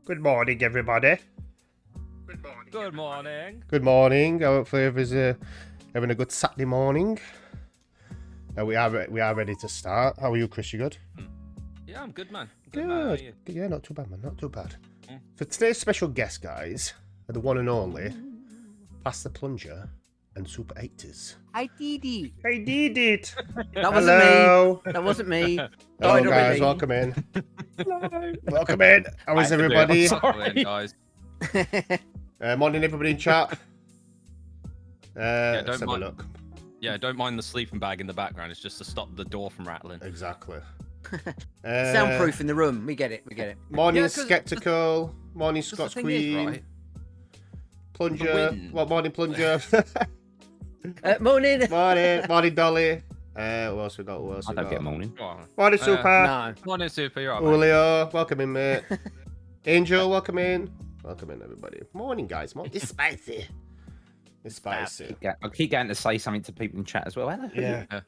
Good morning, everybody. Good morning. Good morning. Hopefully, everyone's having a good Saturday morning. We are ready to start. How are you, Chris? You good? Yeah, I'm good, man. Good, man. How are you? Yeah, not too bad, man. Not too bad. Mm. So today's special guest, guys, are the one and only Pass the Plunger and Super 80s. I did it. I did it. That wasn't Hello. me. That wasn't me. Hello, Died guys. already. Welcome in. Hello. Welcome in. How is I had to do it. everybody? I'm sorry, guys. Morning, everybody in chat. don't let's have a mind- look. Yeah, don't mind the sleeping bag in the background. It's just to stop the door from rattling. Exactly. Soundproof in the room. We get it. We get it. Morning, Yeah, 'cause- Skeptical. Morning, 'Cause the Scott's thing Queen. is, right, Plunger. wind. What morning, Plunger? Morning. morning, Dolly. Who else we got? Who else I we don't got? get morning. go on. Morning, Super. No. Morning, Super. You're all right. Julio, welcome in, mate. Angel, welcome in. Welcome in, everybody. Morning, guys. It's spicy. It's spicy. I keep going to say something to people in chat as well. Hello. Yeah. Yeah.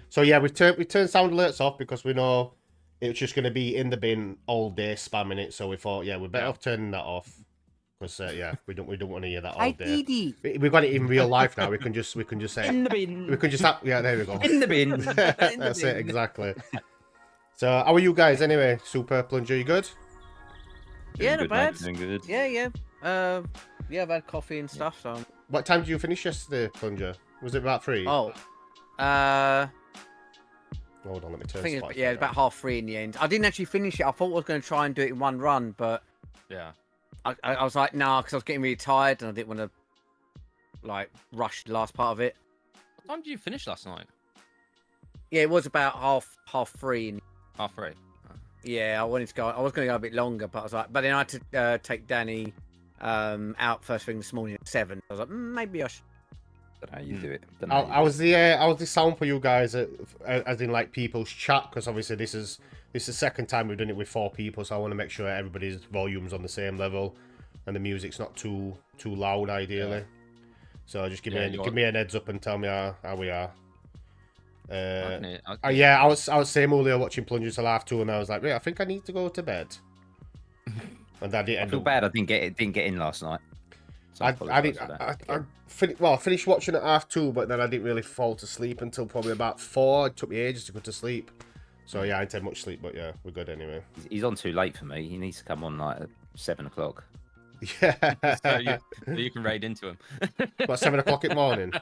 So yeah, we turned sound alerts off because we know it's just going to be in the bin all day spamming it. So we thought, yeah, we better off turning that off because yeah, we don't want to hear that all I day. did it. We've got it in real life now. We can just say In the bin. we can just yeah. There we go. In the bin. That's it exactly. So how are you guys anyway? Super Plunger, you good? Yeah, not Doing good, bad. mate, doing good. Yeah. Yeah, I've had coffee and stuff. So. What time did you finish yesterday, Plunger? Was it about 3? Oh. Hold on, let me I turn. think Spotify it's about down. 3:30 in the end. I didn't actually finish it. I thought I was going to try and do it in one run, but Yeah. I was like, nah, because I was getting really tired and I didn't want to like rush the last part of it. What time did you finish last night? Yeah, it was about half 3. And 3:30. yeah, I wanted to go. I was going to go a bit longer, but I was like, but then I had to take Danny out first thing this morning at 7. I was like, maybe I should. Don't know how you do it. Don't know how you I was the sound for you guys, as in like people's chat, because obviously this is the second time we've done it with 4 people, so I want to make sure everybody's volume's on the same level, and the music's not too loud, ideally. Yeah. So just give Yeah, me a heads up and tell me how we are. I Yeah, I was saying earlier watching Plungers till half 2, and I was like, wait, I think I need to go to bed. And I didn't I end feel up. bad I didn't get in last night. So I apologise didn't. for that. I finished watching at half 2, but then I didn't really fall to sleep until probably about 4. It took me ages to go to sleep. So yeah, I didn't take much sleep, but yeah, we're good anyway. He's on too late for me. He needs to come on like at 7 o'clock. Yeah. so you can raid into him. What, 7 o'clock in the morning?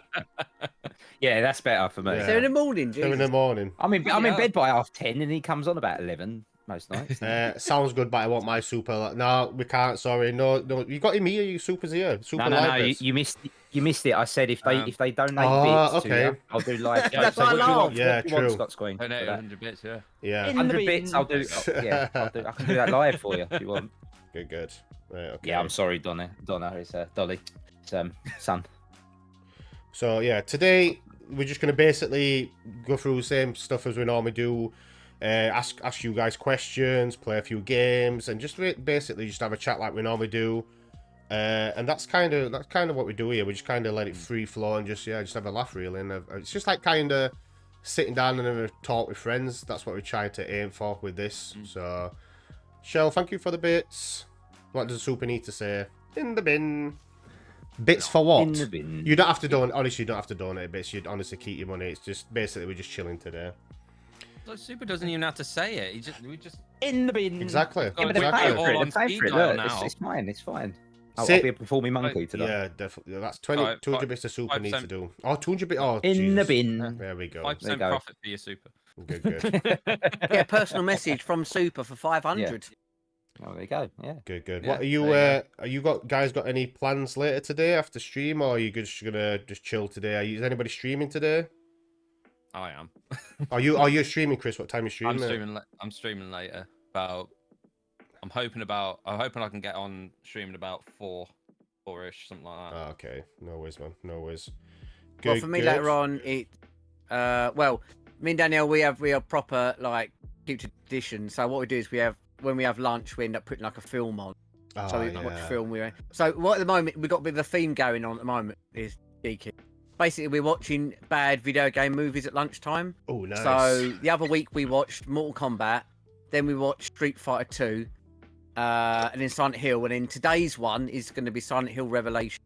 Yeah, that's better for me. Yeah. 7 in the morning, 7 in the Jesus. morning. I'm in Yeah. bed by 10:30 and he comes on about 11 most nights. Sounds good, but I want my super. No, we can't. Sorry, no. You got him here. You super's here. Super No. live You, bits. you missed it. I said if they donate Oh, bits to okay. you, I'll do live. That's so what I what do you love. want? Yeah, What do you want, true. Scott's Queen? Donate for that? 100 bits, yeah. Yeah. In 100 bits, I'll do. Yeah, I can do that live for you if you want. Good. Right, okay. Yeah, I'm sorry, Donna. It's Dolly. It's son. So yeah, today we're just gonna basically go through the same stuff as we normally do. Ask you guys questions, play a few games, and just basically just have a chat like we normally do. And that's kind of what we do here. We just kind of let it free flow and just have a laugh really. And it's just like kind of sitting down and having a talk with friends. That's what we're trying to aim for with this. So, Shell, thank you for the bits. What does Super need to say? In the bin. Bits for what? In the bin. You don't have to donate. Honestly, you don't have to donate bits. You'd honestly keep your money. It's just basically we're just chilling today. So Super doesn't even have to say it. We just In the bin. Exactly. Yeah, but We've they're got paying it for all it. on They're paying for speed it. dial Look, now. it's fine. It's fine. See- I'll be a performing monkey today. Yeah, definitely. That's 20, Alright, 200 bits to Super need to 5%. do. Oh, 200 bits. Oh, In the Jesus. bin. There we go. 5% go. profit for your Super. Good. Yeah, personal message from Super for 500. Oh, there you go. Yeah. Good. Yeah, What are you? there Are you guys got any plans later today after stream, or are you just gonna chill today? Is anybody streaming today? I am. Are you streaming, Chris? What time are you streaming? I'm streaming later. I'm hoping I can get on streaming about 4-ish, something like that. Oh, okay. No worries, man. No worries. Well, Good, for me good. later on, well, me and Danielle, we have proper like future tradition. So what we do is when we have lunch, we end up putting like a film on. So we watch film. So what at the moment we got a bit of a theme going on at the moment is geeky. Basically, we're watching bad video game movies at lunchtime. Oh, nice. So the other week we watched Mortal Kombat, then we watched Street Fighter 2, and then Silent Hill, and then today's one is going to be Silent Hill Revelation.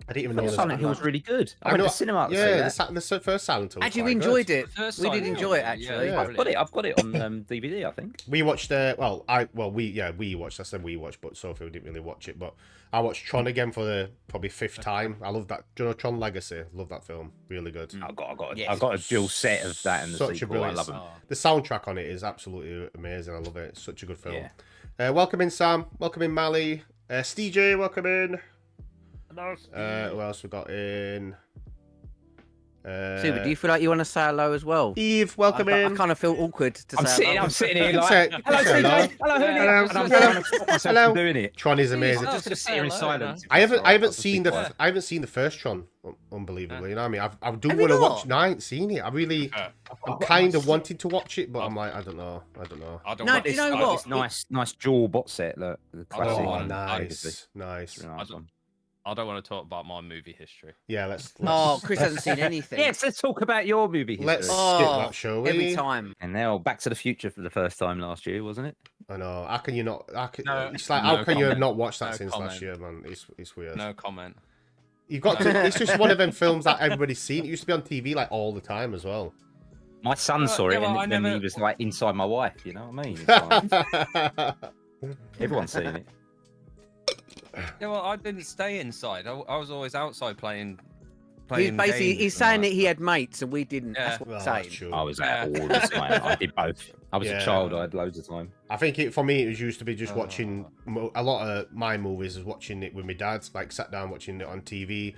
I didn't even I know thought Silent Hill was really good. I went to cinema to see Yeah, that. the first Silent Hill. was Actually, we quite enjoyed good. it. The first We did Silent enjoy it, Hill, actually. yeah, I've got it on DVD, I think. We watched we watched. I said we watched, but Sophie didn't really watch it. But I watched Tron again for the probably 5th time. I love that. Do you know Tron Legacy? Love that film. Really good. I got Yes. a dual set of that and the Such a sequel. I brilliant love them. The soundtrack on it is absolutely amazing. I love it. It's such a good film. Yeah. Welcome in, Sam. Welcome in, Mally. STJ, welcome in. Hello. Who else we got in? Super, do you feel like you want to say hello as well? Eve, welcome I in. kind of feel awkward to say hello. I'm sitting here You can like, say- hello, you can say hello. CJ. Hello, Hello. Hoodie. And I'm trying to stop myself Hello. from doing it. Tron is amazing. Oh, Just gonna sit here in hello, silence. I haven't I'll just seen be the quiet. I haven't seen the first Tron. Unbelievably, you know what I mean. I do Have you want to not? watch. No, I ain't seen it. I really, I'm kind of wanting to watch it, but I'm like, I don't know. I don't No, want do you know I what? This nice dual box set. Look, the classic. Oh, one, nice. It's a really nice one. I don't want to talk about my movie history. Yeah, let's. Oh, Chris hasn't seen anything. Yes, let's talk about your movie history. Let's skip Oh, that, shall we? every time. And now Back to the Future for the first time last year, wasn't it? I know. How can you not? No, it's like no how can you have comment. not watched that No since comment. last year, man? It's weird. No comment. You've got to. It's just one of them films that everybody's seen. It used to be on TV like all the time as well. My son saw yeah, it, well, I and then never- he was like inside my wife. You know what I mean? It's like, everyone's seen it. Yeah, well, I didn't stay inside. I was always outside playing. He's basically games he's and saying that. that he had mates and we didn't. Yeah. That's what Well, he's that's saying. true. I was out Yeah. all the time. I did both. I was Yeah. a child. I had loads of time. I think for me, it was used to be just Oh. watching a lot of my movies. Is watching it with my dad, like sat down watching it on TV.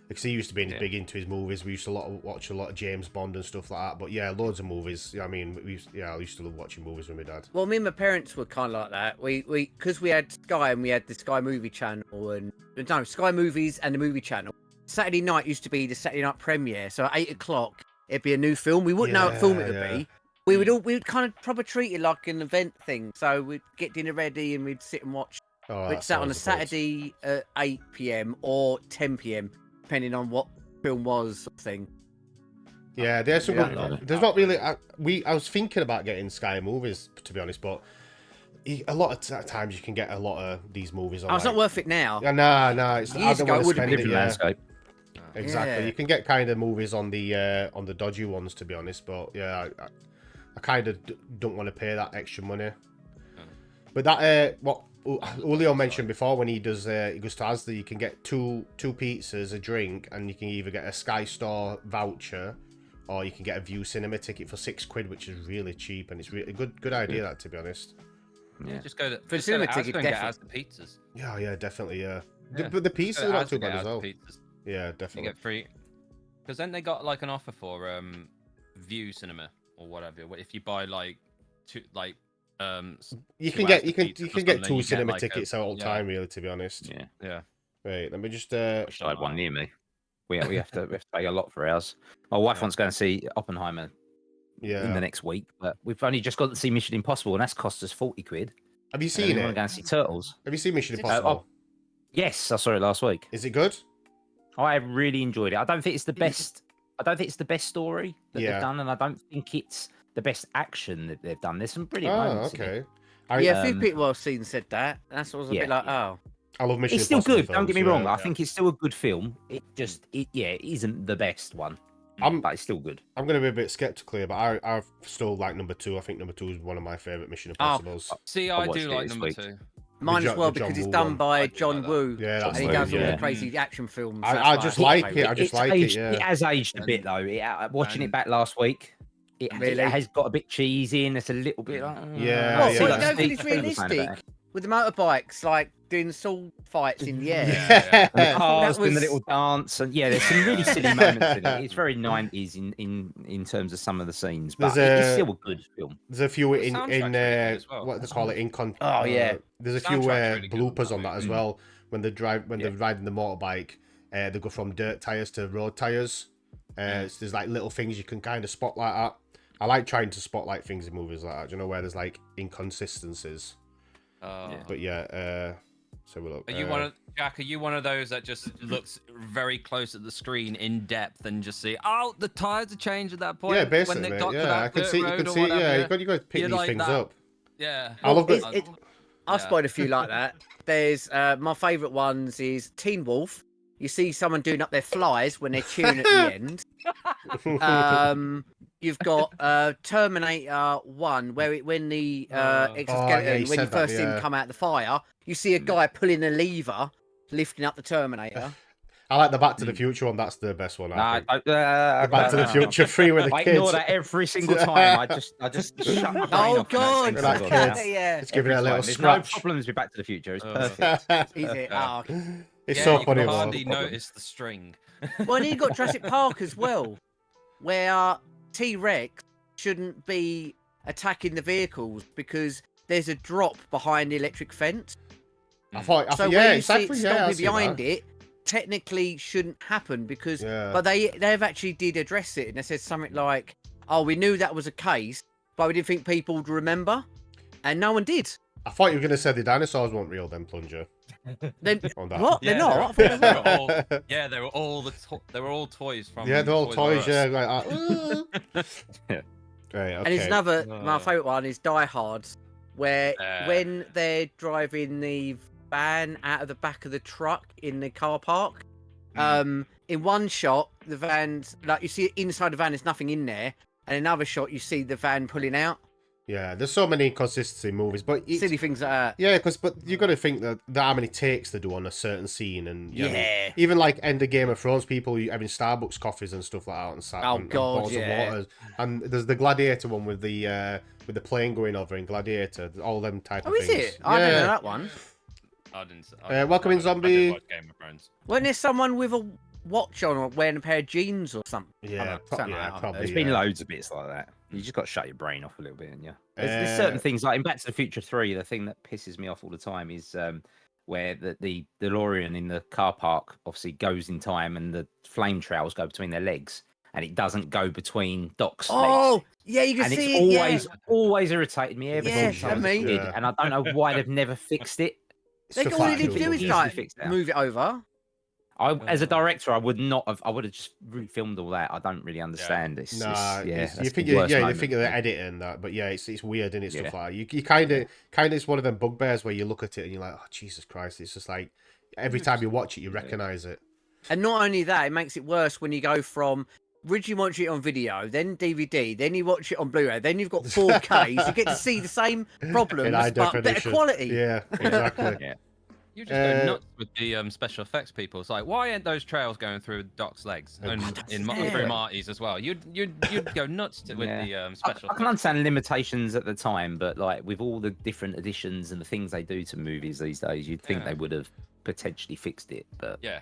Because he used to be big into his movies. We used to watch a lot of James Bond and stuff like that. But yeah, loads of movies. I mean, I used to love watching movies with my dad. Well, me and my parents were kind of like that. We because we had Sky and we had the Sky Movie Channel and no Sky Movies and the Movie Channel. Saturday night used to be the Saturday night premiere. So at 8 o'clock it'd be a new film. We wouldn't know what film it would Yeah, be. We'd kind of proper treat it like an event thing. So we'd get dinner ready and we'd sit and watch. Oh, We'd that sat on a sounds good. Saturday at 8 p.m. or 10 p.m. depending on what film was. Sort of thing. Yeah, there's some. Yeah, good, there's not really. I was thinking about getting Sky Movies, to be honest, but a lot of times you can get a lot of these movies on. Oh, it's not worth it now. Yeah, nah. It's, I Years don't ago, want it to would have spend been it. Different Yeah, landscape. exactly. Yeah. You can get kind of movies on the dodgy ones, to be honest. But yeah, I kind of don't want to pay that extra money. But that what Julio mentioned before, when he goes to Asda, you can get two pizzas, a drink, and you can either get a Sky Store voucher, or you can get a View Cinema ticket for £6, which is really cheap, and it's really a good idea. That, to be honest. Yeah. Just go to For just go to cinema ticket, Asda and get Asda pizzas. Yeah, definitely. Yeah, Yeah. but the Just pieces go are to not Asda too and get bad as Asda well. pizzas. Yeah, You definitely. get free. Because then they got like an offer for View Cinema or whatever. If you buy like two You two can get Asda you can pizzas you or can get something, two you get, cinema like, a- tickets all the yeah. time, really. To be honest. Yeah. yeah. Wait, let me just. Wish I had one near me. We have to pay a lot for ours. My wife Yeah. wants to go and see Oppenheimer in Yeah. the next week, but we've only just got to see Mission Impossible, and that's cost us £40. Have you And seen we want to it? go and see Turtles. Have you seen Mission Is it- Impossible? Yes, I saw it last week. Is it good? I really enjoyed it. I don't think it's the best. I don't think it's the best story that Yeah. they've done, and I don't think it's the best action that they've done. There's some brilliant Oh, moments. in it. okay. Yeah, a few Um, people I've seen said that. That's what I was a yeah, bit like, yeah. oh. I love Mission It's still Impossible good. Don't get me films, wrong. yeah. I think it's still a good film. It just, it isn't the best one, I'm but it's still good. I'm gonna be a bit skeptical here, but I still like number 2. I think number 2 is one of my favorite Mission Impossibles. See, I I watched do it like this number week. 2. Mine Jo- as well the John because it's Woo done one. by I do John like that. Woo. Yeah, that's And he good, does all yeah. the crazy action films. I That's just why like my it. favourite. I just It's like it, aged, yeah. It has aged a And- bit though. Watching it and- back last week, it Really? has got a bit cheesy and it's a little bit like. Yeah, What, yeah. what, like you don't think Steve it's Steve was saying about realistic? With the motorbikes, like doing sword fights in the air. Yeah. And the I thought cars that doing the was- little dance, and yeah, there's some really silly moments in it. It's very 90s in terms of some of the scenes, but There's it's a- still a good film. There's a few The in soundtrack's really good as well. what they call it Oh, yeah. There's a few Soundtrack's really good on bloopers that on that as movie. well. When they're riding the motorbike, they go from dirt tires to road tires. So there's like little things you can kind of spot like that. I like trying to spotlight things in movies like that. Do you know where there's like inconsistencies? But yeah, so we'll look. Are you one of Jack? Are you one of those that just looks very close at the screen in depth and just see? Oh, the tires are changed at that point. Yeah, when basically, they mate. got to Yeah, that I can dirt see. You road can or see. Yeah, whatever. you got to pick You're these like things that. up. Yeah. I love Well, that. it- I've Yeah. spotted a few like that. There's my favourite ones is Teen Wolf. You see someone doing up their flies when they're cheering at the end. You've got Terminator 1, where when the exoskeleton, you when you said that, first see him yeah. come out of the fire, you see a guy pulling a lever, lifting up the Terminator. I like the Back to the Future one. That's the best one. I think. The Back to the Future 3 with the I kids. ignore that every single time. I just shut my brain Oh off. God! With that That kid. Yeah. It's giving it a little There's scratch. no problems with Back to the Future. It's Uh, perfect. Is it? Yeah. Oh. It's Yeah, so you funny. can though. hardly problem. notice the string. Well, and you got Jurassic Park as well, where T-Rex shouldn't be attacking the vehicles because there's a drop behind the electric fence. I thought, So yeah, when you exactly. see it Yeah, I stomping see behind that. it, technically shouldn't happen because. Yeah. But they've actually did address it, and they said something like, "Oh, we knew that was a case, but we didn't think people would remember," and no one did. I thought you were going to say the dinosaurs weren't real, then Plunger. Then On that. what? They're Yeah, not. I thought They they were. were all, yeah, they were all toys from. Yeah, they're all Toys toys. R Yeah, Us. like that. Yeah. Right, okay. And there's another. My Uh. favourite one is Die Hard, where Uh. when they're driving the van out of the back of the truck in the car park. In one shot, the van's like you see inside the van, there's nothing in there, and in another shot, you see the van pulling out. Yeah, there's so many inconsistency in movies, but it's, Silly things like that. yeah, but you got to think that how many takes they do on a certain scene, and you know, Yeah. even like end of Game of Thrones, people having Starbucks coffees and stuff like that, and, Oh, and God, bottles yeah. of water. And there's the Gladiator one with the plane going over in Gladiator, all them type Oh, of is things. it? I don't know that one. I didn't. Welcome in, I Zombie. didn't watch Game of Thrones. Wasn't there someone with a watch on or wearing a pair of jeans or something? Yeah, Something yeah, like that. probably. There's been loads of bits like that. You just got to shut your brain off a little bit, and there's certain Uh, things like in Back to the Future 3. The thing that pisses me off all the time is where the DeLorean in the car park obviously goes in time, and the flame trails go between their legs, and it doesn't go between Doc's legs. Oh, yeah, you can And see it's it. always irritated me ever Yeah, since I was and a me. kid, Yeah. and I don't know why they've never fixed it. They stuff all like they need to that. do is Easily like fix that. move it over. As a director, I would not have. I would have just refilmed all that. I don't really understand this. Nah, yeah, you that's the think worst you moment think of for the me. editing and that, but yeah, it's weird and it's Yeah. stuff like that. You kind of it's one of them bugbears where you look at it and you're like, oh Jesus Christ! It's just like every time you watch it, you recognize it. And not only that, it makes it worse when you go from originally watching it on video, then DVD, then you watch it on Blu-ray, then you've got 4K, so you get to see the same problems In high but better definition. quality. Yeah, exactly. Yeah. You just go Uh, nuts with the special effects people. It's like, why aren't those trails going through Doc's legs and through Marty's as well? You'd go nuts with Yeah. the special. I can effects. understand limitations at the time, but like with all the different editions and the things they do to movies these days, you'd think Yeah. they would have potentially fixed it, but Yeah.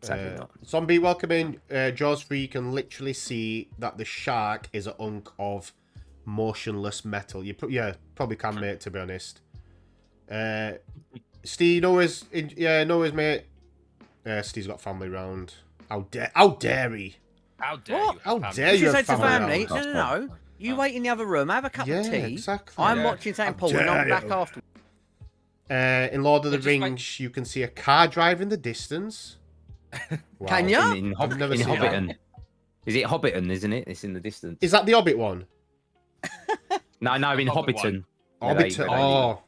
sadly not. Zombie, welcome in. Jaws 3, you can literally see that the shark is a hunk of motionless metal. Probably can, mate, to be honest. Steve, Noah's mate. Steve's got family round. How dare he? How dare you? How have dare You you should say have to family family, round? no. You wait in the other room, have a cup Yeah, of tea. exactly. I'm Yeah. watching St. How Paul and I'm dare back you. after. In Lord of the Just like- Rings, you can see a car drive in the distance. Wow. Can ya? I've never In seen that. Hobbiton. Is it Hobbiton, isn't it? It's in the distance. Is that the Hobbit one? No, in The Hobbit Hobbiton. Hobbit. Where they- Oh,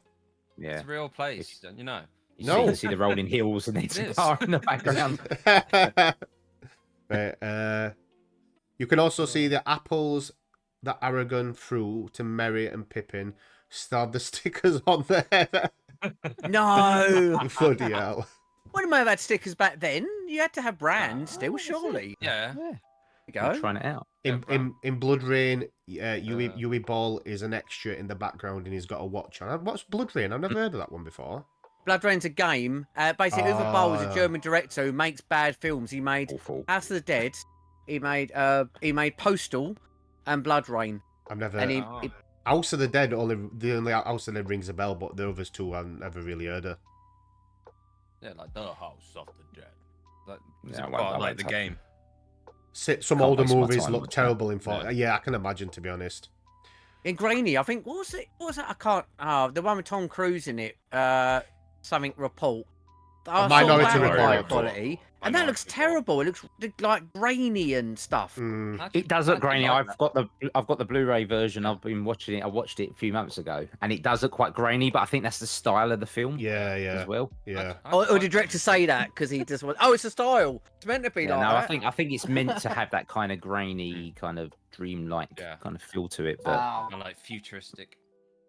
Yeah. It's a real place, don't you know? You No. see the rolling hills and it's It a is. car in the background. right. You can also see the apples that Aragorn threw to Merry and Pippin. Still have the stickers on there. No. Bloody hell. When I have had stickers back then, you had to have brands still, surely. Yeah. There you I'm go. trying it out. In Blood Rain, Yui Ball is an extra in the background and he's got a watch on. What's Blood Rain? I've never heard of that one before. Blood Rain's a game. Basically, Uwe Boll was a Ah. German director who makes bad films. He made Awful. House of the Dead. He made Postal and Blood Rain. I've never. And Oh. House of the Dead, the only House of the Dead rings a bell, but the others two I've never really heard of. Yeah, like the House of the Dead. Like, Yeah, I part won't- of, I like won't the touch game. Some Can't older waste my movies time look watching terrible in Yeah. yeah, I can imagine, to be honest. In Grainy, I think what was it? What was that? I can't. The one with Tom Cruise in it. Something Report. I saw Minority that Report. high quality, And that looks terrible. It looks like grainy and stuff. Mm. It does look grainy. I've got the Blu-ray version. I've been watching it. I watched it a few months ago, and it does look quite grainy. But I think that's the style of the film. Yeah, as well. yeah. Or did the director say that because he just went, "Oh, it's a style. It's meant to be Yeah, like no, that." I think it's meant to have that kind of grainy, kind of dreamlike kind of feel to it. But And like futuristic.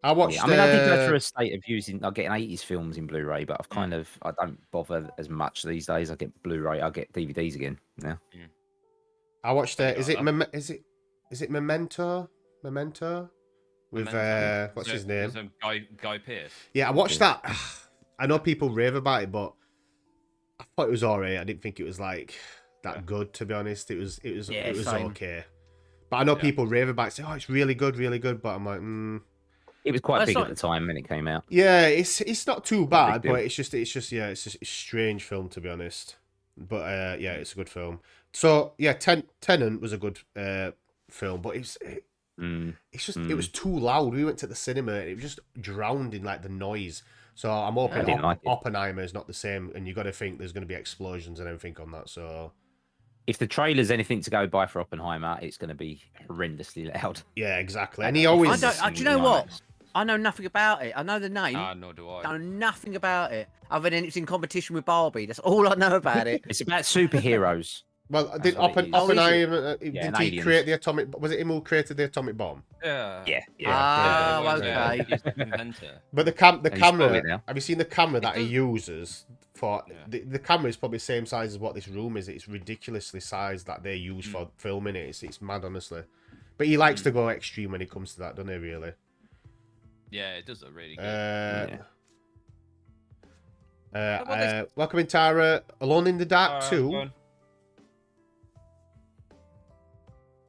I watched. yeah, I mean, I did go through a state of using. I getting 80s films in Blu-ray, but I've kind of I don't bother as much these days. I get Blu-ray. I get DVDs again now. I watched. Is it Memento? Memento with what's his name? Guy Pearce. Yeah, I watched that. I know people rave about it, but I thought it was alright. I didn't think it was like that good, to be honest. It was same. okay. But I know people rave about it, say, "Oh, it's really good, really good." But I'm like, It was quite That's big not- at the time when it came out. yeah, it's not too bad, deal. but it's just a strange film, to be honest. But yeah, it's a good film. So yeah, Tenet was a good film, but it's just it was too loud. We went to the cinema and it was just drowned in like the noise. So I'm hoping didn't like it. Oppenheimer is not the same, and you got to think there's going to be explosions and everything on that. So If the trailer's anything to go by for Oppenheimer, it's going to be horrendously loud. yeah, exactly. And he always do you know what? I know nothing about it. I know the name. Nor do I I. know nothing about it other than it's in competition with Barbie. That's all I know about it. It's about superheroes. well, did what it is. Oppenheimer Yeah, and did he aliens. create the atomic? Was it him who created the atomic bomb? Yeah. Yeah, Ah, Yeah, okay. he's the inventor. But the He's got camera. it now. Have you seen the camera that he does- uses for Yeah. the camera is probably the same size as what this room is. It's ridiculously sized that they use for filming it. It's mad, honestly. But he likes to go extreme when it comes to that, doesn't he? Really. Yeah, it does look really good. Welcome in, Tara. Alone in the Dark Go 2. on.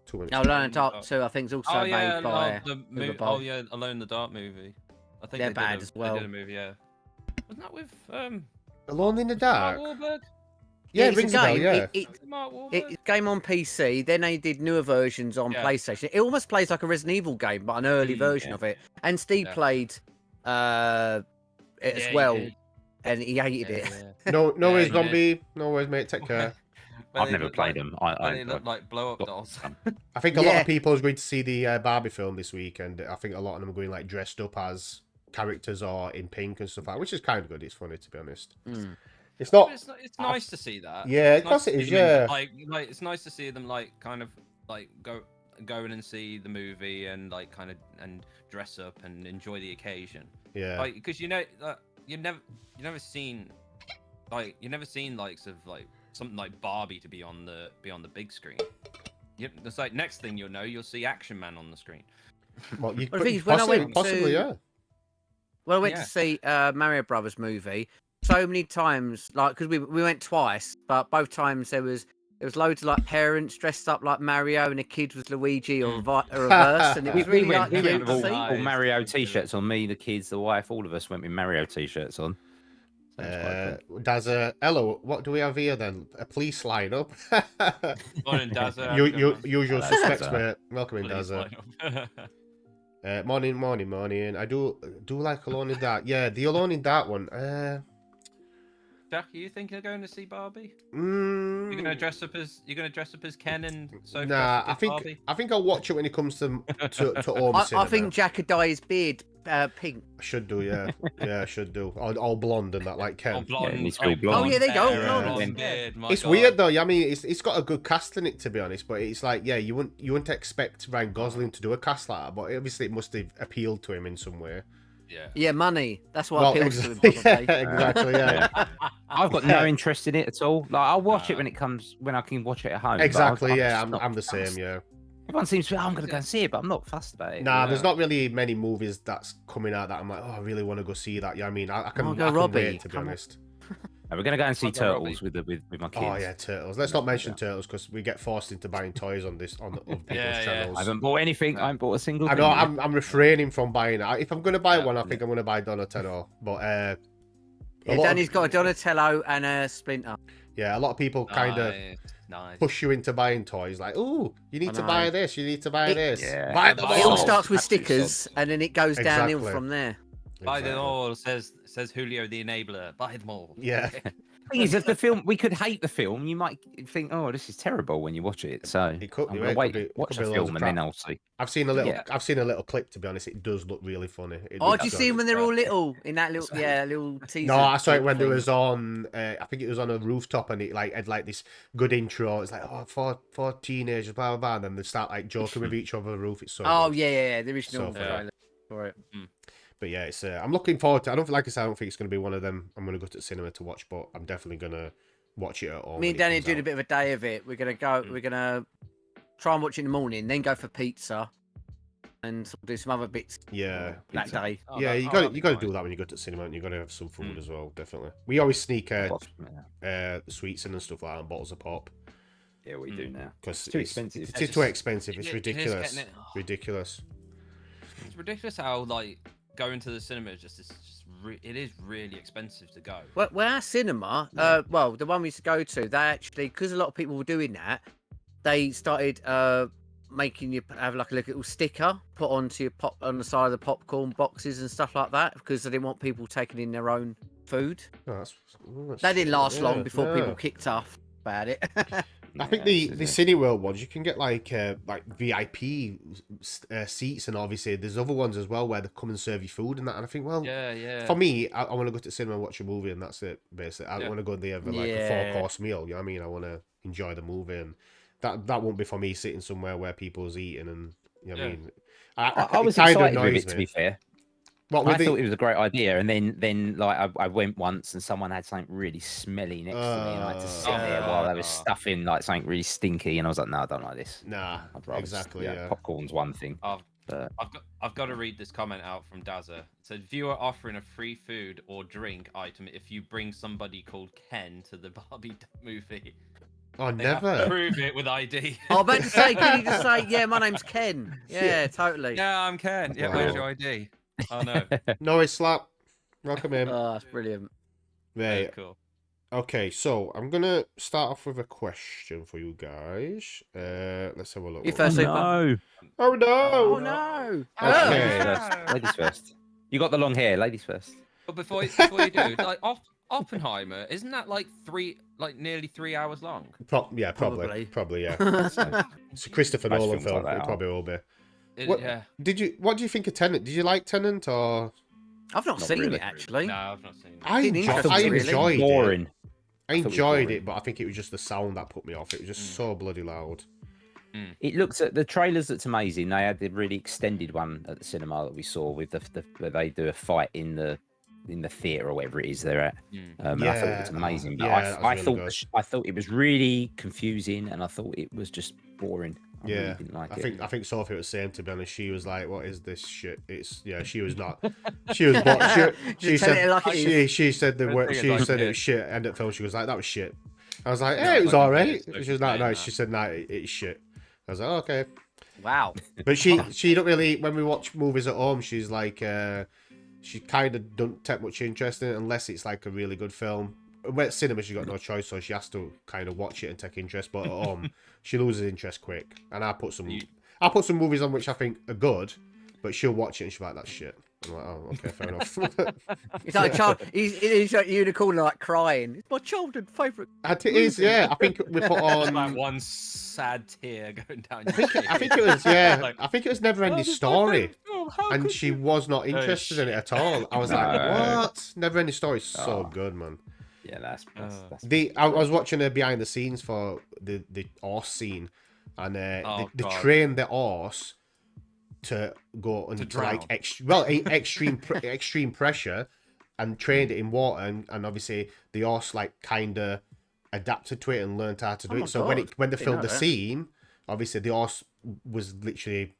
2 minutes. No, Alone in the Dark 2, I think, is also Oh yeah, made by. oh yeah, Alone in the Dark movie. I think They're they bad did as They well. did a movie, yeah. Wasn't that with Alone in the Mark Dark. Wahlberg? Yeah, it it's a rings a bell. game. Yeah. It, Mark Wahlberg? It's a game on PC. Then they did newer versions on Yeah. PlayStation. It almost plays like a Resident Evil game, but an early version yeah. of it. And Steve Yeah. played it Yeah, as he well, did. and he hated Yeah, it. yeah. No Yeah, worries, he did. Zombie. No worries, mate. Take care. But I've they never look played like, them. but they look like blow up got dolls. some. I think a lot Yeah. of people is going to see the Barbie film this week, and I think a lot of them are going like dressed up as characters or in pink and stuff like that, which is kind of good. It's funny, to be honest. Mm. It's not. It's nice to see that. Yeah, It's of course nice it to is, see them yeah. like it's nice to see them like kind of like go in and see the movie and like kind of and dress up and enjoy the occasion. Yeah. Like because you know you've never seen likes of like something like Barbie to be on the big screen. It's like next thing you'll know, you'll see Action Man on the screen. Well, you Well, the thing is, when I possibly, went possibly, to- yeah. Well, I went Yeah. to see Mario Brothers movie so many times, like because we went twice, but both times there was loads of like parents dressed up like Mario and the kid was Luigi or reverse, and it was really like we cute went to with see. all Mario t-shirts on. Me, the kids, the wife, all of us went with Mario t-shirts on. So it was quite cool. Dazza, hello. What do we have here then? A police lineup. Morning, Dazza. Usual Hello, suspects, Dazza. mate. Welcome in, Dazza. Morning. I do like Alone in Dark. Yeah, the Alone in Dark one. Jack, are you thinking of going to see Barbie? Mm, You're gonna dress up as Ken and Sophie. nah, dressed up as Barbie? I think I'll watch it when it comes to home I cinema. think Jack could dye his beard pink. I should do, yeah. Yeah, I should do. All blonde and that, like Ken. Oh, blonde. it needs to be blonde. Oh, yeah, there you go, hair, blonde. beard, my It's God. weird though. Yeah, I mean, it's got a good cast in it, to be honest. But it's like, yeah, you wouldn't expect Ryan Gosling to do a cast like that. But obviously, it must have appealed to him in some way. Yeah. Yeah, money. That's what Well, appeals to him. exactly, Possibly. yeah, exactly, yeah. I've got no interest in it at all. Like I'll watch it when I can watch it at home. but Exactly, yeah. just not- I'm the same, yeah. Everyone seems to. I'm going to go and see it, but I'm not fussed about it. Nah, there's Yeah. not really many movies that's coming out that I'm like, oh, I really want to go see that. Yeah, I mean, I can, Oh, go I can Robbie, wait, to be come on. honest. No, we're going to go and see I'll go Robbie. Turtles with my kids. Oh yeah, Turtles. Let's not mention Turtles because we get forced into buying toys on the other people's Yeah. channels. I haven't bought anything. I haven't bought a single I thing. know. yet. I'm refraining from buying it. If I'm going to buy Yeah. one, I think I'm going to buy Donatello. But Yeah, a lot Danny's of, got a Donatello and a Splinter. yeah, a lot of people kind of nice. push you into buying toys. Like, oh, you need I to know. buy this. You need to buy It- this. Yeah. Buy them It It all all. starts with absolute stickers sods. and then it goes downhill Exactly. from there. Buy them Exactly. all, says Julio the Enabler. Buy them all. Yeah. thing is, if the film, we could hate the film, you might think, "Oh, this is terrible" when you watch it. So It could I'm be, gonna it wait, could be- it watch could the be loads film, of and then crap. I'll see. I've seen a little. Yeah. I've seen a little clip. To be honest, it does look really funny. It Oh, looks do you good. see them when they're all little in that little little teaser? No, I saw it when thing? there was on. I think it was on a rooftop, and it like had like this good intro. It's like, oh, for teenagers, blah blah blah, and then they start like joking with each other on the roof. It's so. Oh good. yeah, the original So fair. trailer for it. But yeah, it's. I'm looking forward to. I don't like I said. I don't think it's going to be one of them. I'm going to go to the cinema to watch, but I'm definitely going to watch it at home. Me when and it Danny are comes doing a out. bit of a day of it. We're gonna go. We're gonna try and watch it in the morning, then go for pizza, and sort of do some other bits Yeah, that pizza. day. Oh, Yeah, that- you oh, got that'd you be got to nice. do that when you go to the cinema, and you got to have some food Mm. as well. Definitely. We always sneak Yeah, sweets in and stuff like that, and bottles of pop we do now. because It's too expensive. It's It's too just- expensive. It's it is ridiculous. getting it- Ridiculous. It's ridiculous how like going to the cinema is just it is really expensive to go. Well, our cinema, well, the one we used to go to, they actually, because a lot of people were doing that, they started making you have like a little sticker put onto your pop on the side of the popcorn boxes and stuff like that, because they didn't want people taking in their own food. No, that's That didn't last long yeah, before no. people kicked off about it. I think the Cineworld ones you can get like VIP seats, and obviously there's other ones as well where they come and serve you food and that. And I think, well, Yeah. for me, I want to go to the cinema and watch a movie, and that's it. Basically, I don't Yeah. want to go there for like a Yeah. 4-course meal. You know what I mean? I want to enjoy the movie, and that won't be for me sitting somewhere where people's eating, and you know what I Yeah. mean. I was it kinda excited with annoys it, to me. be fair. What I with thought the, it was a great idea, and then like I went once and someone had something really smelly next to me, and I had to sit there while they were stuffing like something really stinky, and I was like, no, I don't like this. nah, I'd rather just- exactly. Yeah. Popcorn's one thing. I've got to read this comment out from Dazza. It said, viewer offering a free food or drink item if you bring somebody called Ken to the Barbie movie. Oh, They have to never. prove it with ID. I was about to say, can you just say, yeah, my name's Ken? Yeah, totally. Yeah, I'm Ken. Yeah, Wow. where's your ID? Oh no. Norris slap. Welcome in. Oh, that's brilliant. Very Right. cool. Okay, so I'm gonna start off with a question for you guys. Let's have a look. You first, Super. no. Oh no! Oh, no. Okay. Ladies first. Ladies first. You got the long hair. Ladies first. But before you do, like Oppenheimer, isn't that like nearly 3 hours long? Yeah, Probably. probably, yeah. It's a Christopher Most Nolan films film. like that It are. probably will be. What? What- Yeah. What do you think of Tenant? Did you like Tenant or? I've not Not seen really. it, actually. No, I've not seen it. I Didn't enjoyed, interest me, really. enjoyed it. Boring. I thought it was enjoyed boring. it, but I think it was just the sound that put me off. It was just so bloody loud. It looks at the trailers. That's amazing. They had the really extended one at the cinema that we saw with the where they do a fight in the theater or whatever it is they're at. And I thought it was Yeah. amazing. But Yeah, that was I really thought good. I thought it was really confusing, and I thought it was just boring. I really Yeah, didn't like I it. think Sophie was saying, to be honest, she was like, "What is this shit?" It's she was not. She was what she Just tell said. it like it is. She said the Don't word. think She it's like said it it. was shit. End of film. She was like, "That was shit." I was like, No, "Hey, it was fucking alright." is. Don't She was like, complain "No." that. She said, "No, it's shit." I was like, "Okay." Wow. But she don't really, when we watch movies at home, she's like she kind of don't take much interest in it unless it's like a really good film. At cinema she's got no choice, so she has to kind of watch it and take interest, but at home she loses interest quick. And I put some movies on which I think are good, but she'll watch it and she'll be like, "That's shit." I'm like, "Oh, okay, fair enough." It's like a child. He's like unicorn, like crying. It's my childhood favourite. And it is, yeah. I think we put Like on one sad tear going down. I think it was Like, I think it was Never Ending "Oh, this is my Story. favourite film, how And could she you?" was not interested in it at all. I was like, No. "What? Never Ending Story is so Oh. good, man." Yeah, that's I was watching a behind the scenes for the horse scene, and Oh, they God. trained the horse to go into drown. like extreme pressure, and trained it in water, and obviously the horse like kind of adapted to it and learned how to do Oh my it. So God. when they Didn't filmed know the that. scene, obviously the horse was literally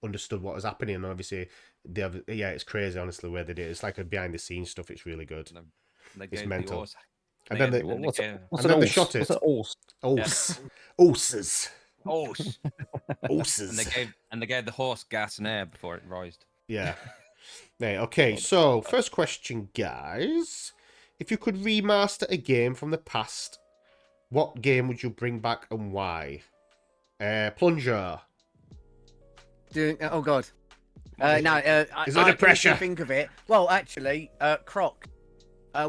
understood what was happening, and obviously it's crazy honestly where they did it. It's like a behind the scenes stuff. It's really good. They It's gave the mental. horse- And they then gave- they- then they What's gave- what's And an then they horse? shot it. What's an horse? Horses. horse. Horses. And they gave the horse gas and air before it rised. Yeah. Right, okay, so first question, guys. If you could remaster a game from the past, what game would you bring back and why? Plunger. Oh God. No. Is there the pressure? Think of it. Well, actually, Croc.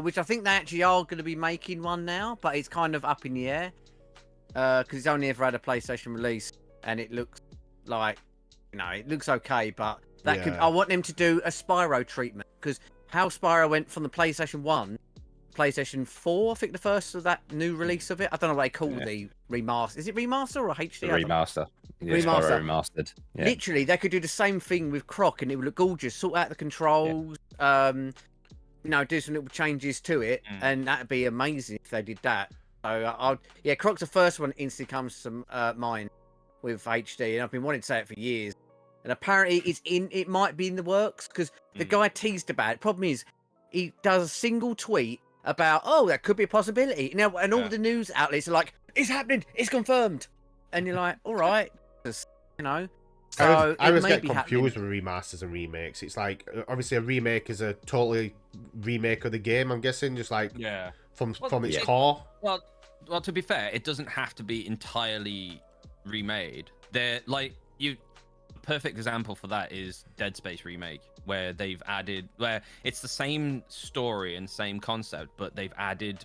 which I think they actually are going to be making one now, but it's kind of up in the air because it's only ever had a PlayStation release, and it looks like, it looks okay, but that could. I want them to do a Spyro treatment because how Spyro went from the PlayStation 1, PlayStation 4, I think the first of that new release of it. I don't know what they call the remaster. Is it remaster or HD? The remaster. Yeah, Remaster. Spyro remastered. Yeah. Literally, they could do the same thing with Croc, and it would look gorgeous. Sort out the controls, do some little changes to it, and that'd be amazing if they did that. So, Croc's the first one that instantly comes to mind with HD, and I've been wanting to say it for years. And apparently, it might be in the works because the guy teased about it. Problem is, he does a single tweet about, that could be a possibility. Now, and all the news outlets are like, it's happening, it's confirmed, and you're like, all right. So I always get confused with remasters and remakes. It's like, obviously a remake is a totally remake of the game, I'm guessing, just like from its core. Well, to be fair, it doesn't have to be entirely remade. They're like, perfect example for that is Dead Space remake, where it's the same story and same concept, but they've added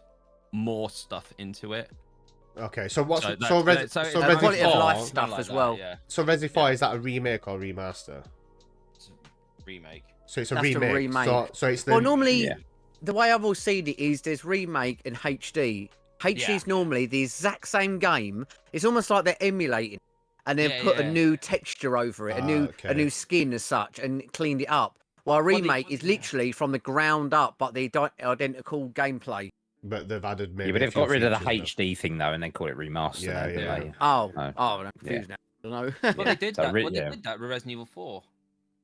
more stuff into it. Okay, so what's quality of life stuff like as that, well. Yeah. So Resi 4 is that a remake or remaster? It's a remake. So it's a That's remake. a remake. So it's the... Well, normally the way I've always seen it is there's remake and HD. HD is normally the exact same game. It's almost like they're emulating, and then put a new texture over it, a new skin as such, and cleaned it up. While a remake is literally from the ground up, but the identical gameplay. But they've added maybe. Yeah, but they've got rid of the HD thing though, and they call it remaster. Yeah. I'm confused now. I don't know. Well, they did that. They did that with Resident Evil 4.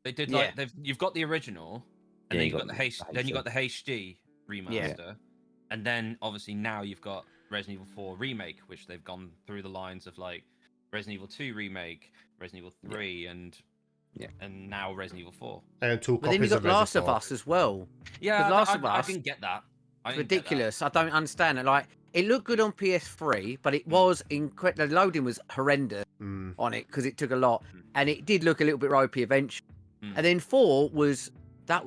They did you've got the original, and then you got the HD remaster, and then obviously now you've got Resident Evil 4 remake, which they've gone through the lines of like Resident Evil 2 remake, Resident Evil 3, and now Resident Evil 4. And two but then you got Last of Us as well. Yeah, Last of Us. I didn't get that. It's ridiculous. I don't understand it. Like, it looked good on PS3, but it was incredible. The loading was horrendous on it because it took a lot, and it did look a little bit ropey eventually. And then 4 was that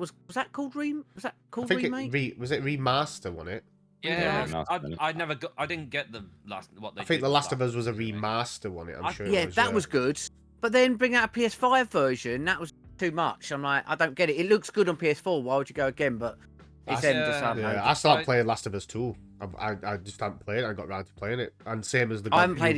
called remake? Was it remaster? Wasn't it? Yeah, I didn't get the last. I think The Last of Us was a remaster, wasn't it? I'm sure. Yeah, that was good. But then bring out a PS5 version, that was too much. I'm like, I don't get it. It looks good on PS4. Why would you go again? But it's I started playing Last of Us 2. I just haven't played it. I got around to playing it, and same as the God of War. I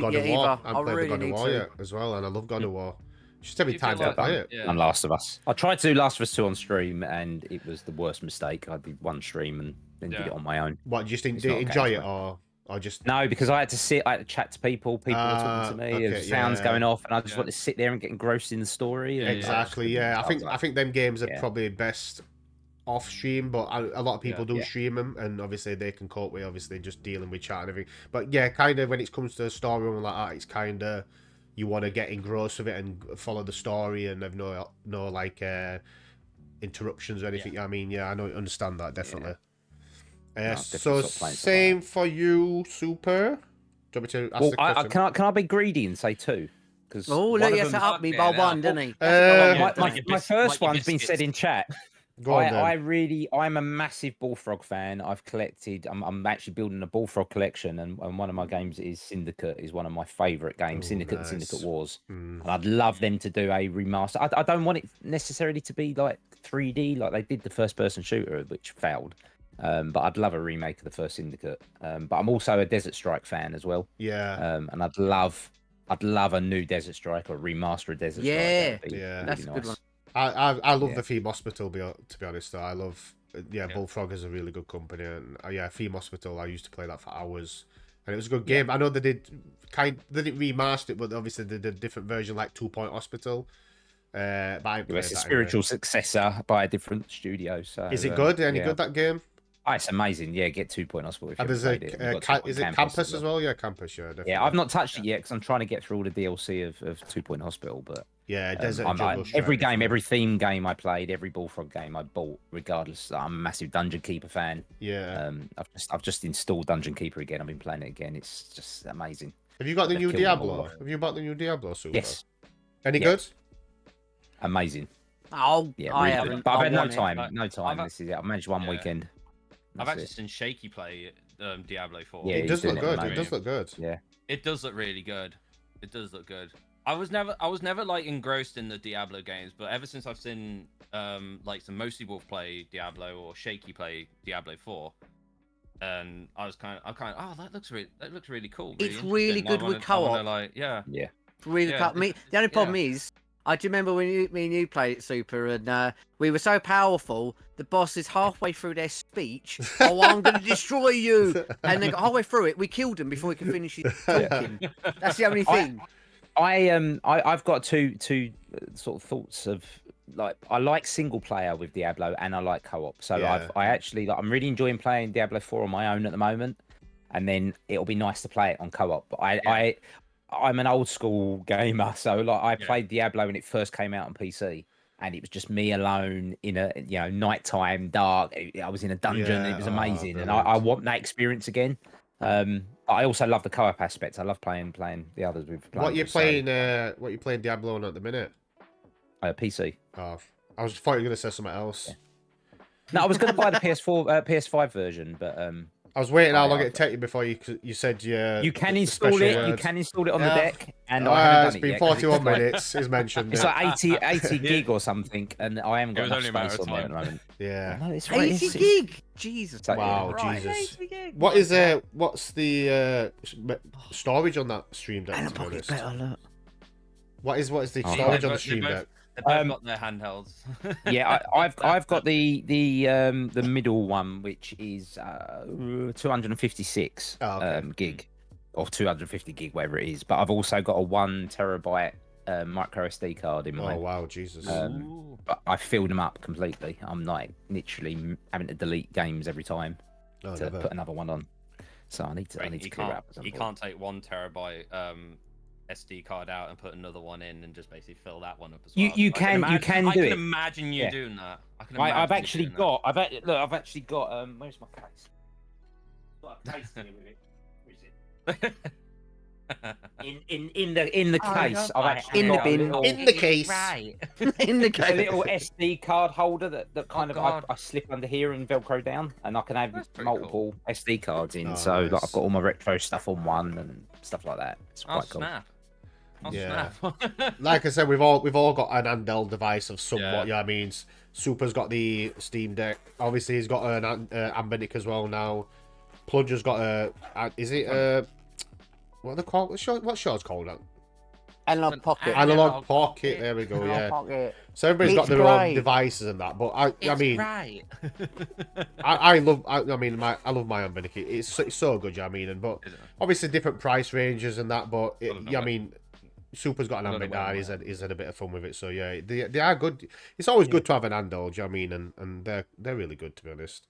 haven't played the God of War yet as well, and I love God of War. Just every time I play it. And Last of Us. I tried to do Last of Us 2 on stream, and it was the worst mistake. I did one stream and then did it on my own. What, just enjoy it, or just... No, because I had to chat to people. People were talking to me. There was sounds going off, and I just wanted to sit there and get engrossed in the story. And exactly, I think them games are probably best off stream, but a lot of people do stream them, and obviously they can cope with obviously just dealing with chat and everything. But yeah, kind of when it comes to a story and like that, it's kind of you want to get engrossed with it and follow the story and have no like interruptions or anything. I mean, I understand that definitely. So same for you, Super. Do you want me to ask the question? Can I be greedy and say 2? Look, you set up me by one, didn't he? My first one's been said in chat. I'm a massive Bullfrog fan. I'm actually building a Bullfrog collection, and one of my games is Syndicate, is one of my favourite games. Syndicate and Syndicate Wars. And I'd love them to do a remaster. I don't want it necessarily to be like 3D like they did the first person shooter, which failed. But I'd love a remake of the first Syndicate. But I'm also a Desert Strike fan as well. And I'd love a new Desert Strike or remaster of Desert Strike. That's a good one. I love the Theme Hospital, to be honest. Though. I love, Bullfrog is a really good company, and Theme Hospital. I used to play that for hours, and it was a good game. I know they didn't remaster it, but obviously they did a different version, like 2 Point Hospital. But I it's a spiritual successor by a different studio. So is it good? Any good that game? Oh, it's amazing. Yeah, get 2 Point Hospital. And there's is it Campus as well? Yeah, Campus. Yeah, definitely. Yeah, I've not touched it yet because I'm trying to get through all the DLC of 2 Point Hospital, but. Yeah, Desert every game, every theme game I played, every Bullfrog game I bought, regardless. I'm a massive Dungeon Keeper fan. Yeah. I've just installed Dungeon Keeper again. I've been playing it again. It's just amazing. Have you got the new Diablo? Have you bought the new Diablo? Super? Yes. Any good? Amazing. Oh, yeah, I really haven't. But I've had no time. No time. This is it. I've managed one weekend. I've That's actually it. seen Shaky play Diablo 4. Yeah, It he's does doing look it at the good. It moment. does look good. Yeah. It does look really good. It does look good. I was never like engrossed in the Diablo games, but ever since I've seen like some Mostly Wolf play Diablo or Shaky play Diablo 4, and I kind of oh that looks really cool. It's interesting. really I good with co-op. like Yeah. Really Yeah, cut me. The only problem is, I do remember when me and you played it Super, and we were so powerful. The boss is halfway through their speech. Oh, I'm going to destroy you! And then got halfway through it, we killed him before he could finish his talking. That's the only thing. I've got two sort of thoughts of like I like single player with Diablo and I like co-op. So Yeah. I actually like, I'm really enjoying playing Diablo 4 on my own at the moment, and then it'll be nice to play it on co-op. But I'm an old school gamer, so like I played Diablo when it first came out on PC, and it was just me alone in a nighttime dark. I was in a dungeon. Yeah, It was oh, amazing, and brilliant. I want that experience again. But I also love the co-op aspect. I love playing the others with. What you playing? What you playing Diablo on at the minute? PC. Oh, I was thought you were gonna say something else. Yeah. No, I was going to buy the PS4, PS5 version, but I was waiting how long I've- it'd take you before you said you can the install special it. You words. can install it on the Yeah. deck, and I haven't It's done it been yet, 'cause 41 it's like- minutes. He's mentioned It's it. like 80 gig or something, and I haven't It got was enough only a matter space of on there at time. the moment. Yeah. No, it's right, 80 it's- gig! Jesus. So, Wow, Right. Jesus. 80 gig. What is what's the storage on that stream deck? And a To be pocket honest, better look. what is the Oh, storage they've on the got- stream they've deck? They both Um, got their handhelds. Yeah, I've got the middle one, which is 256 Oh, okay. gig, or 250 gig, whatever it is. But I've also got a 1 terabyte micro SD card in Oh mine. wow, Jesus. Ooh. But I filled them up completely. I'm like literally having to delete games every time Oh, to never. put another one on. So I need to Right, clear it up. at some you point. can't take 1 terabyte SD card out and put another one in and just basically fill that one up as well. You I can imagine, do I can it. imagine you Yeah. doing that. I've imagine you actually doing got. I've actually got. Where's my case? Got a case here with it. Where is it? that. In the case, I've actually In the got a bin. little- In the case. Right. In the a game. little SD card holder that kind of God. I slip under here and Velcro down, and I can have That's pretty multiple SD cards in. Oh, so nice. like I've got all my retro stuff on one and stuff like that. It's I'll quite cool. snap. I'll Yeah. snap. Like I said, we've all got an handheld device of somewhat. Yeah. Yeah, I mean, Super's got the Steam Deck. Obviously, he's got an Ambinic as well now. Plunger's got is it what are they called? What's yours called? Analog pocket. Analog Pocket. There we go. Analog Yeah. pocket. So everybody's got It's their own great. devices and that. But I mean, right. I love. I mean, I love my Ambinic. It's so good. Yeah, I mean, but Is it? obviously different price ranges and that. But I don't know yeah, I what- mean, Super's got an I don't know Ambinic what now. I'm And he's had a bit of fun with it. So yeah, they are good. It's always good to have an handheld. Do you know what I mean? And they're really good, to be honest.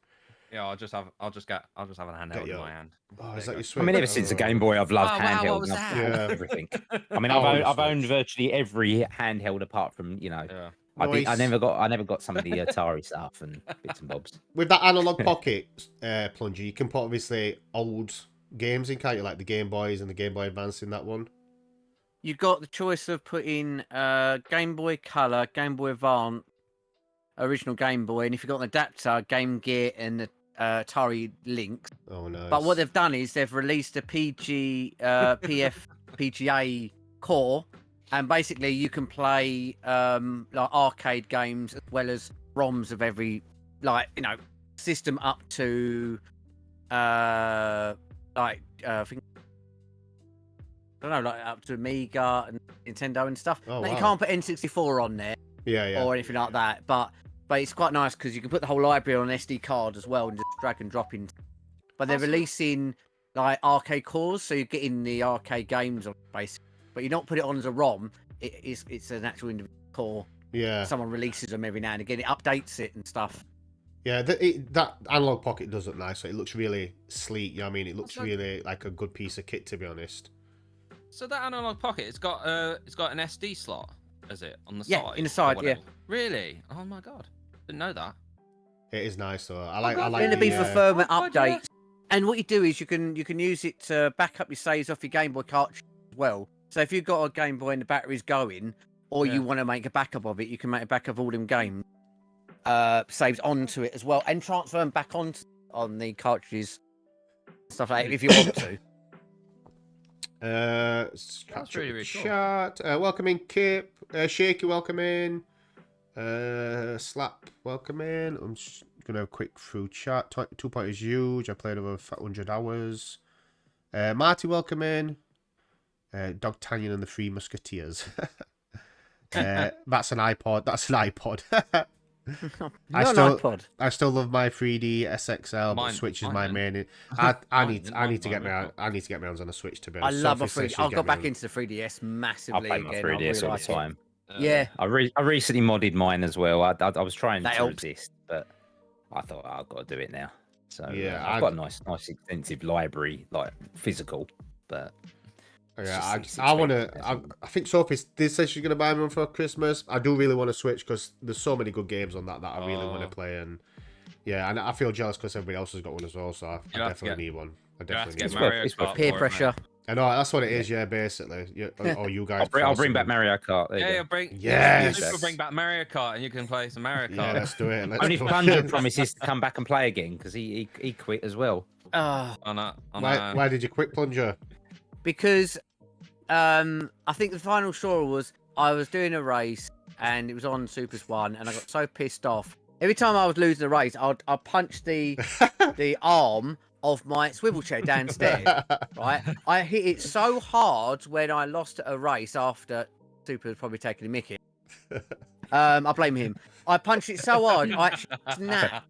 Yeah, I'll just have a handheld in your- my hand. Oh, There is you that go. your I Switch? mean, ever since the Game Boy, I've loved Oh, wow, what handheld. was and I've that? bought Yeah. everything. I mean, Oh, I've the owned Switch. virtually every handheld apart from Yeah. I Nice. never got some of the Atari stuff and bits and bobs. With that analog pocket plunger, you can put obviously old games in, can't you? Like the Game Boys and the Game Boy Advance in that one. You've got the choice of putting Game Boy Color, Game Boy Advance, original Game Boy, and if you've got an adapter, Game Gear, and the Atari Lynx. Oh no. But what they've done is they've released a PGA core, and basically you can play like arcade games as well as ROMs of every system up to I think I don't know, like up to Amiga and Nintendo and stuff. Oh, Like, you wow. can't put N64 on there Yeah. or anything like that, but it's quite nice because you can put the whole library on an SD card as well and just drag and drop in. But they're Awesome. releasing like arcade cores, so you're getting the arcade games on basically, but you don't put it on as a ROM. It's an actual individual core. Yeah. Someone releases them every now and again. It updates it and stuff. Yeah, that analog pocket does look nice. So it looks really sleek. You know what I mean? It looks Also- really like a good piece of kit, to be honest. So that analog pocket, it's got an SD slot, is it, on the Yeah, side? in the or side, yeah. whatever? Really? Oh my god, didn't know that. It is nice though. I like. God, I like. Then it'll be the, for firmware Oh, God, yeah. updates. And what you do is you can use it to back up your saves off your Game Boy cartridge as well. So if you've got a Game Boy and the battery's going, or Yeah. you want to make a backup of it, you can make a backup of all them games saves onto it as well, and transfer them back on the cartridges, stuff like that, if you want to. That's really, really cool. Chat. Welcome in, Kip. Shaky, welcome in. Slap, welcome in. I'm just gonna have a quick through chat. 2 Point is huge. I played over 100 hours. Marty, welcome in. D'Artagnan and the Three Musketeers. That's an iPod. That's an iPod. iPod. I still love my 3D SXL, but Switch is my main. I need to get my hands on a Switch to be I honest. love a Sophie 3D. says I'll she's go getting back one. into the 3DS I massively play my again. 3DS all the like it. time. Yeah. I recently modded mine as well. I was trying That to helps. resist, but I thought I've got to do it now. So Yeah, I've got a nice extensive library, like physical, but Yeah, it's I want expensive, to. I think Sophie did say she's going to buy me one for Christmas. I do really want to Switch because there's so many good games on that I really want to play. And yeah, and I feel jealous because everybody else has got one as well. So I definitely need one. I definitely need one. it's worth Peer pressure. I know that's what it is. Yeah, basically. Yeah, or you guys. I'll bring back Mario Kart. There you Yeah, go. bring back Mario Kart, and you can play some Mario Kart. Yeah, let's do it. Only Plunger promises to come back and play again because he quit as well. Why did you quit, Plunger? Because I think the final straw was I was doing a race and it was on Supers 1 and I got so pissed off. Every time I was losing a race, I'd punch the arm of my swivel chair downstairs, right? I hit it so hard when I lost a race after Super was probably taking a mickey. I blame him. I punched it so hard, I actually snapped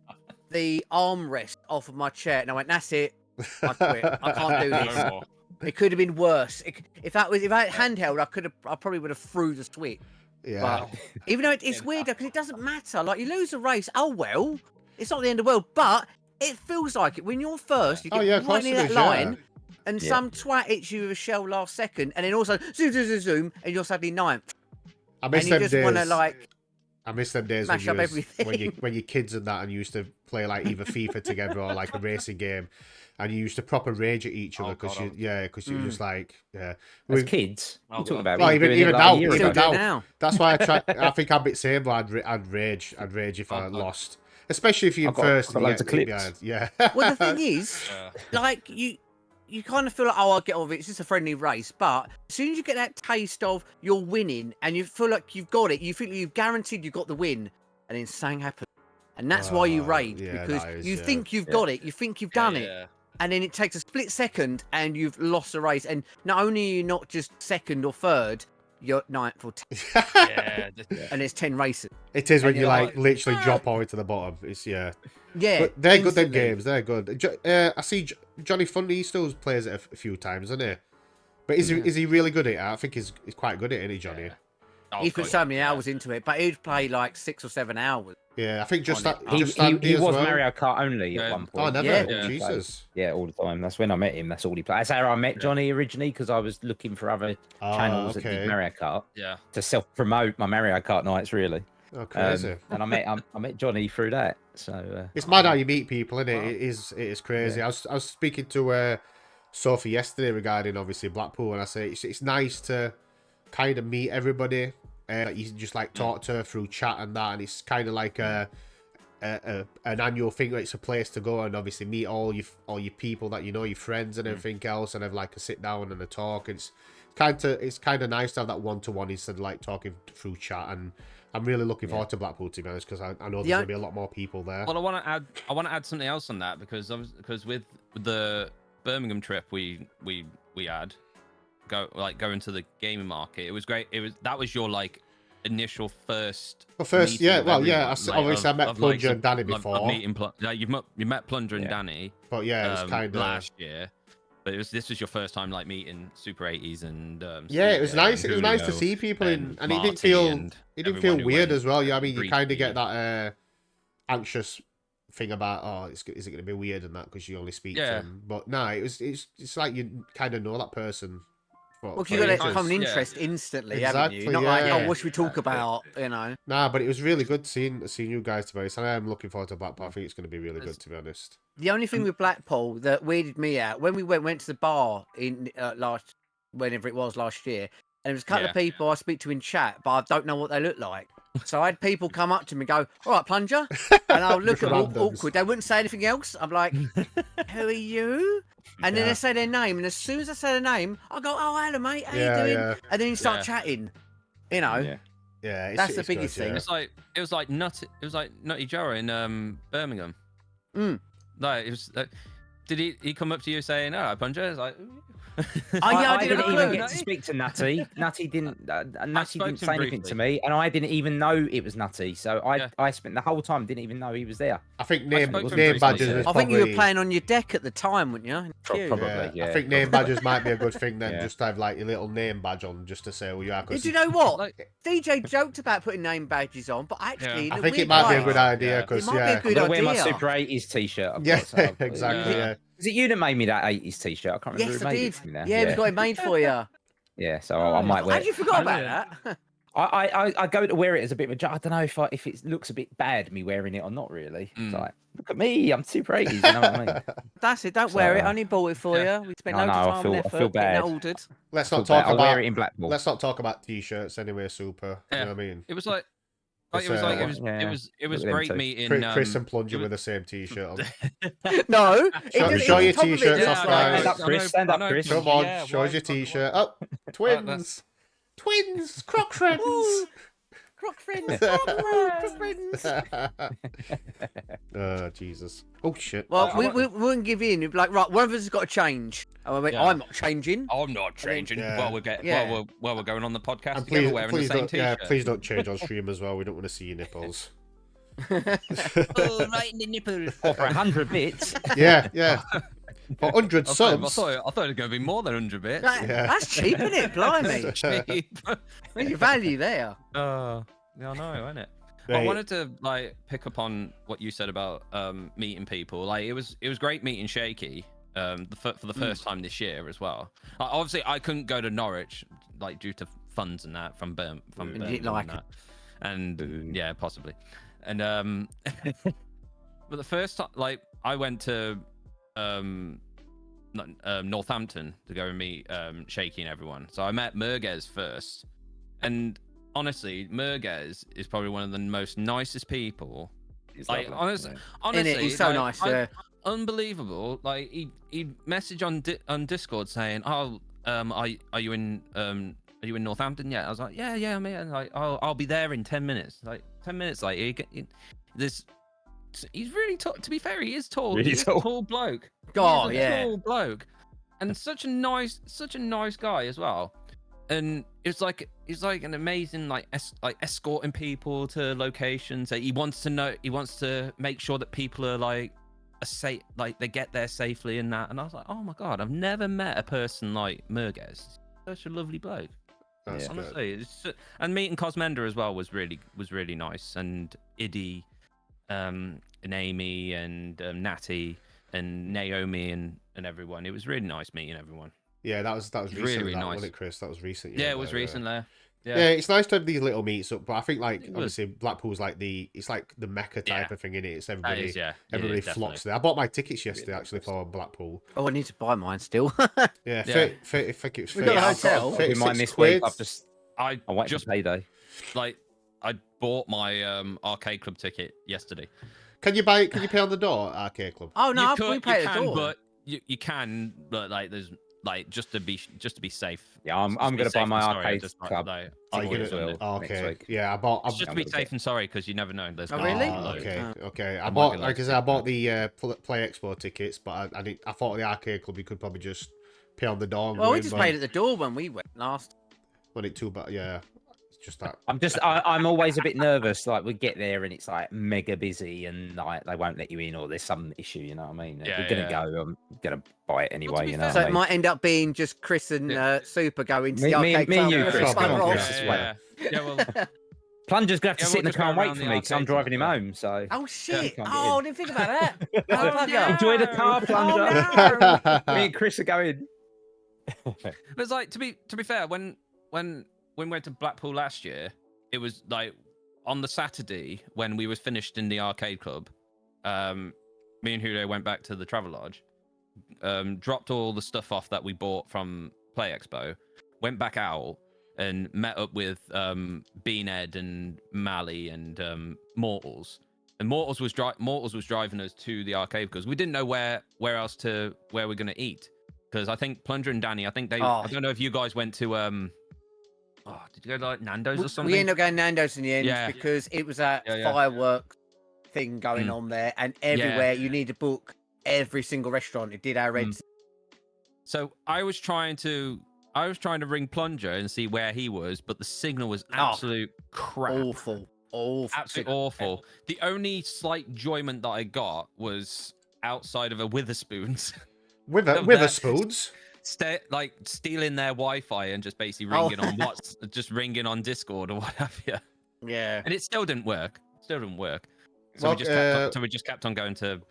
the armrest off of my chair and I went, that's it. I quit. I can't do this. It could have been worse. If I had handheld, I probably would have threw the switch. Yeah. But even though it's weird because it doesn't matter. Like you lose a race, oh well, it's not the end of the world. But it feels like it when you're first. You get right near that line, and some twat hits you with a shell last second, and then also zoom, and you're suddenly ninth. I miss and them you just days. want to like. I miss them days smash up everything. when you're kids and that, and you used to play like either FIFA together or like a racing game, and you used to proper rage at each other because you're just like As kids, you talk about even now. That's why I try. I think I'm a bit same, but I'd rage if I lost, especially if you're first. Got loads of clips. Yeah. Well, the thing is, like you kind of feel like, oh, I'll get over it. It's just a friendly race. But as soon as you get that taste of you're winning and you feel like you've got it, you feel like you've guaranteed you've got the win, and then something happens. And that's why you rage, because you think you've got it, you think you've done it. And then it takes a split second and you've lost the race. And not only are you not just second or third, you're ninth or 10th. And it's 10 races. It is when you like literally drop all into the bottom. It's Yeah. But they're good, them games. They're good. I see Johnny Fundy still plays it a few times, isn't he? But is he really good at it? I think he's quite good at it, isn't he, Johnny? Yeah. He's put so many hours into it, but he'd play like 6 or 7 hours. Yeah, I think he was Mario Kart only at one point. Oh, never. Yeah. Oh, Jesus. Yeah, all the time. That's when I met him. That's all he played. That's how I met Johnny originally, because I was looking for other channels that did Mario Kart. Yeah. To self-promote my Mario Kart nights, really. Oh, crazy. And I met Johnny through that. So it's mad how you meet people, isn't it? It is crazy. Yeah. I was speaking to Sophie yesterday regarding obviously Blackpool, and I say it's nice to kind of meet everybody. You just like talk to her through chat and that, and it's kind of like an annual thing. Where it's a place to go and obviously meet all your people that you know, your friends and everything else, and have like a sit down and a talk. It's kind of nice to have that one-to-one instead of like talking through chat. And I'm really looking forward to Blackpool, to be honest, because I know there's gonna be a lot more people there. Well, I want to add something else on that because with the Birmingham trip we had going to the gaming market, it was great. That was your like initial first. Well, first, yeah. Well, yeah. Obviously, I met Plunger and Danny before. You met Plunger and Danny. But yeah, it was kind of last year. But this was your first time like meeting Super 80s and it was nice. It was nice to see people and it didn't feel weird as well. Yeah, I mean, you kind of get that anxious thing about is it going to be weird and that because you only speak to them. But no, it's like you kind of know that person. Well, you got that common interest instantly, haven't you? Not like, what should we talk about, you know? Nah, but it was really good seeing you guys, to be honest. And I am looking forward to Blackpool. I think it's going to be really good, to be honest. The only thing with Blackpool that weirded me out, when we went to the bar in last year, there was a couple of people I speak to in chat, but I don't know what they look like. So I had people come up to me and go, "All right, plunger," and I'll look at them Randoms. awkward. They wouldn't say anything else. I'm like, "Who are you?" And then Yeah. they say their name, and as soon as I say their name, I go, "Oh, hello, mate. How Yeah, you doing?" yeah. And then you start Yeah. chatting. You know, Yeah. Yeah, it's, That's the it's biggest good, thing. yeah. It was like Nutty Joe in Birmingham. Mm. Like it was. Did he come up to you saying, "Oh, I punch her"? It's like. Oh, yeah, I I didn't didn't know. even get to Nutty. speak to Nutty. Nutty didn't spoke to say him anything briefly. to me, and I didn't even know it was Nutty. So Yeah. I spent the whole time didn't even know he was there. I think name spoke to him name briefly, badges yeah. is I think you were probably- playing on your deck at the time, weren't you? In the queue. Probably. Yeah, Yeah, I think name probably. badges might be a good thing then, Yeah. just to have like your little name badge on, just to say who you are. 'cause Did you know what? Like- DJ joked about putting name badges on, but actually, Yeah. in I think it weird might be a way, good idea Yeah. because It might be a yeah, I'm good gonna wear my idea. Super 80s t-shirt. I've yeah, got, so I've got- exactly. Yeah. Yeah, Is it you that made me that 80s t-shirt? I can't remember Yes, who I made did. it for me now. Yeah, we got it made for you. Yeah, so I might wear How it. you forgot about Yeah. that? I go to wear it as a bit of a. I don't know if it looks a bit bad me wearing it or not. Really, it's like look at me, I'm Super 80s. You know what I mean? That's it. Don't wear it. So, I only bought it for yeah. you. We spent I loads know, of I time feel- and I effort feel getting it bad. ordered. let's Feel not bad. talk I'll wear about it in Blackpool. let's not talk about t-shirts anyway. Super, you Yeah. know what I mean? It was like. It's, It was like uh, it was yeah, it was look at them great two. meeting. Chris and Plunger it was- with the same t-shirt on. No, Show your top of it t-shirts looks off, like- guys. Stand up, Chris. Stand up, Chris. Come on, show us your t-shirt. Oh, twins, twins, croc friends. Ooh, Croc friends. Croc friends. Oh Jesus! Oh shit! Well, I we want- wouldn't give in. We'd be like, right, one of us has got to change. I mean, Yeah. I'm not changing. I'm not changing. Yeah. Well, we're getting. Yeah. Well, we're going on the podcast And together please, wearing please the same don't, t-shirt. please don't change on stream as well. We don't want to see your nipples. Oh, right in the nipple. For 100 bits. Yeah, yeah. For 100 I subs. thought it was going to be more than 100 bits. Yeah. That's cheap, isn't it? Blimey. Cheap. There's your value there. Yeah, I know, isn't it? I Mate, wanted to like pick up on what you said about meeting people. Like it was great meeting Shaky for the first time this year as well. Obviously, I couldn't go to Norwich like due to funds and that from didn't Birmingham like and that. And yeah, possibly. And but the first time, like I went to Northampton to go and meet Shaky and everyone. So I met Merguez first, and honestly, Merguez is probably one of the most nicest people. It's Like lovely, honestly, Innit? He's so like, nice. unbelievable. Like he messaged on Discord saying, "Oh, are you in Northampton yet?" I was like, "Yeah, I'm here." And like, I'll be there in 10 minutes. Like 10 minutes later, he's really tall. To be fair, he is tall. Really He's tall. a tall bloke. God, He's a yeah. tall bloke, and such a nice guy as well. And it's like an amazing like escorting people to locations. He wants to make sure that people are like safe, like they get there safely and that. And I was like, oh my god, I've never met a person like Merguez. Such a lovely bloke. that's good. Honestly, and meeting Cosmenda as well was really nice. And Iddy, and Amy and Natty and Naomi and everyone. It was really nice meeting everyone. Yeah, that was Really, recent, really that, nice. wasn't it, Chris? That was recent. Yeah, it was recent there. Yeah. Yeah. It's nice to have these little meets up, but I think like It was. obviously Blackpool's like it's like the Mecca type Yeah. of thing in it. It's That everybody, is, yeah. everybody Yeah, flocks definitely. there. I bought my tickets yesterday actually for Blackpool. Oh, I need to buy mine still. Yeah, Yeah. 30, I think it was We got a 36 hotel. I'll be mine 36 this quid. week. I've just I I wait just for payday. like I bought my arcade club ticket yesterday. Can you pay on the door at Arcade Club? Oh no, you we pay you at the can, door. but you can, but like there's like just to be safe. Yeah, I'm Just to be gonna buy safe my and sorry, arcade just, club. Like, Oh, I've you're always gonna, done it. oh, next okay. week. Yeah, I bought. It's just to I'm be gonna safe and sorry because you never know. There's Oh, gonna be really? loads. Okay, okay. I I'm bought, working like I loads said, I of bought the Play Expo tickets, but I thought the Arcade Club you could probably just pay on the door. And Well, go we in, just but paid at the door when we went last. when it too bad. Yeah, it's just that. I'm always a bit nervous. Like we get there and it's like mega busy and like they won't let you in or there's some issue. You know what I mean? Yeah, We're gonna yeah. go. I'm gonna buy it anyway. be You know. fair- So what I it mean? might end up being just Chris and Super going to Me- the me- arcade me and club. you, and Chris, bugger come on, off. Chris. Yeah. Well, Plunger's gonna have to Yeah, sit in we'll the just car go and wait around for the me because I'm arcades driving him and home. So Oh shit! can't get Oh, I in. didn't think about that. Oh, bugger. no. enjoy the car, Plunger. Oh, no. Me and Chris are going. But it's like to be fair, when we went to Blackpool last year, it was like on the Saturday when we was finished in the arcade club. Me and Hugo went back to the Travelodge, dropped all the stuff off that we bought from Play Expo, went back out, and met up with Beanhead and Mally and Mortals. And Mortals was driving us to the arcade because we didn't know where we're gonna eat. Because I think Plunger and Danny, I think they, I don't know if you guys went to did you go to like Nando's or something? We ended up going Nando's in the end Yeah. because it was a Yeah. fireworks thing going on there, and everywhere you need to book every single restaurant. It did our red. So I was trying to ring Plunger and see where he was, but the signal was absolute crap. Awful. Absolutely awful. The only slight enjoyment that I got was outside of a Witherspoons. Witherspoons? Stealing their Wi-Fi and just basically ringing on Discord or what have you. Yeah. And it still didn't work. So we just kept on going to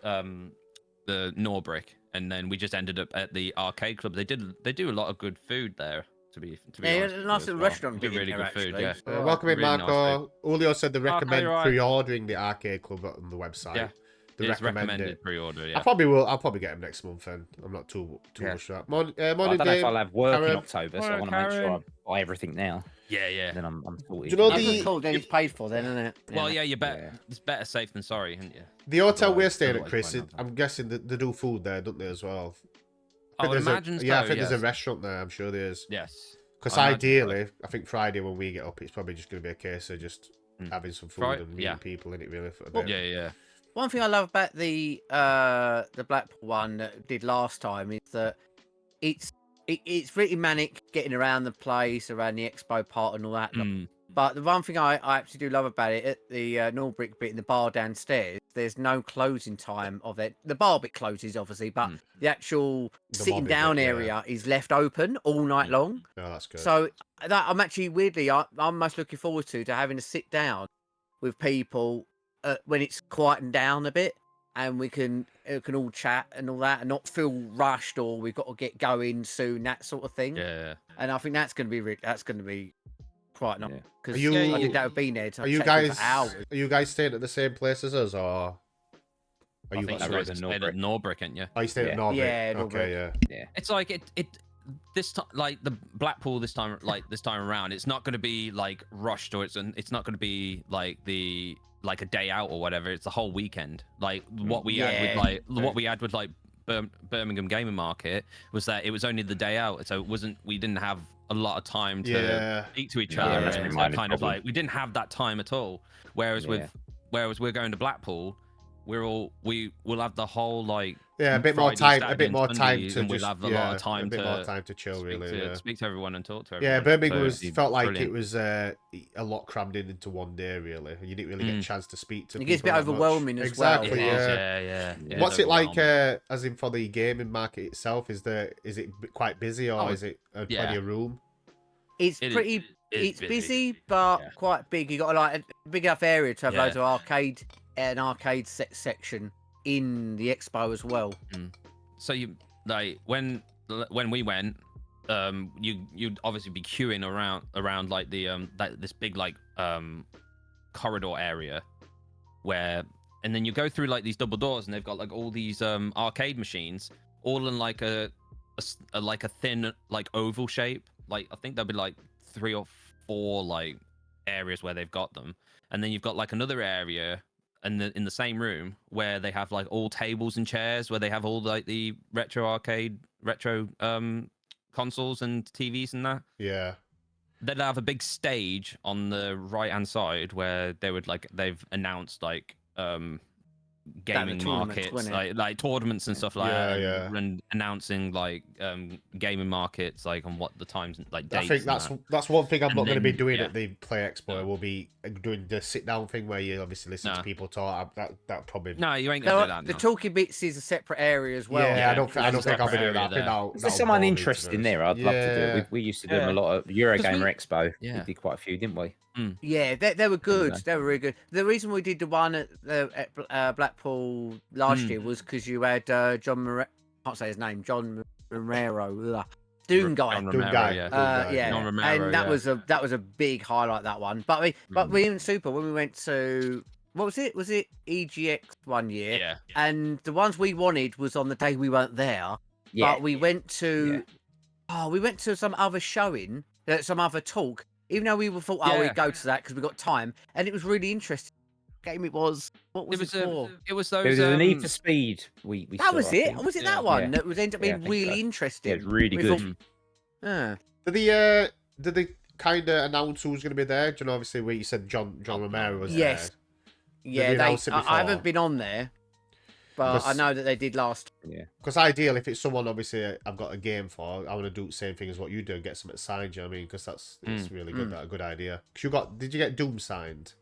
the Norbrick, and then we just ended up at the arcade club. They do a lot of good food there. To be honest, a nice little restaurant. They do really good food. Yeah. Welcome in, Really Marco. nice Julio said they recommend right. pre-ordering the arcade club on the website. Yeah. They It's recommend recommended it. pre-order. Yeah. I'll probably get them next month, and I'm not too much for that. Morning, I don't know Dave. if I'll have work in Karen. October, so I Morning, want to make sure I Karen. buy everything now. Yeah. Then I'm sorted. Do you know That's the- cool. Then it's paid for, then, isn't it? Well, yeah, you bet. It's better safe than sorry, isn't you? The hotel we're Otherwise- staying at, otherwise Chris, why not? I'm guessing that they do food there, don't they, as well? I would there's imagine so. I think yes. there's a restaurant there. I'm sure there is. Yes. Because I imagine so. ideally, I think Friday when we get up, it's probably just going to be a case of just having some food and meeting people in it, really. For a bit. Yeah. One thing I love about the Blackpool one that I did last time is that it's pretty manic getting around the place, around the expo part and all that. But the one thing I actually do love about it, at the Norbrick bit in the bar downstairs, there's no closing time of it. The bar bit closes, obviously, but the actual The sitting lobby down bit, yeah. area is left open all night long. No, that's good. So that I'm actually weirdly, I'm most looking forward to having to sit down with people when it's quieting down a bit, and we can all chat and all that, and not feel rushed or we've got to get going soon, that sort of thing. Yeah. And I think that's going to be quite nice because Are you- I did that with Beanhead. Are you guys staying at the same place as us, or are you? I think that you was guys in stayed at Norbrick, ain't you? Are you staying at Yeah. Norbrick? Yeah, Okay, yeah. It's like it this time, like the Blackpool this time around. It's not going to be like rushed, or it's not going to be like a day out or whatever. It's the whole weekend. Like what we had with Birmingham Gaming Market was that it was only the day out, so we didn't have a lot of time to speak to each other, that's and been my kind of problem. like we didn't have that time at all. Whereas we're going to Blackpool, we'll have the whole like Yeah, a bit more Friday, time. A Saturday, bit and more time Sundays, to and just we'll have a lot of time a bit to more time to chill, really. speak to everyone and talk to everyone. Yeah, Birmingham So felt like brilliant. it was a lot crammed into one day, really. You didn't really get a chance to speak to. It gets a bit people that much. overwhelming as well. Exactly. It is, Yeah. yeah. What's it like, overwhelming. as in for the gaming market itself? Is it quite busy, or is it plenty of room? It's It is- pretty. it is It's busy, but Yeah. quite big. You got like a big enough area to have Yeah. loads of an arcade section in the expo as well. So you like when we went, you'd obviously be queuing around like the this big like corridor area and then you go through like these double doors, and they've got like all these arcade machines all in like a thin like oval shape. Like I think there'll be like 3 or 4 like areas where they've got them, and then you've got like another area in the same room where they have like all tables and chairs, where they have all like the retro consoles and TVs and that. Yeah. They'd have a big stage on the right hand side where they've announced like gaming tournaments, markets, wouldn't it? like tournaments and stuff like that, Yeah. and announcing like gaming markets, like on what the times like dates. I think and that's one thing I'm And not going to be then- doing yeah. at the Play Expo. We'll be doing the sit down thing where you obviously listen to No. people talk. That probably. No, you ain't gonna do that. The no. talking bits is a separate area as well. Yeah, I Yeah, don't think there's a I'll be separate doing that. I area think there. Is there someone interested in there? I'd love to do Yeah. it. We used to do them a Yeah. lot at Eurogamer we- Expo. yeah. We did quite a few, didn't we? Yeah, they were good. Okay. They were really good. The reason we did the one at Blackpool last year was because you had John can't say his name, John Romero, Doom guy. John Doom Romero, guy. yeah. Yeah, John Romero, and that yeah. was a big highlight, that one. But we in Super when we went to what was it? Was it EGX one year? Yeah. And the ones we wanted was on the day we weren't there. Yeah. But we went to we went to some other showing some other talk. Even though we thought, oh, Yeah. we'd go to that because we got time, and it was really interesting. Game it was. What was it for? It was There those. was a Need for Speed. We That saw, was I it. think. Was it Yeah. that one Yeah. that was ended up Yeah, I being think so. really interesting? Yeah, it's really We good. thought- Yeah. Did they kind of announce who was going to be there? Do you know, obviously, where you said John Romero was Yes. there? Yeah, they announce it I before? haven't been on there, but I Because- know that they did last. Because ideal, if it's someone obviously I've got a game for, I want to do the same thing as what you do and get something signed. You know what I mean? Because it's really good. That a good idea. Because did you get Doom signed?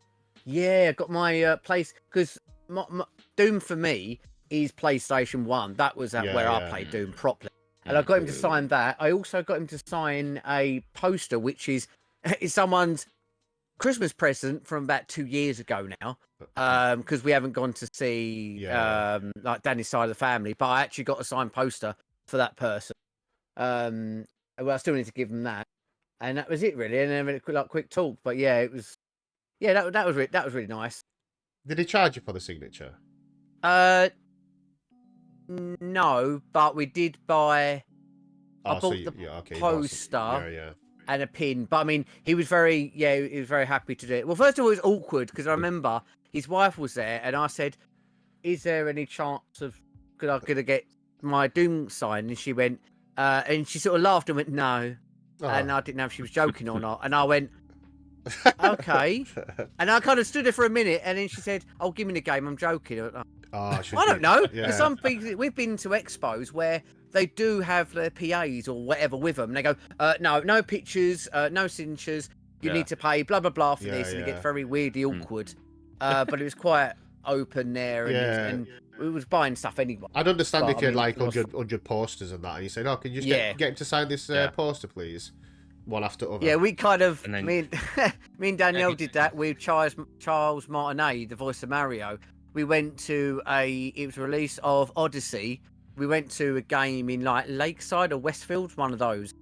Yeah, I got my place because Doom for me is PlayStation 1. That was Yeah, where I yeah. played Doom properly. And I got him to sign that. I also got him to sign a poster, which is someone's Christmas present from about 2 years ago now. Because we haven't gone to see like Danny's side of the family, but I actually got a signed poster for that person. Well, I still need to give them that, and that was it really. And then a quick talk, but yeah, it was. Yeah, that was really nice. Did he charge you for the signature? No, but we did buy. I bought the you bought some- poster Yeah. and a pin. But I mean, he was very happy to do it. Well, first of all, it was awkward because I remember his wife was there, and I said, "Is there any chance of could I get my Doom sign?" And she went, and she sort of laughed and went, "No," and I didn't know if she was joking or not. And I went, "Okay," and I kind of stood there for a minute, and then she said, "Oh, give me the game. I'm joking." I don't know. Yeah. For some people, we've been to expos where they do have their PAs or whatever with them. They go, no pictures, no signatures. You need to pay blah blah blah for this, and it gets very weirdly awkward. But it was quite open there, and we was buying stuff anyway. I'd understand But, if you had I mean, like it was- 100 posters and that, and you said, "Oh, can you just Yeah. get him to sign this poster, please?" One after other. Yeah, we kind of And then- me and Danielle you did that with Charles Martinet, the voice of Mario. We went to it was a release of Odyssey. We went to a game in like Lakeside or Westfield, one of those,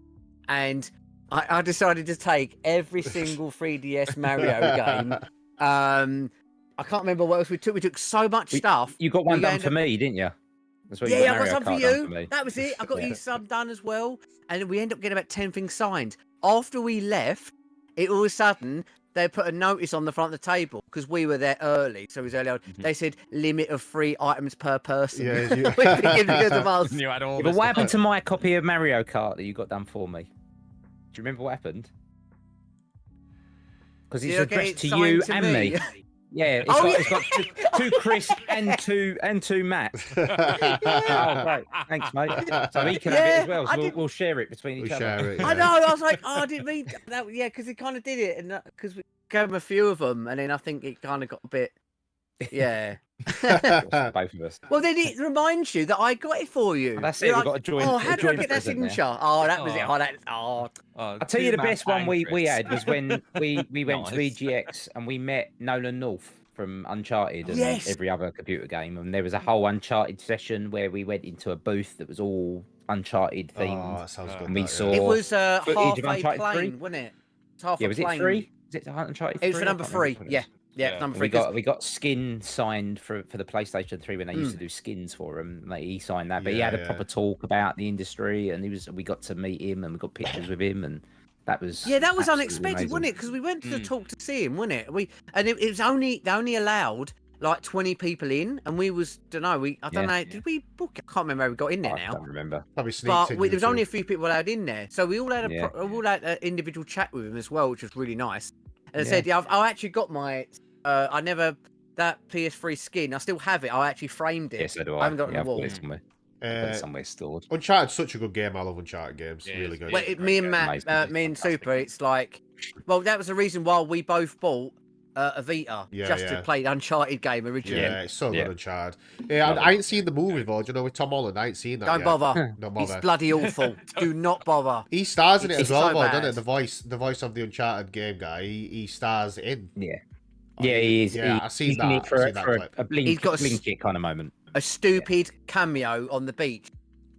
and I decided to take every single 3DS Mario game. I can't remember what else we took. We took so much stuff. You got one We done ended for up- me, didn't you? That's what you Yeah, I got Mario some for Kart done you. me. That was it. I got Yeah. you some done as well. And we ended up getting about 10 things signed. After we left, all of a sudden, they put a notice on the front of the table because we were there early. So it was early on. They said limit of 3 items per person. Yeah, you- We're thinking because of us. You had all Yeah, but this what stuff. happened to my copy of Mario Kart that you got done for me? Do you remember what happened? Because it's Did I get addressed it to signed you to and me. Yeah, Oh, it's got two Chris and two Matt. Oh, great. Thanks, mate. So he can have it as well. I So did- we'll share it between each We other. share it. I know. I was like, oh, I didn't mean that. Yeah, because he kind of did it, and because we gave him a few of them, and then I think it kind of got a bit. Yeah. Both of us. Well, then it reminds you that I got it for you. Oh, that's You're it, we've like, got a joint- Oh, a how did I joint get that present there. signature? Oh, that was it. Oh. Oh, Oh, I'll tell you the two-man best one we pancreas. had was when we went to Nice. EGX and we met Nolan North from Uncharted and Yes. every other computer game. And there was a whole Uncharted session where we went into a booth that was all Uncharted Oh, themed. that sounds good. And we that, saw- yeah. it was footage of half a Uncharted 3? plane, wasn't it? It's half Yeah, a was plane. it 3? Was it Uncharted 3? It was for number 3. Yeah. Yeah, Yeah. number We 3. 'cause- got skin signed for the PlayStation 3 when they used to do skins for him. Like, he signed that, but he Yeah, had a yeah. proper talk about the industry, and we got to meet him, and we got pictures with him, and that was Yeah, that was absolutely unexpected, amazing. wasn't it? Because we went to the Mm. talk to see him, wasn't it? It was only they only allowed like 20 people in, and we was I don't Yeah. know. Did we book? I can't remember how we got in there I now. don't remember. Probably sneaked But in there was you only a two. few people allowed in there, so we all had Yeah. all had an individual chat with him as well, which was really nice. And I Yeah. said, "Yeah, I actually got my I never that PS3 skin. I still have it. I actually framed it. Yeah, so do I I. haven't got it Yeah, on the I've got wall." it somewhere. I've got it Uh, somewhere stored. Uncharted's such a good game. I love Uncharted games. Yeah, Really it's- good. Well, Yeah, me and great Matt, Amazing. me and Fantastic. Super, it's like, well, that was the reason why we both bought a Vita Yeah, just yeah. to play the Uncharted game Yeah, originally. it's so Yeah. good, Uncharted. Yeah, I ain't seen the movie though. Do you know with Tom Holland? I ain't seen that. Don't yet. bother. Don't It's bother. bloody awful. Do not bother. He stars in it It's as well, so though, doesn't bad. it? The voice of the Uncharted game guy. He stars in. Yeah. Oh, Yeah, he is. Yeah, he, I've seen he's in that. it for, I've seen that for clip. a blink, He's got a blink it kind of moment. A stupid cameo on the beach.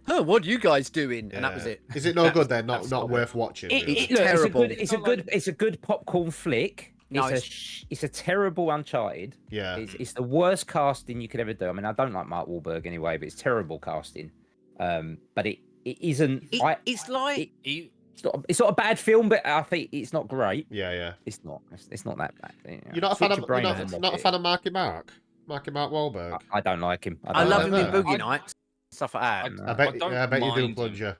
Huh, what are you guys doing? And that was Yeah. it. Is it no good then? That's Not not worth watching. It, really? it, look, terrible. It's a good popcorn flick. No, It's a terrible Uncharted. Yeah. It's the worst casting you could ever do. I mean, I don't like Mark Wahlberg anyway, but it's terrible casting. But it isn't. It's like it- It's not a bad film, but I think it's not great. Yeah. It's not. It's not that bad. You're not a fan Switch of your brain you're off and not a watch fan of Marky Mark Wahlberg. I don't like him. I don't love like him in that. Boogie Nights, stuff like that. No. I bet don't you do, mind Plunger.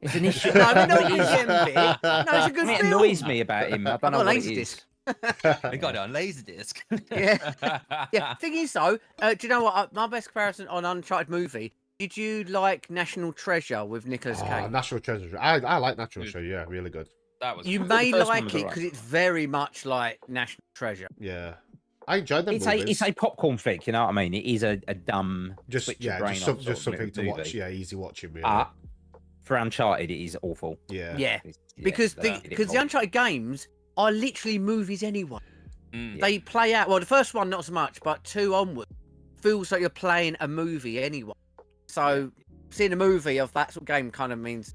It's an issue. No, I mean, not the EGM bit. No, it's a good It film. annoys me about him. I I've don't know got a what it laser is. disc. We got it on Laserdisc. Yeah. Thing is, though, do you know what? My best comparison on Uncharted movie. Did you like National Treasure with Nicolas Cage? National Treasure. I like National Treasure. Yeah, really good. That was You cool. may The first one like was it alright. because it's very much like National Treasure. Yeah, I enjoyed them It's movies. a popcorn flick. You know what I mean? It is a dumb just switch your brain just, off just sort of something to movie. watch. Yeah, easy watching. Really. But for Uncharted, it is awful. Yeah. Yeah, It's- because they the did it because the wrong. Uncharted games are literally movies anyway. Mm. They play out. Well, the first one not so much, but 2 onward feels like you're playing a movie anyway. So seeing a movie of that sort of game kind of means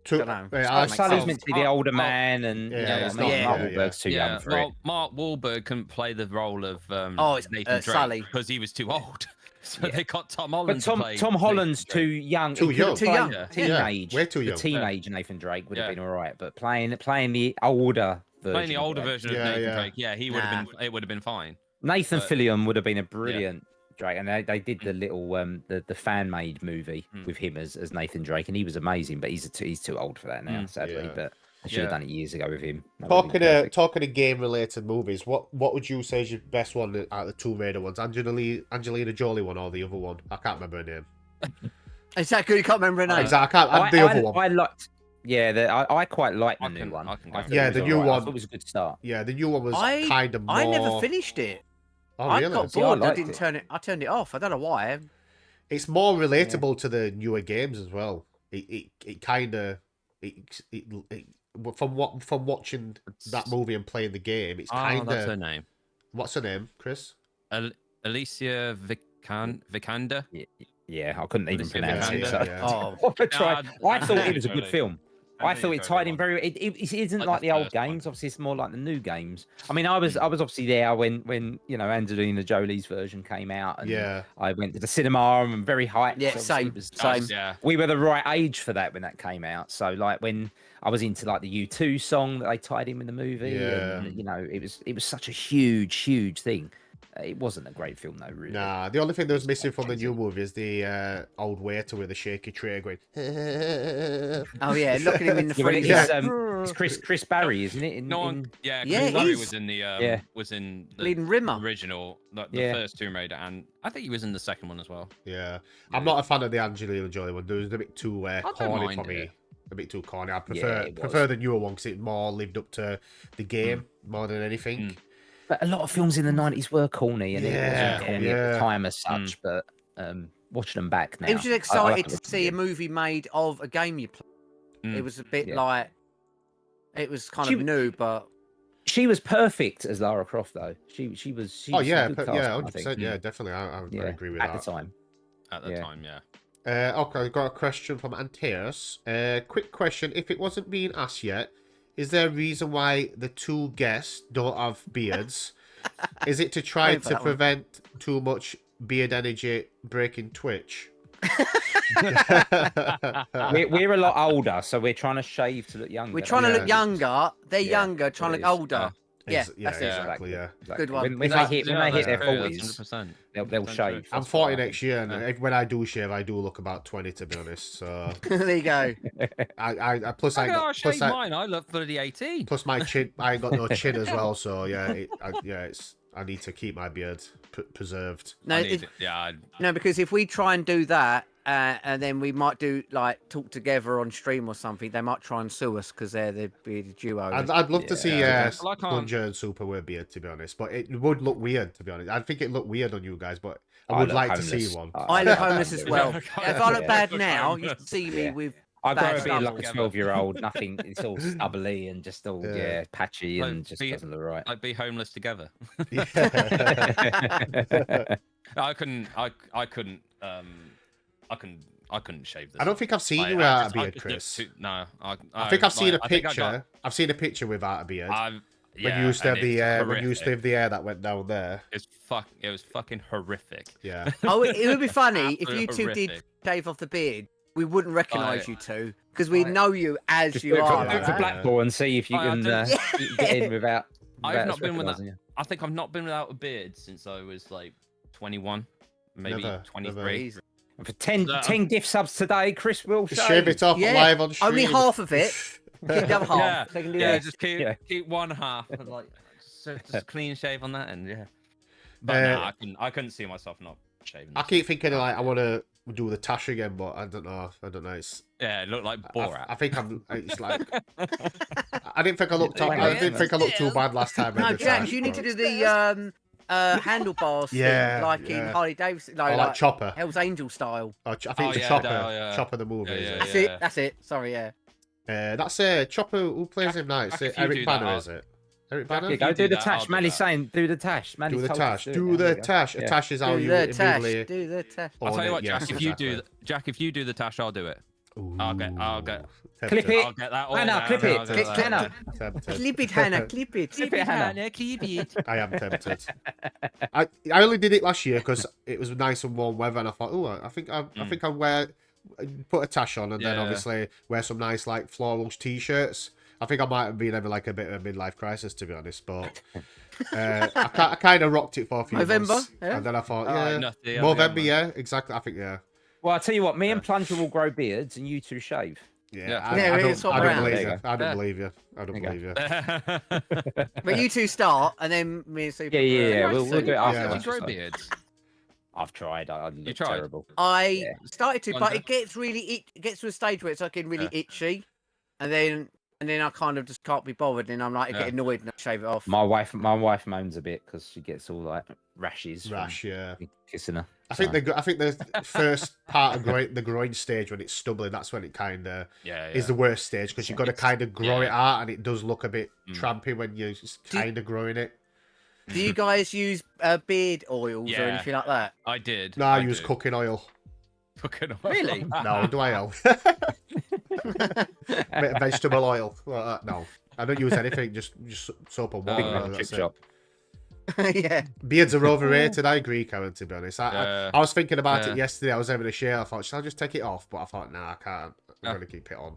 Two, dunno. yeah, I I- makes Sully's sense. meant to be the older man, and Yeah, you know it's what I mean? not- Mark yeah, Wahlberg's too young for it. Mark Wahlberg couldn't play the role of It's, Nathan Drake Sully. because he was too old. So Yeah. they got Tom But Holland to play Tom Holland's Nathan too Drake. young. Too He could have young. Too played young. Teenage, way too the young. teenage Nathan Drake would have Yeah. been all right, but playing the older version. Playing the of older Drake. version of Yeah, Nathan yeah. Drake, yeah, he would have been. It would have been fine. Nathan But- Fillion would have been a brilliant Drake, and they did the little the fan made movie Mm. with him as Nathan Drake, and he was amazing, but he's too old for that now, Mm. sadly. Yeah. But I should have Yeah. done it years ago with him. That would've been perfect. Talking of game related movies, what would you say is your best one out of the Tomb Raider ones? Angelina Jolie one or the other one? I can't remember her name. Is that good? You can't remember her name. Exactly. The other one. I liked. Yeah, I quite liked the I new can- one. I can go I for thought Yeah, it was the all new right. I one- thought it was a good start. Yeah, the new one was I- kind of more. I never finished it. Oh, I really? got See, I bored. I liked didn't it. turn it. I turned it off. I don't know why. It's more relatable to the newer games as well. It kind of from watching that movie and playing the game, it's Oh, kind that's her of. name. What's her name, Chris? Alicia Vikander. Yeah, I couldn't even Alicia pronounce it. Vikander. So. Oh, I tried. I thought it was a Totally. good film. I thought it tied in very. It isn't Like like the the old first one. games. Obviously, it's more like the new games. I mean, I was obviously there when Angelina Jolie's version came out, and Yeah. I went to the cinema and I'm very hyped. Yeah, Obviously, same, it was- same. Yeah. We were the right age for that when that came out. So like when I was into like the U2 song that they tied in with the movie, Yeah. and it was such a huge thing. It wasn't a great film though, really. Nah, the only thing that was missing from the new movie is the old waiter with a shaky tray going. oh yeah, looking him in the Yeah, well, fridge. it's Chris Barry, isn't it? No one. Yeah. Yeah, Chris it Barry is. was in the. Yeah. Was in the Bleeding Rimmer. original, the Yeah. first Tomb Raider, and I think he was in the second one as well. Yeah, I'm not a fan of the Angelina Jolie one. It was a bit too don't corny mind for me. it. A bit too corny. I it prefer was. the newer one because it more lived up to the game more than anything. Mm. But a lot of films in the 90s were corny, and it Yeah, wasn't corny at yeah. the time as such. But watching them back now, It was just I excited like to see a movie made of a game you play. Mm. It was a bit Yeah. like it was kind She- of new, but She was perfect as Lara Croft, though. She was. Oh was yeah, a good yeah, casting, I 100%. think. Yeah, definitely. I Yeah, agree with at that. the time. At the Yeah. time, yeah. Okay, I've got a question from Antaeus. Quick question: if it wasn't being asked yet, is there a reason why the two guests don't have beards? Is it to try Wait for to that one. prevent too much beard energy breaking Twitch? We're a lot older, so we're trying to shave to look younger. we're trying to Yeah. look younger. They're Yeah, younger, trying to it look is. older. Yeah, that's it. exactly. Yeah. Good one. When If they I- hit their that's true, 40s, 100%. they'll That's shave. true. I'm That's 40 what I next think. year, and Yeah. when I do shave, I do look about 20, to be honest. So there you go. I plus I Look at got I plus shaved I, mine. I look bloody 18. plus my chin. I ain't got no chin as well. So yeah, I need to keep my beard preserved. No, I if, need, yeah, no, because if we try and do that, and then we might do like talk together on stream or something, they might try and sue us because they're the bearded duo. I'd love to see Yeah. Well, I can't- Plunger and Super wear beard, to be honest. But it would look weird, to be honest. I think it looked weird on you guys, but I I would look like homeless. to see one. I look homeless as well. Yeah. If I look Yeah. bad Look now, you homeless. should see me Yeah. with. I bad grow a beard like a stuff. 12-year-old. Nothing. It's all stubbly and just all Yeah. patchy Like, and just be- doesn't look right. Like be homeless together. Yeah. I couldn't. I couldn't shave this. I don't think I've seen Like, you I without a just- I beard, just look Chris. No, I think I've seen a I think I got- picture. I've seen a picture without a beard. I've- when yeah, you used to have and the it's when you used to horrific. have the air that went down there. It was fucking horrific. Yeah. Oh, it would be funny if you Absolutely two did horrific. shave off the beard we wouldn't recognise I- you two because we I- know you as Just you do it are. for, like for that. Blackpool and see if you I can don't- you can get in without. I've without not us been with that. recognising you. I think I've not been without a beard since I was like 21, maybe Never, 23. Easy. And for 10, So- 10 gift subs today, Chris will Just shave it off Yeah, live on stream. Only half of it. Keep the other half. Yeah, so they can do Yeah, this. just keep Yeah. keep one half and like just clean shave on that end. Yeah, but Uh, no, I couldn't see myself not shaving. I this. keep thinking like I want to do the Tash again, but I don't know. It's. Yeah, it looked like I Borat. think I'm. It's like I didn't think I looked. Like, I didn't think I looked too bad last time. I No, did Jack, Tash, you need but- to do the handlebars Yeah, thing, like in yeah. Harley Davidson, Or like Chopper. Hell's Angel style. I think Oh, it's a yeah, Chopper. no, yeah. Chopper the movie. Yeah, is yeah, it? That's yeah. it. That's it. Sorry, yeah. That's Chopper. Who plays him now? It's Jack, if you Eric do that, Banner, I'll- is it? Eric Jack, Banner. if Go you do do the that, I'll Tash. do Manly's that. saying, do the Tash. Manly's Do the told us Tash. to Do it. There the we go. Tash. Yeah. Tash is how Do you the tash. immediately. Do the tash. I'll tell you what, Yes, Jack. If you do, exactly. Jack, if you do the Tash, I'll do it. I'll get- Ooh, Clip tempted. it. I'll get that all. Hannah, down, clip and it. I'll get Clip, that. clip, Hannah. Tempted. Clip it, Hannah. Clip it. Clip it, Hannah. Clip it. I am tempted. I only did it last year because it was nice and warm weather, and I thought, oh, I think I'll wear, put a Tash on, and then Yeah. obviously wear some nice like floral t-shirts. I think I might have been having like a bit of a midlife crisis, to be honest, but I kind of rocked it for a few November, months, yeah. and then I thought, Oh, yeah, nutty, November, yeah, exactly. I think, yeah, Well, I'll tell you what, me and Plunger will grow beards and you two shave. yeah. Yeah. I, Yeah, I we'll don't, swap I don't around. believe There you. you I don't Yeah. believe you. I don't There you believe you. But you two start, and then me and Super. Yeah, we'll do it after. Yeah. Do you grow beards? I've tried. I look tried? terrible. I Yeah. started to, but Wonder. it gets really, it gets to a stage where it's like getting really itchy, and then I kind of just can't be bothered, and I'm like, I get Yeah. annoyed and I shave it off. My wife moans a bit because she gets all like rashes. from Rash, yeah. kissing her. I think so. the first part of the growing stage when it's stubbling, that's when it kind of Yeah, is the worst stage because you've got to kind of grow it yeah. out, and it does look a bit Mm. trampy when you're just Do you- kind of growing it. Do you guys use beard oils or Yeah. anything like that? I did. No, I do. use cooking oil. Cooking oil. Really? No, do I oil? Bit of vegetable oil. No, I don't use anything. Just soap and water. Big Oh, man that's chip it. shop. Yeah. Beards are overrated. I agree, Karen. To be honest, Yeah. I was thinking about Yeah. it yesterday. I was having a share. I thought, should I just take it off? But I thought, nah, I can't. I'm Yeah. gonna keep it on.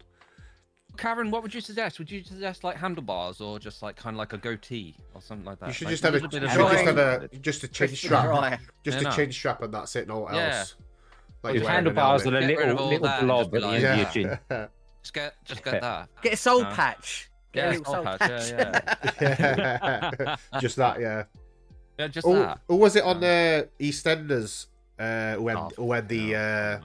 Karen, what would you suggest? Would you suggest like handlebars or just like kind of like a goatee or something like that? You should Like, just have a, little bit you of should just drawing. have a just a chin Twist it strap, dry. just Yeah, a no. chin strap, and that's it. No Yeah. else. Like With you're wearing an Handlebars and a helmet. Get rid of little all that and blob just be at the like- end of your chin. Yeah. just get that. Get a soul No. patch. Get a Yeah, little soul soul patch, patch. yeah, Just that, yeah. Yeah, just Oh, that. who was it on EastEnders? When Oh, when the no,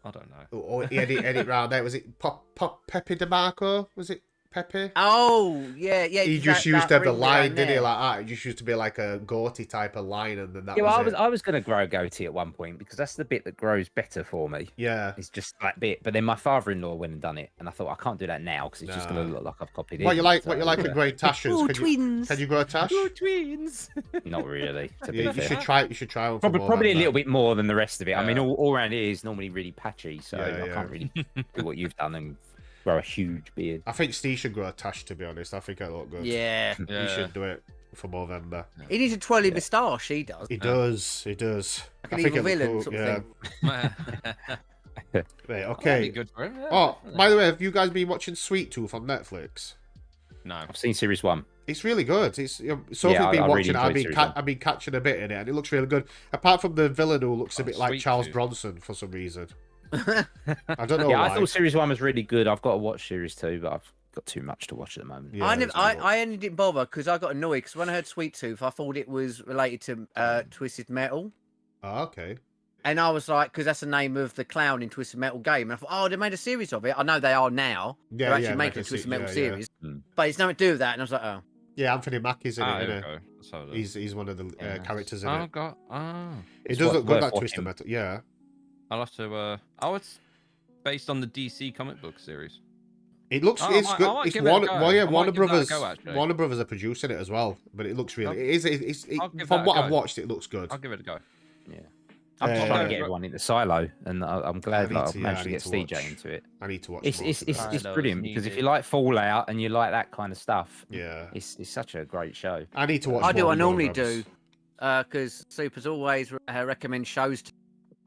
I don't know. he had it round there. Was it Pepe DeMarco? Was it Pepe? Oh, yeah, yeah. He just that- used that to have the ring line, down didn't he? there. Like that. It just used to be like a goatee type of line, and then that Yeah, well, was it. I was going to grow a goatee at one point because that's the bit that grows better for me. Yeah. It's just that bit. But then my father-in-law went and done it, and I thought I can't do that now because it's just going No. to look like I've copied What it. you like? So, What you like at growing tashes? Ooh, Can twins. you grow a tash? twins. Not really. To be Yeah, you fair. should try. You should try one. for Probably, more probably a than little that. bit more than the rest of it. I mean, Yeah. all around here is normally really patchy, so Yeah, I yeah. can't really do what you've done and grow a huge beard. I think Steve should grow a tash. To be honest, I think it'll look good. Yeah. You should do it for November. He needs a twirly moustache, he does. He does. He does. Like an evil villain sort of yeah. thing. Right, That'd okay. be good for him. Yeah, Oh, definitely. by the way, have you guys been watching Sweet Tooth on Netflix? No. I've seen series 1. It's really good. It's Sophie's Yeah, been I really watching it. enjoyed series one. I've been catching a bit in it, and it looks really good. Apart from the villain who looks a Oh, bit like Sweet Charles Tooth. Bronson for some reason. I don't know Yeah, why. I thought series 1 was really good. I've got to watch series 2, but I've got too much to watch at the moment. Yeah, I, it's never, really good. I only didn't bother because I got annoyed because when I heard Sweet Tooth, I thought it was related to Twisted Metal. Oh, okay. And I was like, because that's the name of the clown in Twisted Metal game. And I thought, oh, they made a series of it. I know they are now. Yeah, They're actually yeah, making like a Twisted yeah, Metal yeah. series. Mm. But it's nothing to do with that. And I was like, oh. Yeah, Anthony Mackie's in Ah, it, here we isn't go. Let's have a look. he? He's one of the Yeah. characters in Oh, it. God. Oh. It It's does look good, worth that watching. Twisted Metal. Yeah. I'll have to. Oh, it's based on the DC comic book series. It looks, I it's might- good. I might It's give it a Warner, go. well, yeah, I might Warner give that a Brothers. go, actually. Warner Brothers are producing it as well, but it looks really. I'll- It is. I'll give From that a what I've go. watched, it looks good. I'll give it a go. I'm just Uh, trying to get everyone into Silo, and I'm glad need that I've to- yeah, managed I to need get to CJ watch. into it. I need to watch. It's more it's of it's, that. it's Silo's brilliant because if needed. you like Fallout and you like that kind of stuff, Yeah. it's such a great show. I need to watch. I do. more I normally programs. do. Because Super's always recommend shows.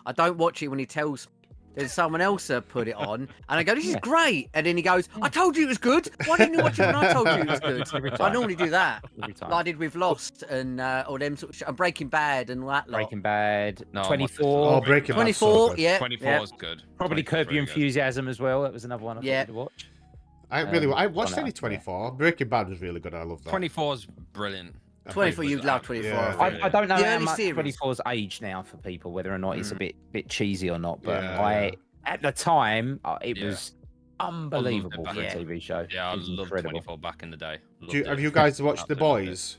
I don't watch it when he tells. then someone else put it on, and I go, "This is great," and then he goes, "I told you it was good. Why didn't you watch it when I told you it was good?" Every So I time. normally do that. Every time. Like I did with Lost and all them sort of and Breaking Bad and all that lot. Breaking Bad, No, I watched 24, Oh, Breaking Bad's so 24, good. yeah, 24 yeah. is good. probably 24 is Curb Your really good. Enthusiasm as well. That was another one I Yeah. wanted to watch. I watched on any it, 24. Breaking Bad was really good. I love that. 24 is brilliant. 24, you'd love 24. Yeah. I don't know The how early much series. 24's age now for people, whether or not it's a bit cheesy or not. But Yeah, at the time, it Yeah. was unbelievable back for a then. TV show. Yeah, I It was loved incredible. 24 back in the day. Have you guys watched The Absolutely. Boys?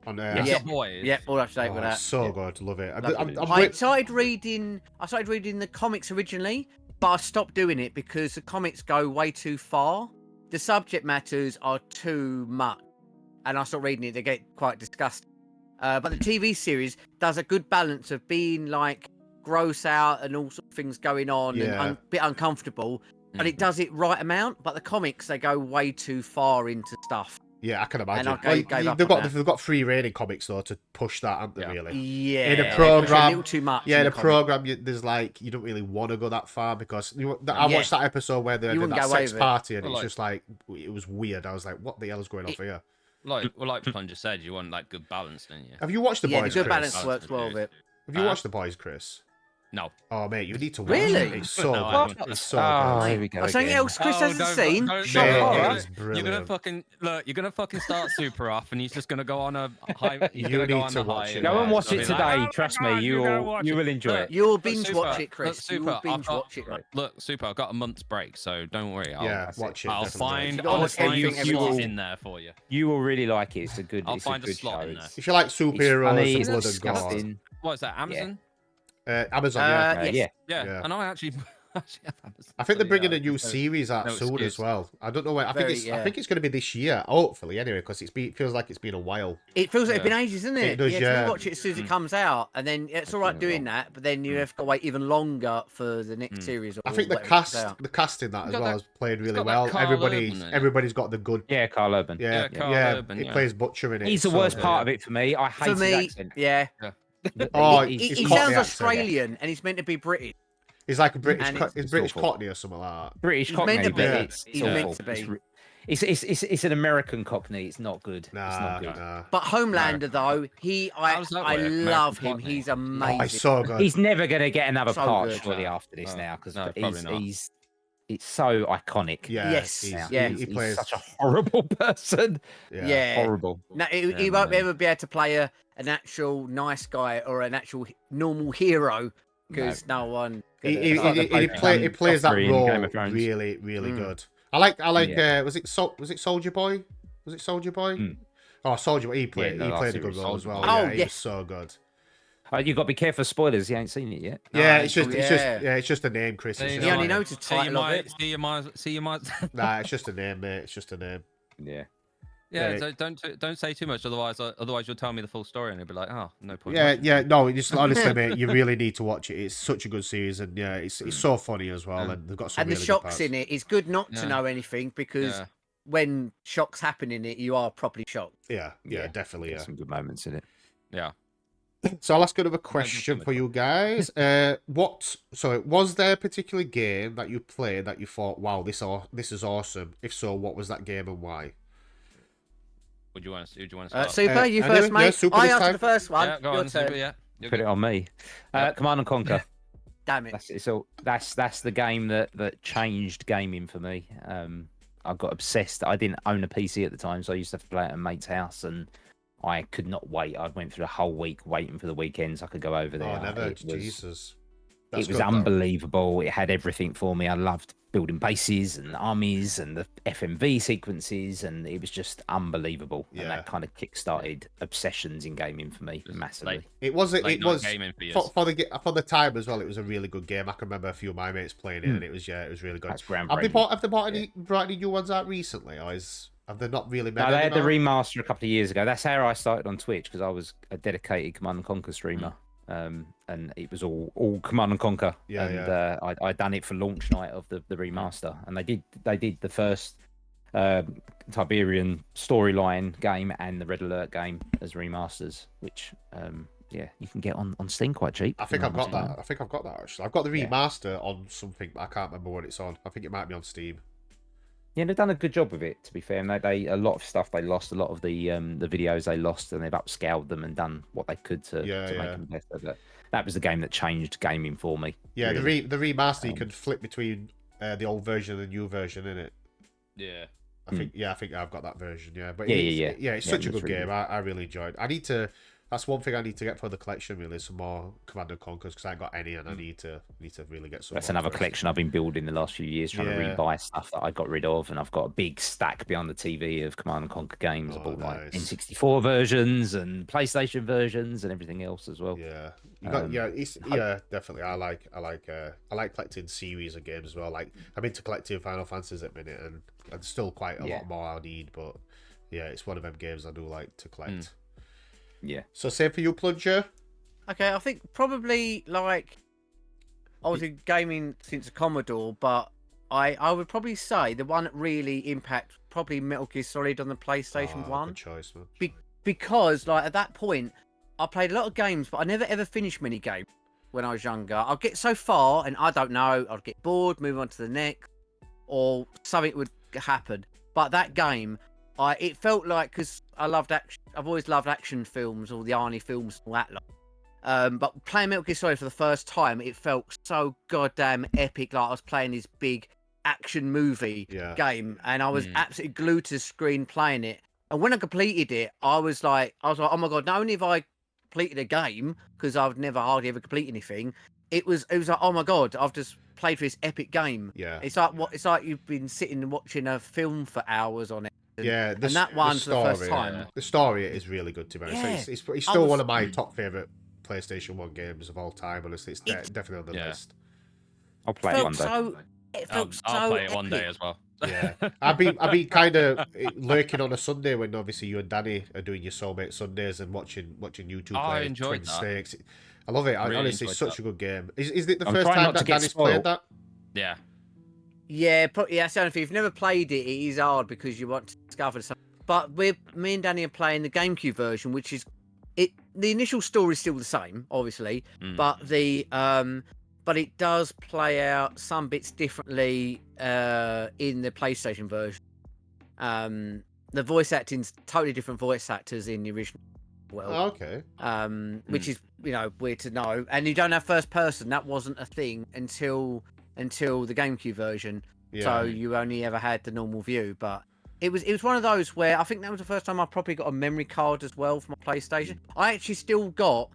On Yes, Yeah. The Boys. Yeah, all up to date with Oh, that. it's so good. Love it. Lovely. I'm I wait- started reading the comics originally, but I stopped doing it because the comics go way too far. The subject matters are too much, and I stopped reading it. They get quite disgusting. But the TV series does a good balance of being like gross out and all sorts of things going on Yeah. and a bit uncomfortable, but it does it right amount. But the comics, they go way too far into stuff. Yeah, I can imagine. I gave up they've on got that. got free reigning comics though to push that, haven't they? Yeah. Really. Yeah, In a they push it program- a little too much. Yeah, in a the comic. program, there's like you don't really want to go that far because I Yeah. watched that episode where they You did wouldn't that get away sex with it. party, and Well, it's like- just like it was weird. I was like, what the hell is going on here? Like Plunger said, you want like good balance, don't you? Have you watched The Yeah, the Boys, good Chris? balance works well with it. Have you watched The Boys, Chris? No. Oh mate, you need to watch Really? it. It's so No, I good. haven't. It's so Oh, good. here we go. Something again. else Chris hasn't seen. Don't, Shut Mate, up. it right? is You're gonna brilliant. fucking look. You're gonna fucking start super off, and he's just gonna go on a high. He's You gonna go need on to the watch high it. and Go and it's watch gonna it be like, today. "Oh my Trust God, me, you gotta watch you it." will enjoy Look, it. You'll look, binge Super, watch it, Chris. Look, You super. will I've binge got- watch it. Look, super. I've got a month's break, so don't worry. Yeah, watch it. I'll definitely. find. Honestly, I'll find everything a every slot season. in there for you. You will really like it. It's a good. I'll it's find a a good slot show. in there. If you like It's superheroes funny, and it's blood and gore, disgusting. What is that? Amazon? Amazon. Yeah, Yes. Yeah. Yeah. Yeah. And I actually have Amazon. I think they're so, bringing yeah, a new so- series out no soon as excuse. well. I don't know when. I Very, think it's. yeah. I think it's going to be this year, hopefully. Anyway, because it feels like it's been a while. It feels like it's Yeah. been ages, isn't it? It does, you yeah. watch it as soon as it comes out, and then it's all right doing that, but then you have to wait even longer for the next series. Or I think the whatever comes cast, out. the casting that as got well that- has played really got that well. Carl Everybody's Urban in it. everybody's got the good. Yeah, Carl Urban. Yeah, Yeah, Carl yeah. Urban, He yeah. plays Butcher in it. He's the so worst good. part of it for me. I hate For his me, accent. yeah, Oh, he, he's he Cockney sounds accent. Australian, and he's meant to be British. He's like a British, And he's British awful. Cockney or something like that. British He's Cockney, meant to but be. it's He's awful. meant to be. It's an American Cockney. It's not good. it's Nah, not good. nah. But Homelander, though, How's that I work? love American him. Cockney? He's Oh, amazing. he's so good. He's never going to get another So part good. surely No. after this No. now because No, probably not. it's so iconic. Yeah, Yes, he's- yeah. he He's plays such a horrible person. yeah. Horrible. No, he Yeah, won't man. ever be able to play an actual nice guy or an actual normal hero because no one. He, could- he, It's like he, the he, bloke, play, he plays that Joffrey in role Game of Thrones. really, really Mm. good. I like. Yeah. Was it Soldier Boy? Was it Soldier Boy? Mm. Oh, Soldier Boy. He played. the he last played a good series, role as Soldier well. Boy. Oh, Yeah, he was yes. so good. You've got to be careful of spoilers. You ain't seen it yet. No, Yeah, I it's just, agree. it's just, Yeah. yeah, it's just a name, Chris. It's See, just He only like- knows the title of it. See you might. Nah, it's just a name, mate. It's just a name. Yeah. Yeah, Yeah. don't say too much, otherwise you'll tell me the full story and it'll be like, oh, no point. Yeah, watching yeah. it. No, just honestly, mate, you really need to watch it. It's such a good series, and yeah, it's so funny as well, Yeah. and they've got some And the really good shocks parts. in it, it's good not to Yeah. know anything because Yeah. when shocks happen in it, you are properly shocked. Yeah, yeah, Yeah. definitely. There's Yeah. some good moments in it. Yeah. So I'll ask another question for you guys. Was there a particular game that you played that you thought, wow, this is awesome? If so, what was that game and why? Would you want to start? Super, you anyway, first, yeah, mate. Super I this answered time. the first one. Yeah, go Your on, Super, turn. yeah. You're Put good. it on me. Yeah. Command and Conquer. Damn it. That's the game that changed gaming for me. I got obsessed. I didn't own a PC at the time, so I used to have to play at a mate's house, and I could not wait. I went through the whole week waiting for the weekends I could go over there. Oh, never. It was, Jesus. it That's was good, though. unbelievable. It had everything for me. I loved building bases and armies and the FMV sequences, and it was just unbelievable. And Yeah. that kind of kick-started obsessions in gaming for me massively. Late- It was. late It night was gaming for you. for the time as well. It was a really good game. I can remember a few of my mates playing it, Hmm. and it was really good. That's Have groundbreaking. they brought any new ones out recently, or have they not really made No, they any had the now? remaster a couple of years ago. That's how I started on Twitch because I was a dedicated Command and Conquer streamer, and it was all Command and Conquer. Yeah, and yeah. I done it for launch night of the remaster, and they did the first Tiberian storyline game and the Red Alert game as remasters, which yeah, you can get on Steam quite cheap. I think I've got that. I think I've got that actually. I've got the Yeah. remaster on something, but I can't remember what it's on. I think it might be on Steam. Yeah, they've done a good job with it. To be fair, and they a lot of stuff they lost, a lot of the videos they lost, and they've upscaled them and done what they could to make them better. But that was the game that changed gaming for me. Yeah, really. the remaster you can flip between the old version and the new version, innit? Yeah. I think I've got that version. Yeah, but Yeah. it's such a good really game. good. I really enjoyed. I need to. That's one thing I need to get for the collection. Really, some more Command and Conquers because I ain't got any, and I need to really get some. That's more another first. collection I've been building the last few years, trying to rebuy stuff that I got rid of, and I've got a big stack behind the TV of Command and Conquer games. I bought like N64 versions and PlayStation versions and everything else as well. Yeah, you got definitely. I like collecting series of games as well. Like I'm into collecting Final Fantasies at the minute, and there's still quite a lot more I need, but yeah, it's one of them games I do like to collect. Yeah. So same for you, Plunger. Okay, I think probably like I was in gaming since a Commodore, but I would probably say the one that really impacted probably Metal Gear Solid on the PlayStation 1. Good choice, man. Because like at that point I played a lot of games, but I never ever finished many games when I was younger. I'd get so far and I don't know, I'd get bored, move on to the next, or something would happen. But that game, it felt like, because I loved action, I've always loved action films, or the Arnie films and all that lot. But playing Metal Gear Solid for the first time, it felt so goddamn epic, like I was playing this big action movie game, and I was absolutely glued to the screen playing it. And when I completed it, I was like, oh my god! Not only have I completed a game, because I've never hardly ever completed anything, it was like, oh my god, I've just played for this epic game. Yeah, it's like you've been sitting and watching a film for hours on it. Yeah, and that one for the first time. The story is really good to be honest. Yeah. It's still one of my top favorite PlayStation 1 games of all time. Honestly, it's definitely on the list. I'll play it one day. I'll play it one day as well. Yeah, I've been kind of lurking on a Sunday when obviously you and Danny are doing your Soulmate Sundays and watching you two play Twin Snakes. I love it. Honestly, it's such a good game. Is it the first time that Danny's played that? Yeah. Yeah, that's the only thing. If you've never played it, it is hard because you want to discover something. But me and Danny are playing the GameCube version, which is it. The initial story is still the same, obviously, but but it does play out some bits differently in the PlayStation version. The voice acting's totally different voice actors in the original. Okay. Which is weird to know, and you don't have first person. That wasn't a thing until the GameCube version. Yeah. So you only ever had the normal view. But it was one of those where I think that was the first time I probably got a memory card as well for my PlayStation. I actually still got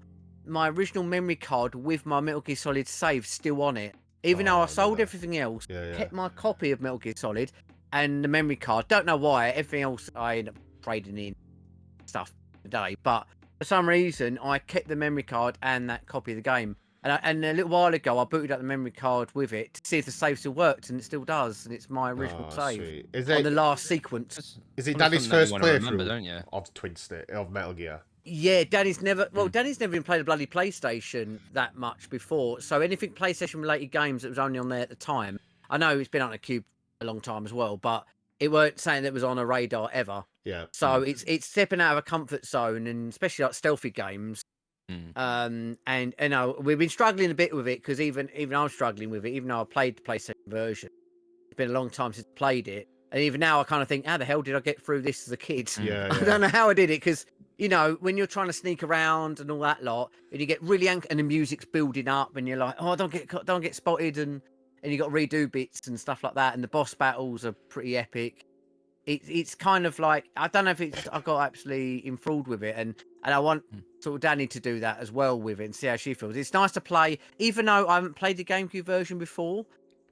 my original memory card with my Metal Gear Solid save still on it. Even though I sold everything else, kept my copy of Metal Gear Solid and the memory card. Don't know why. Everything else I ended up trading in stuff today. But for some reason, I kept the memory card and that copy of the game. And a little while ago, I booted up the memory card with it to see if the save still worked, and it still does. And it's my original save on the last sequence. Is it Danny's first playthrough don't you? of Twin Snake of Metal Gear? Yeah, Danny's never even played a bloody PlayStation that much before. So anything PlayStation related games that was only on there at the time. I know it's been on a Cube a long time as well, but it weren't saying that it was on a radar ever. Yeah. So it's stepping out of a comfort zone, and especially like stealthy games. And we've been struggling a bit with it because even I'm struggling with it, even though I played the PlayStation version. It's been a long time since I played it, and even now I kind of think, how the hell did I get through this as a kid? Yeah. I don't know how I did it because when you're trying to sneak around and all that lot, and you get really and the music's building up, and you're like, oh, don't get spotted, and you got to redo bits and stuff like that, and the boss battles are pretty epic. It's kind of like, I don't know if I got absolutely enthralled with it, and I want sort of Danny to do that as well with it and see how she feels. It's nice to play, even though I haven't played the GameCube version before,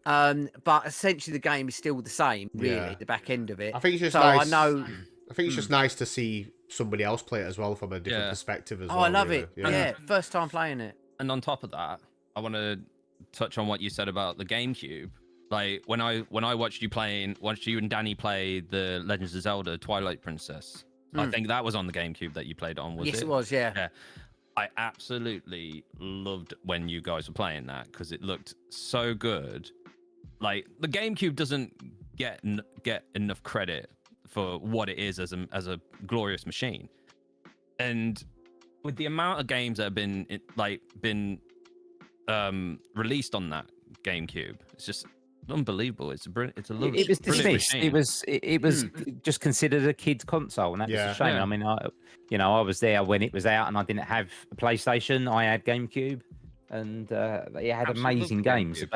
but essentially the game is still the same, really, the back end of it. I think it's just nice. I think it's just nice to see somebody else play it as well from a different perspective as well. Oh, I love really. it. Yeah, first time playing it. And on top of that, I want to touch on what you said about the GameCube. Like when I watched you and Danny play the Legends of Zelda Twilight Princess, I think that was on the GameCube that you played on, was it? Yes, it was, yeah. Yeah. I absolutely loved when you guys were playing that because it looked so good. Like the GameCube doesn't get enough credit for what it is as a glorious machine. And with the amount of games that have been released on that GameCube, it's just unbelievable. It's a lovely. It was brilliant dismissed. machine. It was just considered a kid's console, and that was Yeah. a shame. Yeah. I mean, I was there when it was out, and I didn't have a PlayStation. I had GameCube, and it had Absolutely amazing loved the games. GameCube.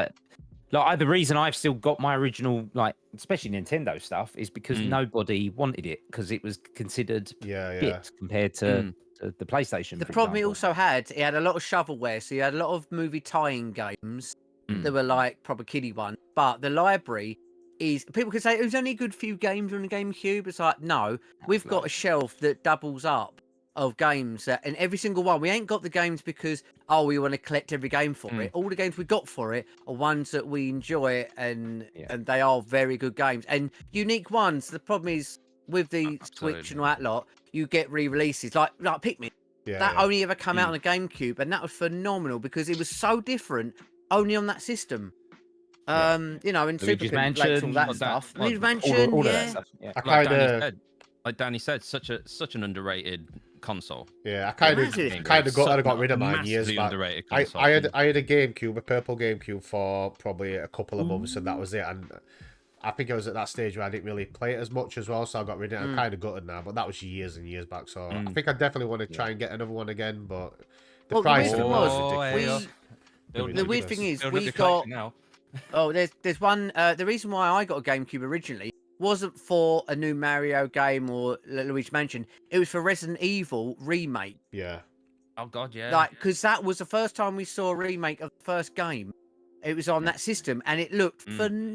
But the reason I've still got my original, especially Nintendo stuff, is because nobody wanted it because it was considered Yeah. shit compared to the PlayStation. The for problem it example. also had, it had a lot of shovelware, so you had a lot of movie tie-in games that were like proper kiddie ones. But the library is, people can say it was only a good few games on the GameCube. It's like, no, we've got a shelf that doubles up of games, and every single one. We ain't got the games because we want to collect every game for it. All the games we got for it are ones that we enjoy, and they are very good games and unique ones. The problem is with the Switch and all that lot, you get re-releases like Pikmin. That only ever come out on a GameCube, and that was phenomenal because it was so different only on that system. And Luigi's Super Complex, all Mansion, that all stuff. that- Luigi's all- Mansion, all of yeah. that stuff. Yeah. I Like kind Danny of, said, Danny said, such an underrated console. I kind Massive. of got rid of mine years Massively back. underrated I console. had a GameCube, a purple GameCube, for probably a couple of months, and that was it. And I think I was at that stage where I didn't really play it as much as well, so I got rid of it. I'm kind of gutted now, but that was years and years back. So I think I definitely want to try and get another one again, but the Well, the price weird of thing it was was, ridiculous. Building the up weird your- thing is, building up we your got. collection now. Oh, there's one. The reason why I got a GameCube originally wasn't for a new Mario game or Luigi's Mansion. It was for Resident Evil remake. Yeah. Oh god, yeah. Like, because that was the first time we saw a remake of the first game. It was on that system, and it looked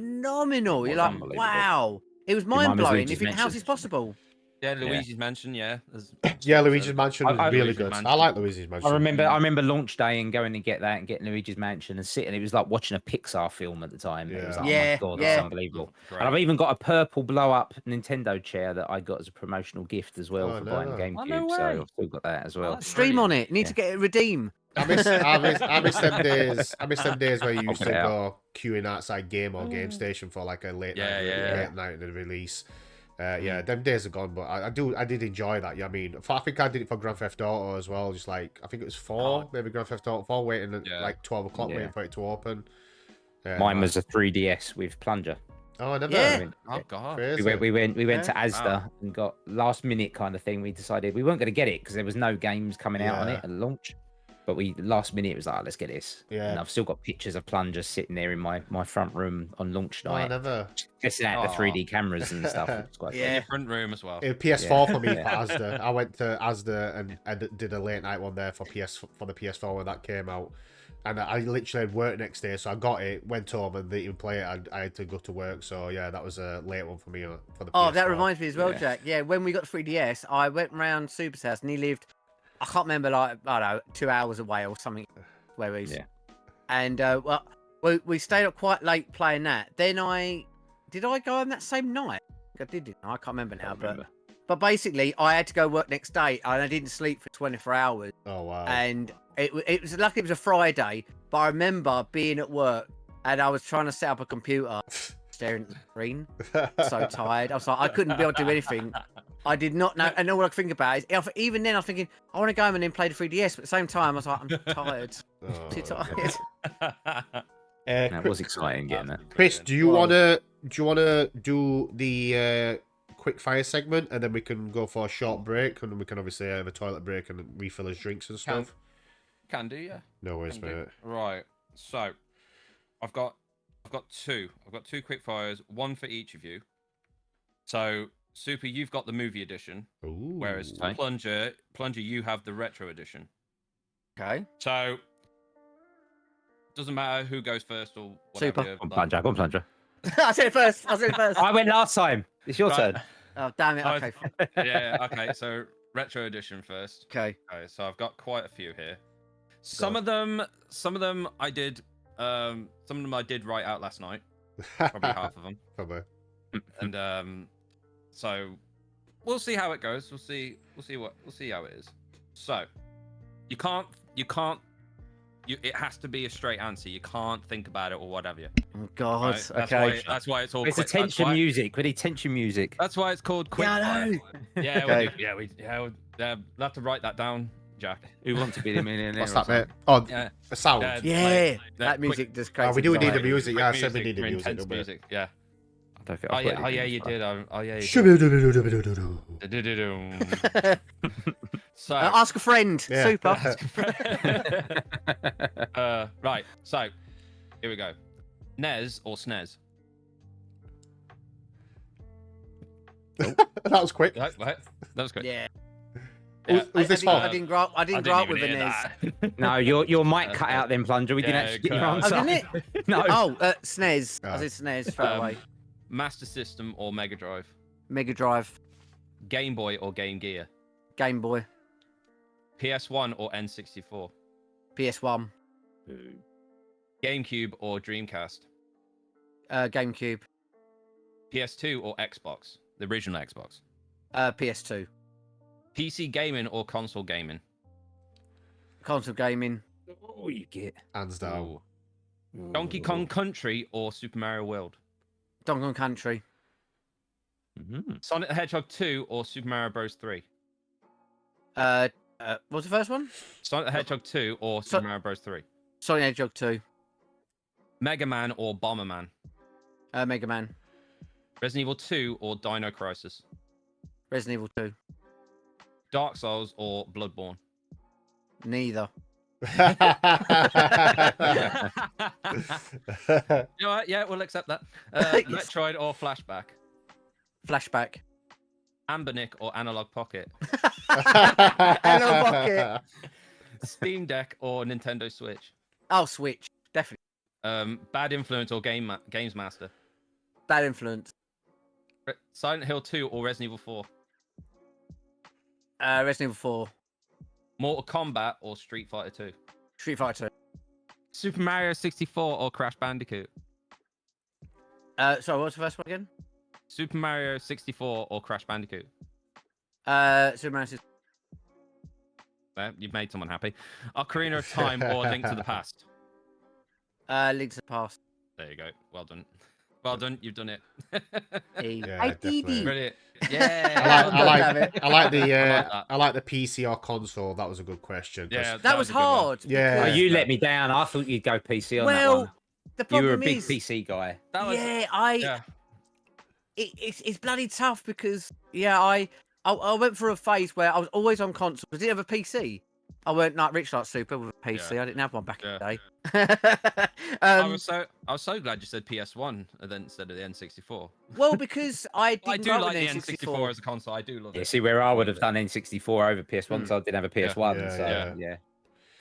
phenomenal. You're was like, unbelievable. wow! It was mine was mind blowing. Luigi's You think, how's Mansion. this possible? Yeah, Luigi's Mansion. Yeah. Yeah, Luigi's Mansion was really Luigi's good. Mansion. I like Luigi's Mansion. I remember launch day and going to get that and getting Luigi's Mansion and sitting. It was like watching a Pixar film at the time. It was like, Yeah. oh my god, Yeah. it's unbelievable. Great. And I've even got a purple blow up Nintendo chair that I got as a promotional gift as well Oh, for buying the no. GameCube. Oh, no so way. I've still got that as well. that's Stream on brilliant. it. Need to get it redeem. I miss them days. I miss them days where you used Pop to it out. go queuing outside Game or Game Station for like a late night release. Them days are gone, but I did enjoy that. Yeah, I mean, I think I did it for Grand Theft Auto as well. Just like I think it was 4, maybe Grand Theft Auto 4, waiting at like 12 o'clock, Yeah. waiting for it to open. Mine was a 3DS with plunger. Oh, I never. Yeah. Oh god. Crazy. We went to Yeah. Asda and got last minute kind of thing. We decided we weren't going to get it because there was no games coming out on Yeah. it at launch. But we last minute it was like, let's get this. Yeah. And I've still got pictures of plunger sitting there in my front room on launch Oh, I night. never. Testing out the Aw. 3D cameras and stuff. It's quite Yeah. In your front room as well. It was PS4 for me Yeah. for Asda. I went to Asda and I did a late night one there for the PS4 when that came out. And I literally had work next day, so I got it, went home, and didn't even play it. I had to go to work, so yeah, that was a late one for me for the PS4. Oh, that reminds me as well, Yeah. Jack. Yeah, when we got 3DS, I went round Super's house, and he lived, I can't remember, like, I don't know, 2 hours away or something, where he's. Yeah. And well, we stayed up quite late playing that. Then did I go home that same night? I didn't. I can't remember now, but basically, I had to go work next day, and I didn't sleep for 24 hours. Oh wow. And it was lucky it was a Friday, but I remember being at work, and I was trying to set up a computer, staring at the screen. So tired. I was like, I couldn't be able to do anything. I did not know. And all I could think about is, even then, I was thinking, I want to go home and then play the 3DS. But at the same time, I was like, I'm tired. Oh, Too tired. That was exciting getting that. Chris, do you wanna do the quick fire segment, and then we can go for a short break, and then we can obviously have a toilet break and refill his drinks and stuff. Can do, yeah. No worries, Can do. mate. Right. So, I've got two. I've got two quick fires, one for each of you. So, Super, you've got the movie edition, Ooh. whereas Okay. Plunger, you have the retro edition. Okay. So, doesn't matter who goes first or Super. whatever. Go on, plunger. Go on, plunger. I said it first. I went last time. It's your Right. turn. Oh, damn it. Oh, Okay. Yeah, okay. So, retro edition first. Okay. Okay, so I've got quite a few here. Some of them I did write out last night. Probably half of them. Probably. And so we'll see how it goes. We'll see how it is. So it has to be a straight answer. You can't think about it or whatever. Oh, God. Right? Okay. That's why it's all It's a quick. That's tension why- music. We need tension music. That's why it's called quick Yeah, I fire. know. Yeah, Okay. we'll have to write that down. Jack. Who wants to be the millionaire? What's or that, mate? something? Oh, Yeah. a sound. Yeah. Yeah, Like, that quick- music just crazy. Oh, we do need the anxiety. music. Yeah, I said we Quick need the music. intense don't we? music. Yeah. I don't think Oh I'll put yeah. Oh anything yeah. in You this one. did. Oh yeah. You did. Shoo-doo-doo-doo-doo-doo-doo. Du-du-dum. So. Ask a friend. Yeah. Super. Right. So, here we go. NES or SNES? That was quick. What? That was good. Yeah. Who's this I for? didn't grow up. I didn't grow up with a even hear NES. that. No, your mic cut out then, Plunger. We didn't Yeah, actually it get your cut out. Oh, answer. didn't it? No. Oh, SNES. I Oh. said SNES straight away. Master System or Mega Drive? Mega Drive, Game Boy or Game Gear? Game Boy, PS1 or N64? PS1, GameCube or Dreamcast? GameCube, PS2 or Xbox? The original Xbox. PS2, PC gaming or console gaming? console gaming, Oh, you get. Hands down. Ooh. Donkey Kong Country or Super Mario World? Donkey Kong Country, Mhm. Sonic the Hedgehog 2 or Super Mario Bros 3? what's the first one? Sonic the Hedgehog 2 or Super Mario Bros 3? Sonic Hedgehog 2, Mega Man or Bomberman? Mega Man, Resident Evil 2 or Dino Crisis? Resident Evil 2, Dark Souls or Bloodborne? neither. You know what? Yeah, we'll accept that. Yes. Metroid or Flashback? Flashback, Ambernick or Analog Pocket? Hello, Pocket. Steam Deck or Nintendo Switch? Oh, Switch, definitely. Bad Influence or Games Master? Bad Influence, Silent Hill 2 or Resident Evil 4? Resident Evil 4, Mortal Kombat or Street Fighter 2? Street Fighter 2. Super Mario 64 or Crash Bandicoot? Sorry, what's the first one again? Super Mario 64 or Crash Bandicoot? Super Mario 6. There, you've made someone happy. Ocarina of Time or Link to the Past? Link to the Past. There you go. Well done. Well done. You've done it. Yeah, definitely. Brilliant. I Yeah. like the that. I like the PC or console. That was a good question. 'cause- Yeah, That was a good one. hard. Yeah. Oh, because- you let me down. I thought you'd go PC on that Well, one. the You were a problem big is, PC guy. That was, yeah, yeah. it's bloody tough because I went through a phase where I was always on console. I didn't have a PC. I weren't like rich like Super with a PC. I didn't have one back in the day. I was so glad you said PS1 and then instead of the N64. Well, because I didn't I do grow up like with the an N64 as a console. I do love Yeah, it. see where I would have done N64 over PS1, so I didn't have a PS1. Yeah, so yeah. yeah.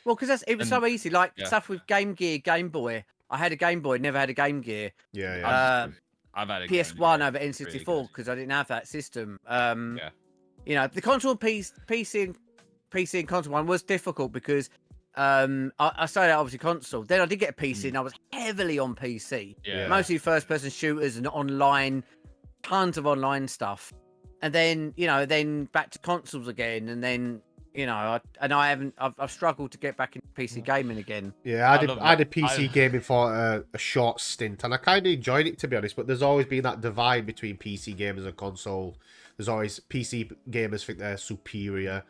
Well, because it was so easy. Like yeah. stuff with Game Gear, Game Boy. I had a Game Boy, never had a Game Gear. Yeah, yeah. I've had a PS1 Game over Gear, N64 really good. because I didn't have that system. Yeah. You know, the console and PC and console one was difficult because I started out obviously console. Then I did get a PC and I was heavily on PC. Yeah. Mostly first person shooters and online, tons of online stuff. And then, you know, then back to consoles again. And then, you know, I've struggled to get back into PC gaming again. Yeah, I love did that. PC gaming for a short stint, and I kind of enjoyed it, to be honest. But there's always been that divide between PC gamers and console. There's always PC gamers think they're superior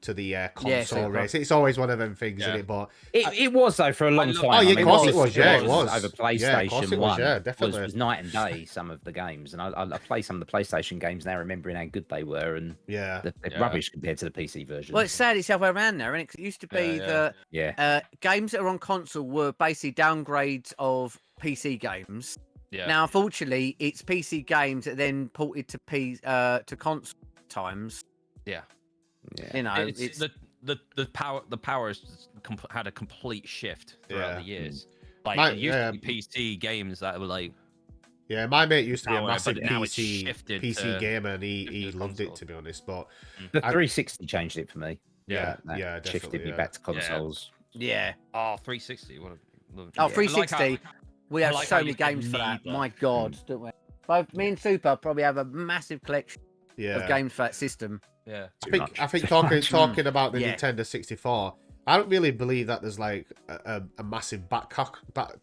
to the console super. race. It's always one of them things, Yeah. isn't it? But It was though for a long love- time. Oh, yeah, I of mean, course it was, yeah, it was. over PlayStation Yeah, of course it was, 1 yeah, definitely. was night and day. Some of the games, and I play some of the PlayStation games now, remembering how good they were, and yeah, they're Yeah. rubbish compared to the PC version. Well, it's sad it's the other way around now, and it used to be Yeah, yeah. that yeah, games that are on console were basically downgrades of PC games. Yeah. Now, unfortunately, it's PC games that then ported to console times. Yeah. You know, It's the power has just had a complete shift throughout Yeah. the years. Like My- it used yeah. to be PC games that were like yeah. My mate used to be a Now, massive but now it's PC shifted to gamer, and he to loved it, console. to be honest. But the I- 360 changed it for me. yeah, That yeah, shifted definitely. me Yeah. back to consoles. Yeah. oh 360. What a, Oh, yeah. 360. We I have like so how many you can games for that. neither. My God, don't we? Both me and Super probably have a massive collection Yeah. of games for that system. Yeah. I think much. I think Too talking much. talking about the Yeah. Nintendo 64. I don't really believe that there's like a massive back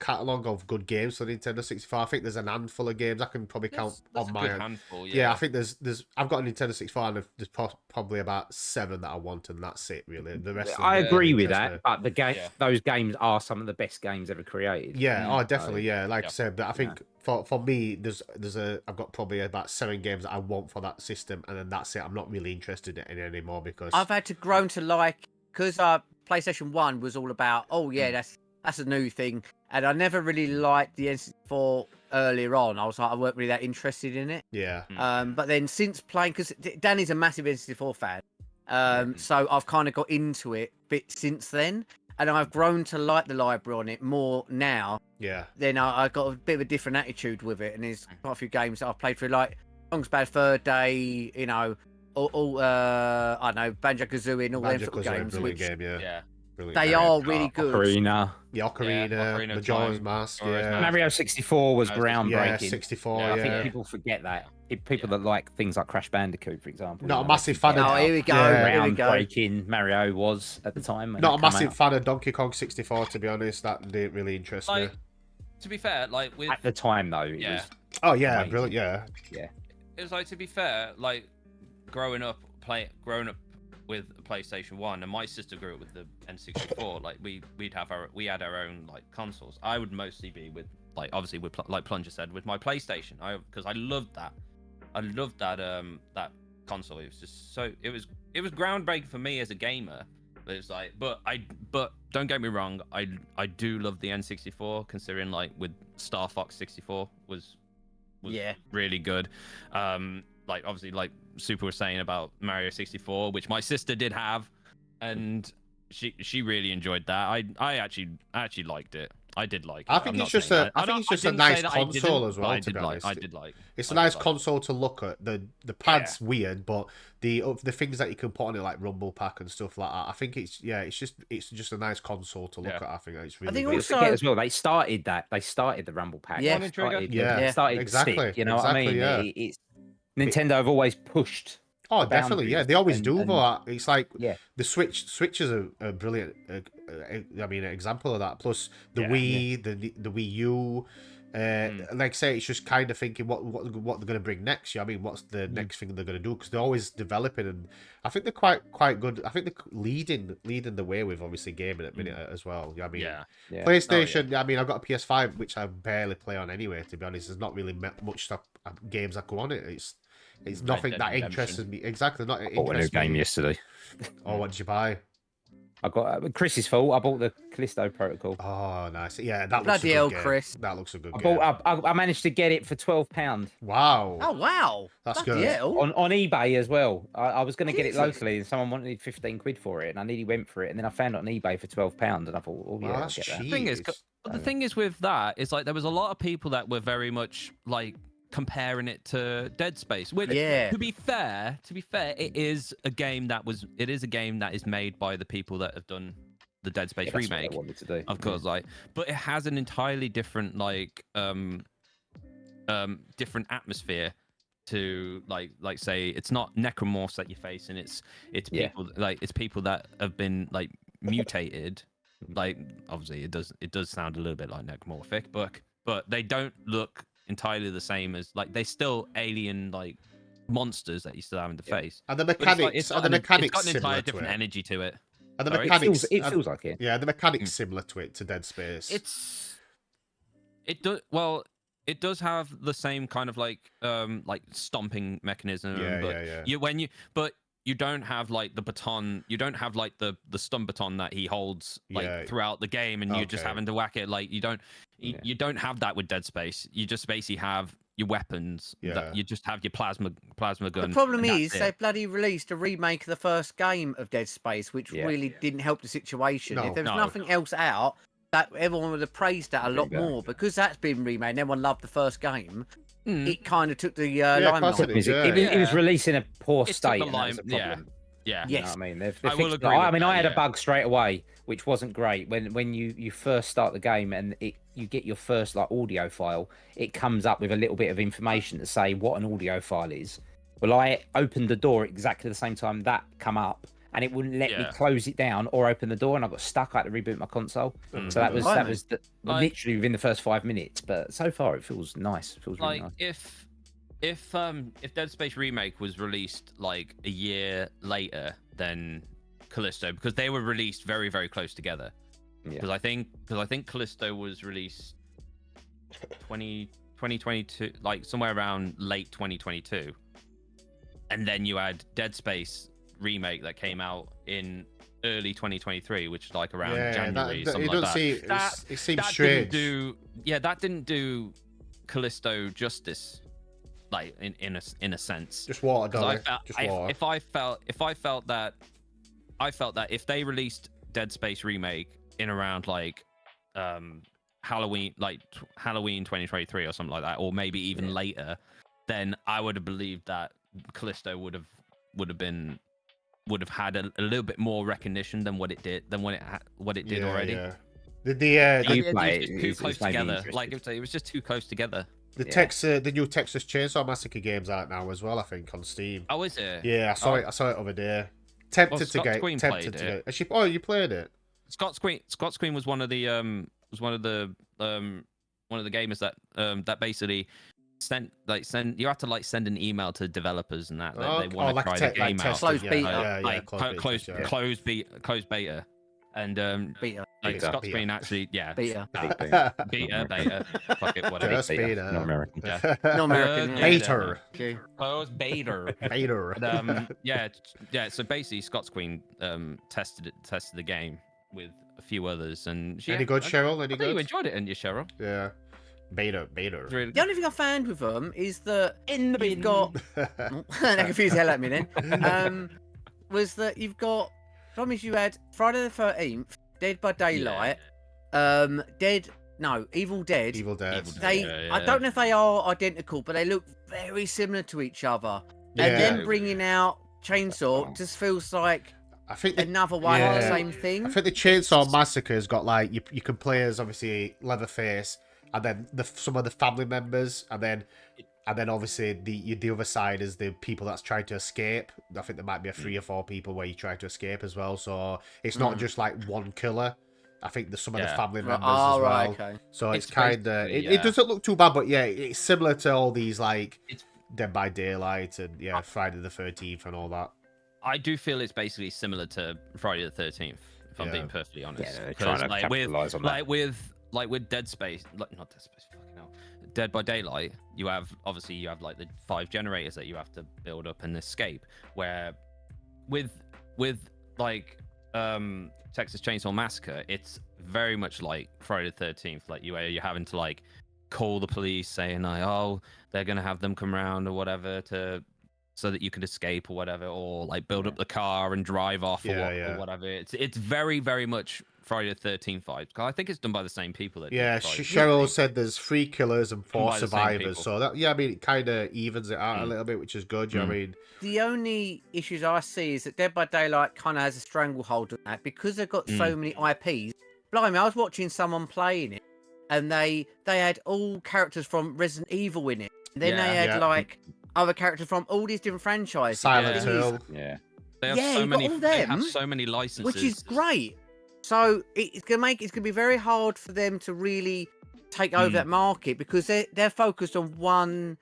catalogue of good games for Nintendo 64. I think there's an handful of games I can probably count There's on a my good hand. handful, Yeah, I think there's I've got a Nintendo 64 and there's probably about 7 that I want, and that's it really. The rest of them I don't agree really with interest me. that, but the game, Yeah. those games are some of the best games ever created. Yeah, Mm. oh definitely, yeah. Like Yeah. I said, but I think for me, I've got probably about 7 games that I want for that system, and then that's it. I'm not really interested in it anymore because I've had to grown to like, because PlayStation 1 was all about, oh yeah, that's a new thing, and I never really liked the N64 earlier on. I was like, I weren't really that interested in it. yeah, But then since playing, because Danny's a massive N64 fan, so I've kind of got into it a bit since then, and I've grown to like the library on it more now. yeah. Then I got a bit of a different attitude with it, and there's quite a few games that I've played through, like Long's Bad Fur Day, you know, all I don't know, Banjo-Kazooie and all them sort of games, brilliant which game, yeah. Yeah. Brilliant they game. are really good. Ocarina. Yeah, Ocarina, Ocarina of Majora's Time, Mask, Majora's yeah. Mask. Mario 64 was Yeah, Yeah, groundbreaking. 64, Yeah, yeah. I think people forget that. People that like things like Crash Bandicoot, for example. Not you a know, massive they fan forget of- Oh, how here we go. Yeah. Here we go. groundbreaking Mario was at the time. when Not it a come massive out. fan of Donkey Kong 64, to be honest. That didn't really interest me. Like, to be fair, like with At the time, though, it Yeah. was Oh, yeah, amazing. brilliant, yeah. it was like, to be fair, like growing up with a PlayStation 1, and my sister grew up with the N64. Like we had our own like consoles. I would mostly be with, like, obviously with like Plunger said, with my PlayStation. Because I loved that. I loved that that console. It was just it was groundbreaking for me as a gamer. But it's like, but don't get me wrong, I do love the N64, considering like with Star Fox 64 was Yeah. really good. Like obviously, like Super was saying about Mario 64, which my sister did have, and she really enjoyed that. I actually liked it. I did like it. I think I'm it's not just saying a- that. I think don't- it's just a didn't nice say that I console didn't, as well, but I to did be like. honest. I did like. It's a I did nice like. console to look at. The pad's weird, but the things that you can put on it, like Rumble Pack and stuff like that, I think it's just a nice console to look Yeah. at. I think it's really think good. People also- forget as well. They started the Rumble Pack. Yeah. They started, Yeah, they started exactly, Stick, you know what I exactly, mean? yeah. It's Nintendo have always pushed. Oh, the definitely, yeah. boundaries They always and- do, and- but it's like Yeah. the Switch is a brilliant, I mean, an example of that. Plus the Yeah. Wii, the Wii U. Like I say, it's just kind of thinking what they're going to bring next. You know what I mean, what's the next thing they're going to do? Because they're always developing, and I think they're quite good. I think they're leading the way with obviously gaming at the minute as well. You know what I mean, Yeah. Yeah. PlayStation. I mean, I've got a PS5 which I barely play on anyway. To be honest, there's not really much stuff games that go on it. It's nothing Dead that Redemption. interests me. Exactly, not I bought a new interests game me. yesterday. Oh, what did you buy? I got Chris's fault. I bought the Callisto Protocol. Oh, nice. Yeah, that looks a Bloody good hell, game. Chris. That looks a good I game. bought. I managed to get it for £12 Wow. Oh wow. That's Bloody good. hell. on eBay as well. I was going to get it Jesus. locally, and someone wanted 15 quid for it, and I nearly went for it. And then I found it on eBay for £12, and I thought, oh yeah, Wow, I'll that's get that. cheap. Thing is, the thing is with that is like there was a lot of people that were very much like comparing it to Dead Space. Which, Yeah. to be fair, it is a game that is made by the people that have done the Dead Space Yeah, that's what I remake. wanted to do. Of course, like, but it has an entirely different different atmosphere to like say it's not necromorphs that you're facing. It's Yeah. people it's people that have been like mutated. Like obviously it does sound a little bit like necromorphic, but they don't look entirely the same as like they still alien like monsters that you still have in the face. And the But it's like- mechanics, it's are got the an- mechanics it's got an similar entire to different it? energy to it. Are the Sorry? mechanics? It feels like it. Yeah, the mechanics similar to it, to Dead Space. It does have the same kind of like stomping mechanism. Yeah, but yeah. you don't have like the baton. You don't have like the stun baton that he holds like Yeah. throughout the game, and you're just Okay. having to whack it. Like you don't have that with Dead Space. You just basically have your weapons. Yeah. You just have your plasma gun. The problem and that's is it. they bloody released a remake of the first game of Dead Space, which Yeah. really didn't help the situation. No. If there was No. nothing else out, that everyone would have praised that a lot Exactly. more, because that's been remade and everyone loved the first game. Mm. It kind of took the of limelight. course it is. It was Yeah. released in a poor It took state, the and that's the lime- yeah. problem. Yeah. You know Yes. what I mean? They've I will fixed it. agree I with mean, that, I had a yeah. bug straight away, which wasn't great. When you first start the game and you get your first like audio file, it comes up with a little bit of information to say what an audio file is. Well, I opened the door exactly the same time that come up, and it wouldn't let me Yeah. close it down or open the door, and I got stuck. I had to reboot my console. So that was Blimey. literally within the first 5 minutes. But so far, it feels nice. It feels really Like nice. if Dead Space Remake was released like a year later than Callisto, because they were released very, very close together. Yeah. Because I think Callisto was released 2022, like somewhere around late 2022, and then you had Dead Space Remake that came out in early 2023, which is like around January, something like that. It seems That strange. that didn't do Callisto justice, like in a sense. Just water, 'Cause Dolly. Just water. if I felt that if they released Dead Space Remake in around like Halloween, like Halloween 2023 or something like that, or maybe even later, then I would have believed that Callisto would have had a little bit more recognition than what it did already. Yeah. You It play was it, just too it's close made me together. interested. Like it was just too close together. The new Texas Chainsaw Massacre game's out now as well, I think, on Steam. Oh, is it? Yeah, I saw it. I saw it other day. Tempted to Scott's get. Queen Tempted played to it. get. Actually, oh, you played it. Scott's Queen was one of the gamers that basically send you have to like send an email to developers and that they want to like try te- the like game out. testing, Closed yeah, beta. yeah, Like closed beta, yeah. closed beta, and Beta. like Beta, Scott's beta. Queen actually, yeah, Beta. beta, fuck it, whatever. Just beta. Not American. Yeah. No American. Beta. Beta. Okay. Closed beta. Beta. But, yeah. So basically, Scott's Queen tested the game with a few others, and she Any good, Cheryl? Any I think you good? enjoyed it, didn't you, Cheryl? Yeah. Beta. It's really The good. only thing I found with them is that In the you've bin. got. That confused the hell out of me then. Was that you've got. Problem is, you had Friday the 13th, Dead by Daylight, Evil Dead. Evil Dead. Evil Dead. They, Yeah. I don't know if they are identical, but they look very similar to each other. Yeah. And then bringing out Chainsaw just feels like I think the, another one of the yeah. same thing. I think the Chainsaw Massacre's got like you can play as obviously Leatherface, and then some of the family members, and then obviously the other side is the people that's trying to escape. I think there might be a 3 or 4 people where you try to escape as well. So it's not just like one killer. I think there's some of the Yeah. family members Oh, as well. right, okay. So it's It's kind of basically, it doesn't look too bad, but yeah, it's similar to all these like It's- Dead by Daylight and Friday the 13th and all that. I do feel it's basically similar to Friday the 13th, if I'm Yeah. being perfectly honest. Yeah, they're 'Cause, trying to capitalise on that. with Dead Space, not Dead Space, fucking hell. Dead by Daylight, you have like the 5 generators that you have to build up and escape. Where with like Texas Chainsaw Massacre, it's very much like Friday the 13th, like you're having to like call the police saying like, oh, they're gonna have them come around or whatever so that you could escape or whatever, or like build up the car and drive off or whatever. It's very, very much Friday the 13th vibes. I think it's done by the same people. That Yeah, did Friday. Cheryl said there's 3 killers and 4 by the same survivors. people. So that I mean, it kind of evens it out a little bit, which is good. You know what I mean? The only issues I see is that Dead by Daylight kind of has a stranglehold on that because they've got so many IPs. Blimey, I was watching someone playing it, and they had all characters from Resident Evil in it. And then they had like other characters from all these different franchises. Silent Yeah. Hill. Yeah. They have Yeah, so you've got many. all They them, have so many licenses, which is great. So it's gonna be very hard for them to really take over that market because they're focused on one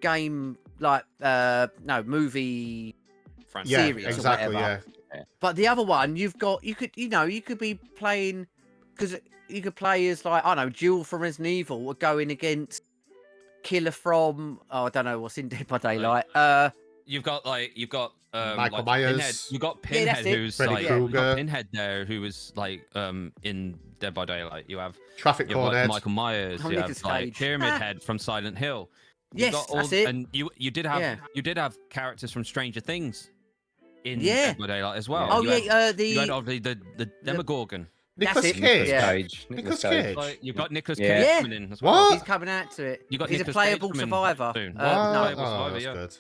game, like movie Franchise. series or exactly. whatever. Yeah, But the other one, you could be playing because you could play as like, I don't know, Jill from Resident Evil going against Killer from I don't know what's in Dead by Daylight. You've got Michael like Myers. Pinhead. You've got Yeah, Pinhead, that's it. who's Freddy like you've got Krueger. Pinhead there, who was like in Dead by Daylight. You have Traffic you've got Cornhead. Michael Myers. Oh, You Nicolas have like Cage. Pyramid Ah. Head from Silent Hill. You've Yes, got all, that's it. And you did have Yeah. characters from Stranger Things in Yeah. Dead by Daylight as well. Oh you yeah, Had, you had the obviously the Demogorgon. Nicolas That's it. Cage. Yeah. Cage. Nicolas Cage. Cage. Like, you've got Nicolas Yeah. Cage Yeah. coming in as well. What? he's coming out to it. You got He's a Nicolas Cage playable coming survivor. soon. What? No, Oh, it was Survivor, that's yeah. good.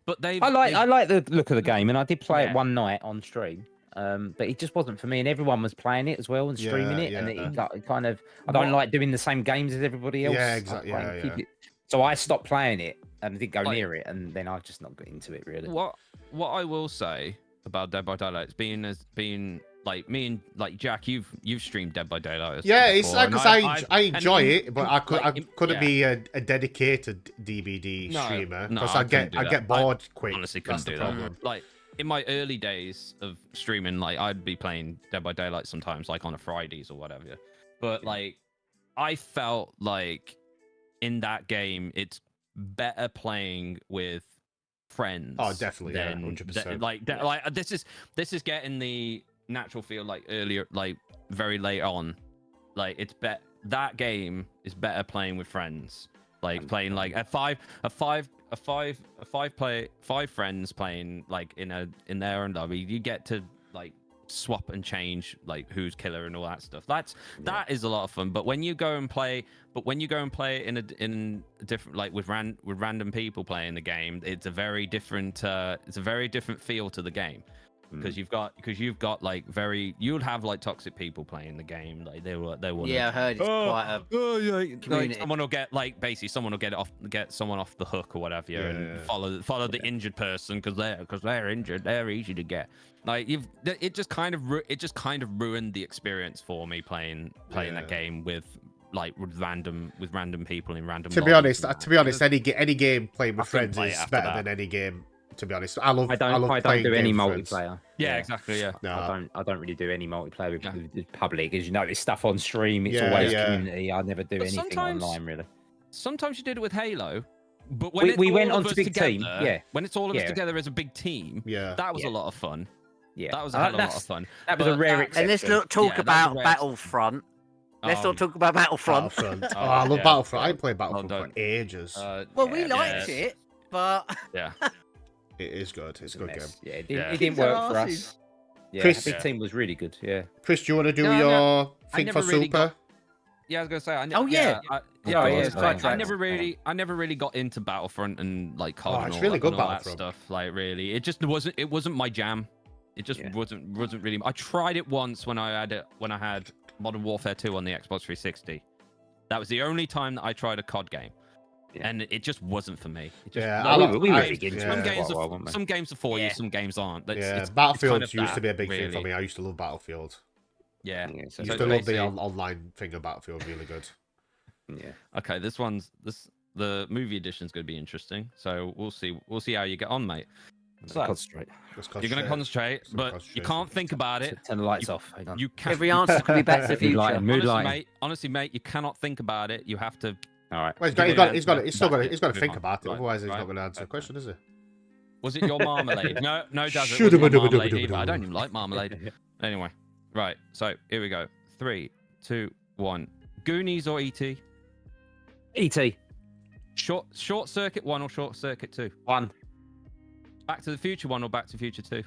But they I like the look of the game, and I did play Yeah. it one night on stream. But it just wasn't for me, and everyone was playing it as well and streaming it, and Yeah. it kind of I don't like doing the same games as everybody else. Yeah, I exactly, try and yeah, keep yeah. it- So I stopped playing it and didn't go Like- near it, and then I just not got into it really. What I will say about Dead by Daylight. It's being like me and like Jack. You've streamed Dead by Daylight. Yeah, it's before, like because I enjoy and it, but I couldn't yeah. be a dedicated DBD No, streamer no, because I I couldn't do that. get bored quick. Honestly, That's couldn't the do that. problem. Like in my early days of streaming, like I'd be playing Dead by Daylight sometimes, like on a Fridays or whatever. But like, I felt like in that game, it's better playing with friends. Oh, definitely, yeah, than- 100%. Like this is getting the natural feel like earlier, like very late on. Like it's that game is better playing with friends. Like playing like five friends playing like in their own lobby. You get to like swap and change like who's killer and all that stuff. That is a lot of fun. But when you go and play in a different like with random people playing the game, it's a very different feel to the game. Because you've got like you'll have like toxic people playing the game. Like they will. Yeah, I heard it's quite a community. Like someone will get like basically someone will get someone off the hook or whatever, and follow the injured person because they're injured. They're easy to get. Like it just kind of ruined the experience for me playing that game with random people in random. To be honest, any game playing with I couldn't friends play it is after better that. than any game. To be honest, I don't do any games with friends. multiplayer. Yeah, exactly. Yeah. No. I don't really do any multiplayer with public, as you know, it's stuff on stream. It's Yeah, always yeah. community. I never do But anything sometimes- online really. Sometimes you did it with Halo, but when We it's went all on of to us big together, team, yeah. when it's all of us Yeah. together as a big team, Yeah. that was Yeah. a lot of fun. Yeah, That was a hell of a lot of that's- fun. That was a But rare that- exception. And let's not talk Yeah, that's about rare. Battlefront. Let's not talk about Battlefront. Battlefront. Oh, I love yeah. Battlefront. I ain't played Battlefront don't. for ages. Well, we yeah, liked it, but Yeah. It is good. It's a good game. Yeah, it Yeah. didn't Kicks our work for asses. us. Yeah, Chris- Big Team was really good. Yeah. Chris, do you want to do No, your I thing for never really Super? Yeah, I was gonna say. Oh, yeah. it's quite I right. never really got into Battlefront and like COD and it's all really that, good, and all that Battlefront. stuff. Like really, it just wasn't my jam. It just Yeah. wasn't really. I tried it once when I had Modern Warfare 2 on the Xbox 360. That was the only time that I tried a COD game, Yeah. and it just wasn't for me. It just, Yeah, like, I love- we were I- big into yeah. some it games for a while, are weren't we? some games are for you, Yeah. some games aren't. That's, Yeah, it's Battlefield kind of used to be a that, big thing for really. me. I used to love Battlefield. Yeah. Yeah, so I used So to love the basically- online thing of Battlefield. Really good. yeah. Okay, the movie edition is going to be interesting. So we'll see how you get on, mate. So Concentrate. Let's you're going to concentrate, Some but you concentration. can't think about it. Turn the lights off. Hang on. You can't. every answer could be Back to the Mood Future. lighting, mood lighting. Honestly, mate, you cannot think about it. You have to. All right. Well, Give me he's an still got answer. to think Move on. about it. Right, Otherwise, he's right. not going to answer the question, is he? Was it your marmalade? No, Daz, it Shoo-doo-ba-doo-ba-doo-ba-doo. wasn't your marmalade either. I don't even like marmalade. Anyway, right. So here we go. 3, 2, 1. Goonies or ET? E.T. Short Circuit 1 or Short Circuit 2? 1 Back to the Future 1 or Back to the Future 2?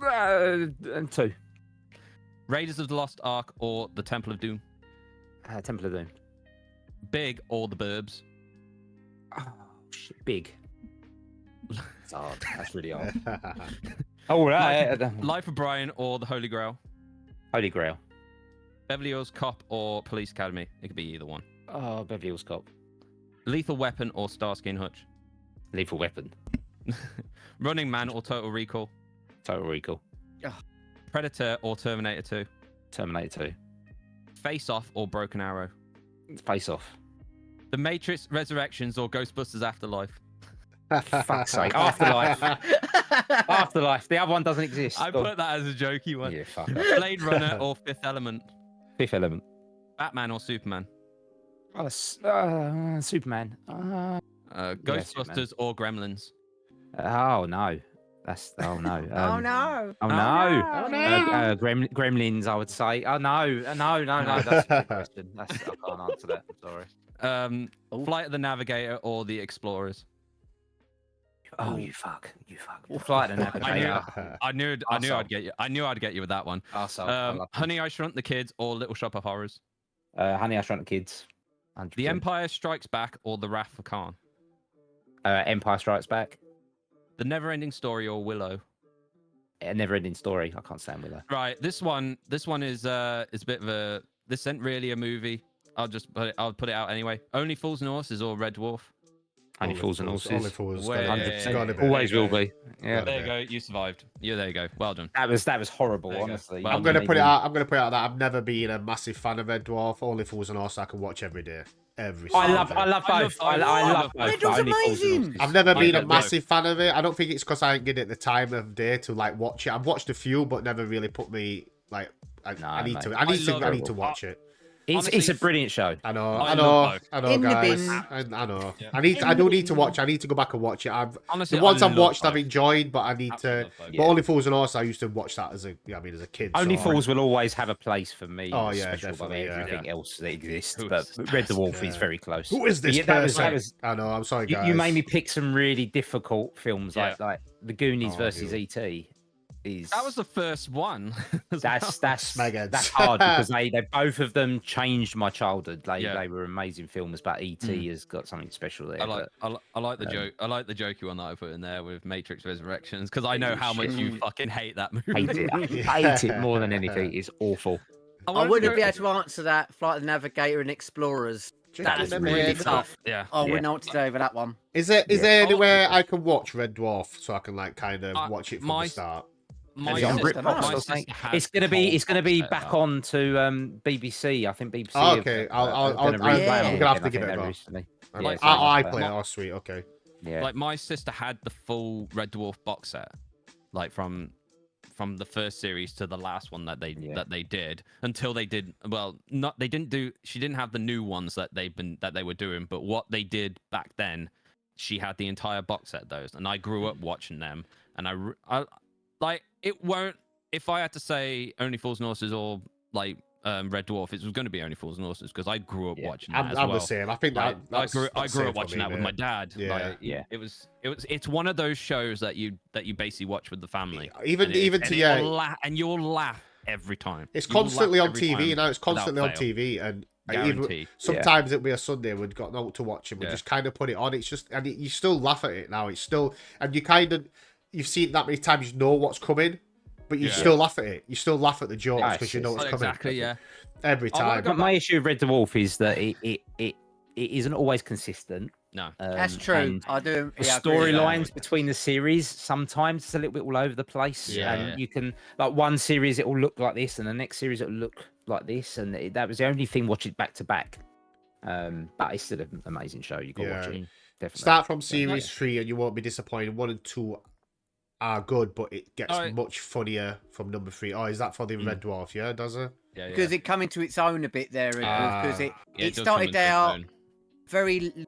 and 2. Raiders of the Lost Ark or The Temple of Doom? Temple of Doom. Big or The Burbs? Oh shit, big. It's hard. That's really hard. Oh, Oh right. Life of Brian or The Holy Grail? Holy Grail. Beverly Hills Cop or Police Academy? It could be either one. Oh, Beverly Hills Cop. Lethal Weapon or Starsky and Hutch? Lethal Weapon. Running Man or Total Recall? Total Recall. Predator or Terminator 2? Terminator 2. Face Off or Broken Arrow? Face Off. The Matrix Resurrections or Ghostbusters Afterlife? Fuck's sake. Afterlife. Afterlife. The other one doesn't exist. I Go on. put that as a jokey one. Yeah, fuck that. Blade Runner or Fifth Element? Fifth Element. Batman or Superman? Oh, Superman. Ghostbusters or Gremlins? Oh no. That's oh no. Oh no! Oh no. Gremlins, I would say. Oh no. No. That's a good question. I can't answer that. I'm sorry. Flight of the Navigator or the Explorers? Oh, you fuck. Flight of the Navigator. I knew I'd get you. I knew I'd get you with that one. Arsehole. Honey, I Shrunk the Kids or Little Shop of Horrors? Honey, I Shrunk the Kids. 100%. The Empire Strikes Back or The Wrath of Khan? Empire Strikes Back. The Never-Ending Story or Willow? A never-ending story. I can't stand Willow. Right, this one is a bit of a. This isn't really a movie. I'll put it out anyway. Only Fools and Horses or Red Dwarf? Only Fools and Horses. Only Fools. Way- It's gotta be. Always There you will be. Yeah. Gotta There you be. go. You survived. Yeah, there you go. Well done. That was horrible, There you go. honestly. Well I'm done. gonna put it out. I'm gonna put it out that I've never been a massive fan of Red Dwarf. Only Fools and Horses I can watch every day. Every I single love day. both. I love both. Red but Dwarf's only Fools and amazing. Horses. I've never I been a don't massive fan of it. I don't think it's because I ain't get it the time of day to like watch it. I've watched a few, but never really put me like. I need mate. to. I need to it. watch it. It's Honestly, a brilliant show. I know. I I know. love both. I know, In the guys. bin. I know. Yeah. I do need to watch. I need to go back and watch it. Honestly, The ones I I've love watched, I've both. enjoyed, but I need Absolutely to. love both. But Yeah. Only Fools and Horses, I used to watch that as a kid. Only so- Fools will always have a place for me. Oh, It's yeah, special above definitely, yeah. everything else that exists. Who But is this Red Dwarf person? is very close. Who is this Yeah, that was- person? that was- I know. I'm sorry, You, guys. you made me pick some really difficult films, Yeah. like The Goonies Oh, versus you. E.T. Is That was the first one. as that's well. Smegheads. that's hard because they both of them changed my childhood. Yeah. They were amazing films, but E.T. has got something special there. I like but- I like the um, joke. I like the jokey one that I put in there with Matrix Resurrections because I know how much you shit. fucking hate that movie. hate it. I hate it more than anything. It's awful. I wanted to wouldn't go- be able to answer that. Flight of the Navigator and Explorers. That's Chicken really head. tough. Yeah. I Yeah. wouldn't know what to do over that one. Is there Yeah. there anywhere I can watch Red Dwarf so I can like kind of watch it from my- the start? My Is it on sister- Britbox my or sister something? had It's gonna the be whole back set up. on to BBC. I think BBC. Oh, okay. I'll gonna I'll- replay I'm them gonna have again, to I give think it a they go. recently. I Yeah, like so I that's play it. fair. Oh, sweet. Okay. Yeah. Like my sister had the full Red Dwarf box set, like from the first series to the last one that they did until they did they didn't do she didn't have the new ones that they were doing, but what they did back then, she had the entire box set of those, and I grew up watching them, and I like it won't if I had to say Only Fools and Horses or like Red Dwarf, it was going to be Only Fools and Horses because I grew up Yeah. watching that I'm as the well. same. I think Like, that I grew that's up same for watching me, that with mate. my dad. Yeah. Like, Yeah. it's one of those shows that you basically watch with the family. Even And it- even and to it'll and you'll laugh every time. it's You will constantly laugh on every TV time now. It's without constantly on fail. TV, and even Guarantee. sometimes it'll be a Sunday we've got no to watch, and we Yeah. just kind of put it on. It's just and you still laugh at it now. It's still and you kind of you've seen it that many times, you know what's coming, but you Yeah. still laugh at it. You still laugh at the jokes Yeah, because you know it's- what's coming. Exactly. Yeah. Every I wanna time. go But my issue with Red Dwarf is that it isn't always consistent. No. That's true. and I do. The Yeah, I agree with that. storylines between the series sometimes it's a little bit all over the place, Yeah, and yeah. you can like one series it will look like this, and the next series it will look like this, and that was the only thing. Watch it back to back, but it's still an amazing show. You got to watch Yeah. it. Definitely. Start from series 3 and you won't be disappointed. 1 and 2 are good, but it gets Oh, much funnier from number 3. Oh, is that for the Red Dwarf? Yeah, does it? Yeah. Because it come into its own a bit there, because it Yeah, it does come started into its out own.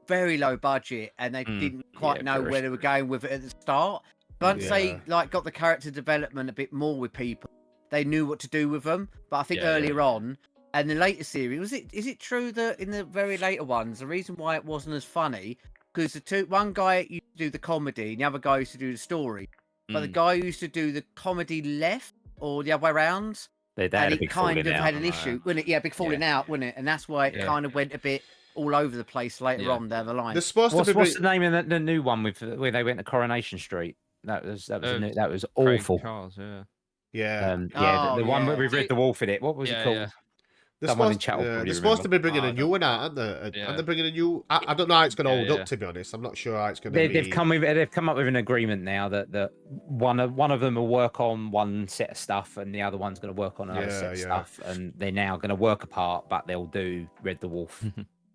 very low budget, and they didn't quite Yeah, know very where they were going with it at the start. Once Yeah. they like got the character development a bit more with people, they knew what to do with them. But I think Yeah, yeah. earlier on, and the later series, is it true that in the very later ones, the reason why it wasn't as funny because one guy used to do the comedy, and the other guy used to do the story, but the guy who used to do the comedy left or the other way around. They had And a it big kind of falling out. had an issue, wasn't it? Yeah, big falling out, wasn't it? And that's why it Yeah. kind of went a bit all over the place later Yeah. on down the line. They're supposed What's, to be. what's the name of the new one with where they went to Coronation Street? That was Uh, that was Craig awful. Charles, yeah. Yeah. The one yeah. where we read the Wolf in it. What was Yeah, it called? yeah. They're Someone in supposed, chat will yeah, probably they're supposed to be bringing remember. a new one out, aren't they? Yeah. Aren't they bringing a new? I don't know how it's going to Yeah, hold yeah. up. To be honest, I'm not sure how it's going to be. They've come up with an agreement now that one of them will work on one set of stuff and the other one's going to work on another set of Yeah, stuff, and they're now going to work apart, but they'll do Red the Wolf.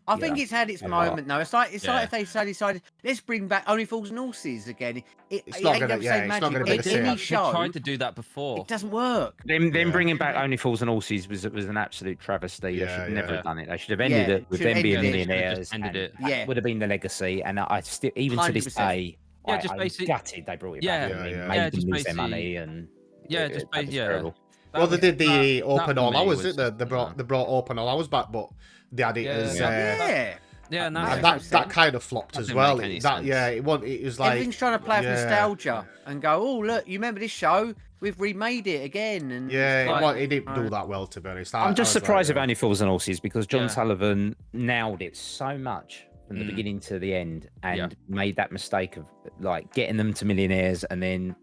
I think it's had its a moment now. It's like Yeah. if they decided let's bring back Only Fools and Horses again. It's It not ain't gonna- got the yeah, same it's not magic. gonna be the It's same. any They show. tried to do that before. It doesn't work. Them Yeah. bringing back Only Fools and Horses was an absolute travesty. They Yeah, should never yeah. have done it. They should have ended Yeah, it with should them being ended it. Should've millionaires. just ended and it. that Yeah. would have been the legacy. And I still, even to this 100%. day, Yeah, just I'm basically- gutted they brought it Yeah, back. yeah, It yeah. made Yeah, them just lose their basically- money and Yeah, it just was yeah. terrible. Well, they did the that open all for me hours, was- didn't they? They brought open all hours back, but they had it Yeah. as Yeah. Yeah, no, That and makes that sense. kind of flopped That as didn't well. make any That sense. yeah, it was like Everything's trying to play off yeah. nostalgia and go, oh look, you remember this show? We've remade it again, and Yeah, like- it didn't do that well, to be honest. I'm just surprised with with Only Fools and Horses because John Yeah. Sullivan nailed it so much from the beginning to the end and Yeah. made that mistake of like getting them to millionaires and then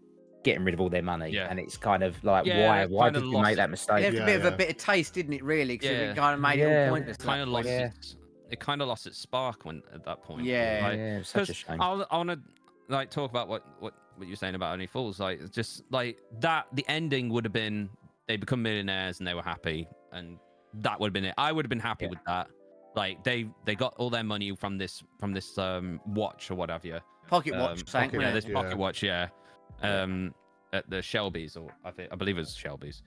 getting rid of all their money. Yeah. And it's kind of like, Yeah, why kinda did you lost make that it mistake? left Yeah, a bit of yeah. a bitter taste, didn't it? Really, because Yeah. it kind of made it Yeah. all pointless. at kind of that lost. point. Yeah. it kind of lost its spark when at that point. Yeah. Like, Yeah, it was such a 'cause shame. I want to like talk about what you're saying about Only Fools. Like, it's just like that. The ending would have been they become millionaires and they were happy, and that would have been it. I would have been happy with that. Like they got all their money from this watch or whatever. Pocket watch, thank pocket Yeah, watch, this you. pocket watch. Yeah. At the Shelby's, or I believe it was Shelby's.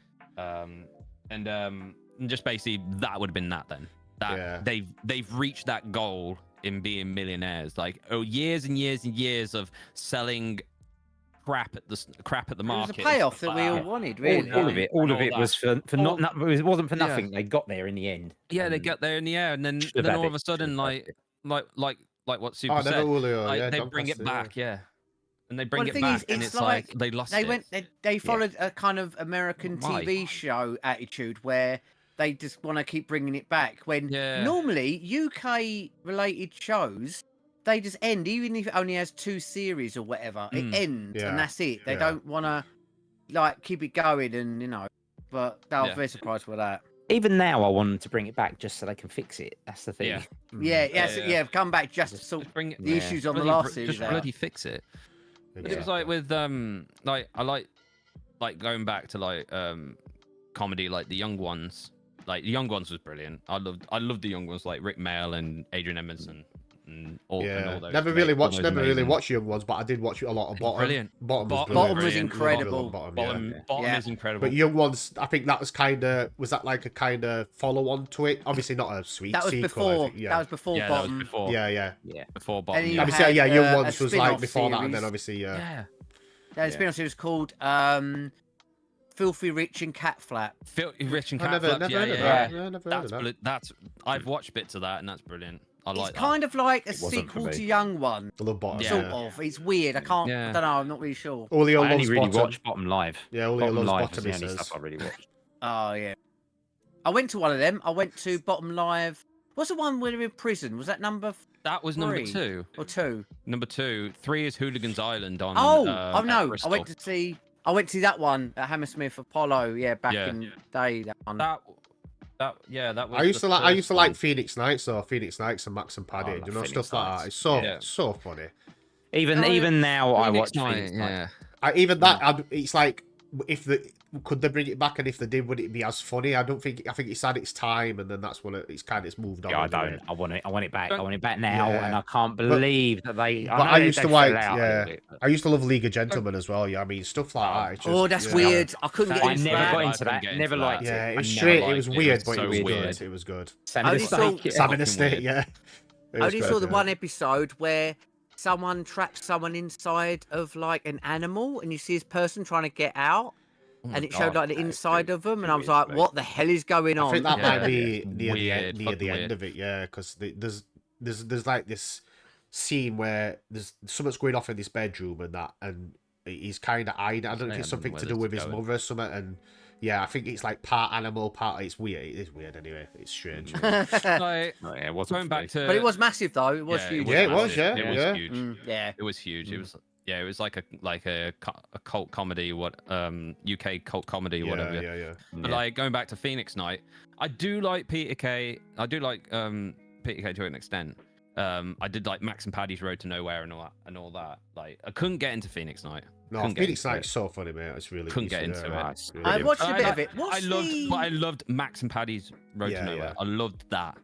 And just basically that would have been that then. That they've reached that goal in being millionaires. Like years and years and years of selling crap at the It was market. a payoff that we all wanted, really. All of it, all of all it that. was for not. It wasn't for nothing. They got there in the end. Yeah, they and get there in the air, and then should have had all of it, a sudden, should have had like what Super Oh, said, never Julio. like, Yeah, they John bring it Costa, back, yeah. And they bring Well, the it thing back, is, and it's it's like like they lost They it. went. They followed a kind of American Why? TV show attitude where they just want to keep bringing it back. When Yeah. normally UK related shows, they just end, even if it only has 2 series or whatever. It ends Yeah. and that's it. They Yeah. don't want to like keep it going, and But I was Yeah. very surprised with that. Even now, I want them to bring it back just so they can fix it. That's the thing. Yeah. Yeah, Yeah. come back just to sort Just bring it, the Yeah. issues on the bloody last br- series. just out. bloody fix it. But it was like with like I like going back to like comedy, like the Young Ones. Like the Young Ones was brilliant. I loved the Young Ones, like Rick Mail and Adrian Edmondson and all those. Never mate, really all watched those never really amazing- watched Young Ones, but I did watch a lot of Bottom. Brilliant. Bottom was Bottom brilliant. was brilliant. incredible. Bottom, yeah. Bottom Yeah. is incredible. But Young Ones, I think that was was that like a kind of follow on to it? Obviously not a sweet That was sequel. I before. think, yeah. That was before yeah, Bottom. that was before. yeah. Before Bottom. And you Yeah. Obviously, had, Young a Ones was like spin-off before that, and then series. obviously, Yeah. The spin-off series called Filthy Rich and Cat Flap. Rich and I Cat never Flaps, heard yeah. of that. Yeah, never heard of that. That's I've watched bits of that, and that's brilliant. I like It's that. kind of like a It wasn't for sequel me. to Young One, I love Bottom. Yeah. sort of. It's weird. I can't. Yeah. I don't know. I'm not really sure. Julio I only loves really Bottom. watched Bottom Live. Yeah, Julio Bottom loves Live was Bottom. the He only says. stuff I really watched. Oh yeah. I went to one of them. I went to Bottom Live. What's the one where they're in prison? Was that number That was number 3 2. or 2? Number 2. 3 is Hooligans Island on. Oh, at no. I Bristol. went to see that one at Hammersmith Apollo. Yeah, back Yeah. in the day. That one. That was. I used the to like first one. Phoenix Nights or Phoenix Nights and Max and Paddy. I love You know, Phoenix stuff like that. Nights. It's so Yeah. so funny. Even Oh, even now, I Phoenix watch Night, Phoenix Night. yeah. Even that, it's like if could they bring it back, and if they did, would it be as funny? I think it's had its time, and then that's when it's moved on. Yeah, I anyway. don't. I want it back. I Don't- want it back now, Yeah. and I can't believe that they. But know I used they to fell like, out a yeah. little bit, but I used to love League of Gentlemen as well. Yeah, I mean stuff like that. It's just, Oh, that's yeah. weird. I couldn't get I into never that. got I into couldn't that. get Never into liked that. it. Yeah, it I was never straight. It liked was it. It weird, was but so it was weird. good. It was good. Sam I in the only saw- Snake. Sam in the fucking Snake, weird. yeah. It I was only good, saw the yeah. one episode where someone traps someone inside of like an animal, and you see this person trying to get out, Oh my and it showed God. like the that is inside too- of them, too and I was weird like, for me. "What the hell is going on?" I think that Yeah. might be It's near weird, the fucking end weird. of it, yeah, because there's like this scene where there's something's going off in this bedroom and he's kind of eyeing. I don't know if Yeah, it's something where to do it's with his going. mother or something, and yeah, I think it's like part animal, part. It's weird. It is weird anyway. It's strange. Like, Oh, yeah, it wasn't going for me. back to. But it was massive though. It was yeah, huge. Yeah, it was, massive. yeah, It was yeah. huge. Yeah. It was huge. Mm. It was it was like a cult comedy, UK cult comedy, Yeah, whatever. yeah. But Yeah. like going back to Phoenix Night, I do like Peter Kay. I do like Peter Kay to an extent. I did like Max and Paddy's Road to Nowhere and all that. Like I couldn't get into Phoenix Night. No, Couldn't get Phoenix into Night's so funny, mate. It's really Couldn't get it's, into yeah, it. Nice. really I good. watched a bit I- of it. I loved Max and Paddy's Road Yeah, to Nowhere. yeah. I loved that.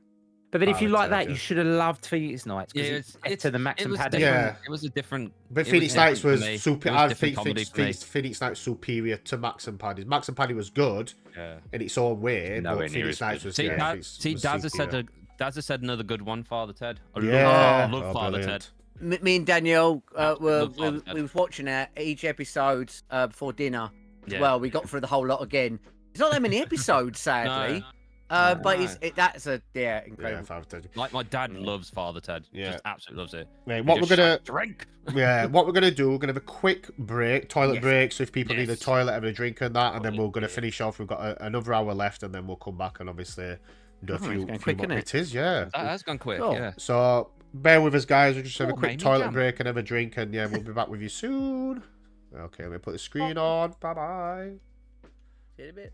But then if Oh, you it's like that, okay. you should have loved Phoenix Nights Yeah, because it's better than Max it and was Paddy. different. Yeah. It was a different. But it was Phoenix Nights different was for me. super. It was I different think comedy for me. Phoenix Nights superior to Max and Paddy's. Max and Paddy was good Yeah. in its own way, Nowhere but near Phoenix as Nights good. was See, yeah, Daz, Phoenix see, was Daz has superior. said another good one, Father Ted. I Yeah. love Oh, Father brilliant. Ted. Me and Danielle Love Father Ted. we was watching each episode before dinner. As Yeah. well, we got through the whole lot again. There's not that many episodes, sadly. But No. that's a Yeah, incredible. Father Ted. Like my dad loves Father Ted. Yeah. Just absolutely loves it. Mate, He what we're just gonna shouts, drink. what we're gonna do, we're gonna have a quick break, toilet Yes. break. So if people need a Yes. toilet, have a drink and that, and then Toilet we're gonna break. finish off. We've got another hour left, and then we'll come back and obviously do a Oh, it's few. going few quick, more- isn't it? It is, yeah. That has gone quick. Cool. Yeah. So bear with us, guys. We'll just have a Oh, quick made me toilet jump. break and have a drink, and yeah, we'll be back with you soon. Okay, let me put the screen on. Bye bye. See you in a bit.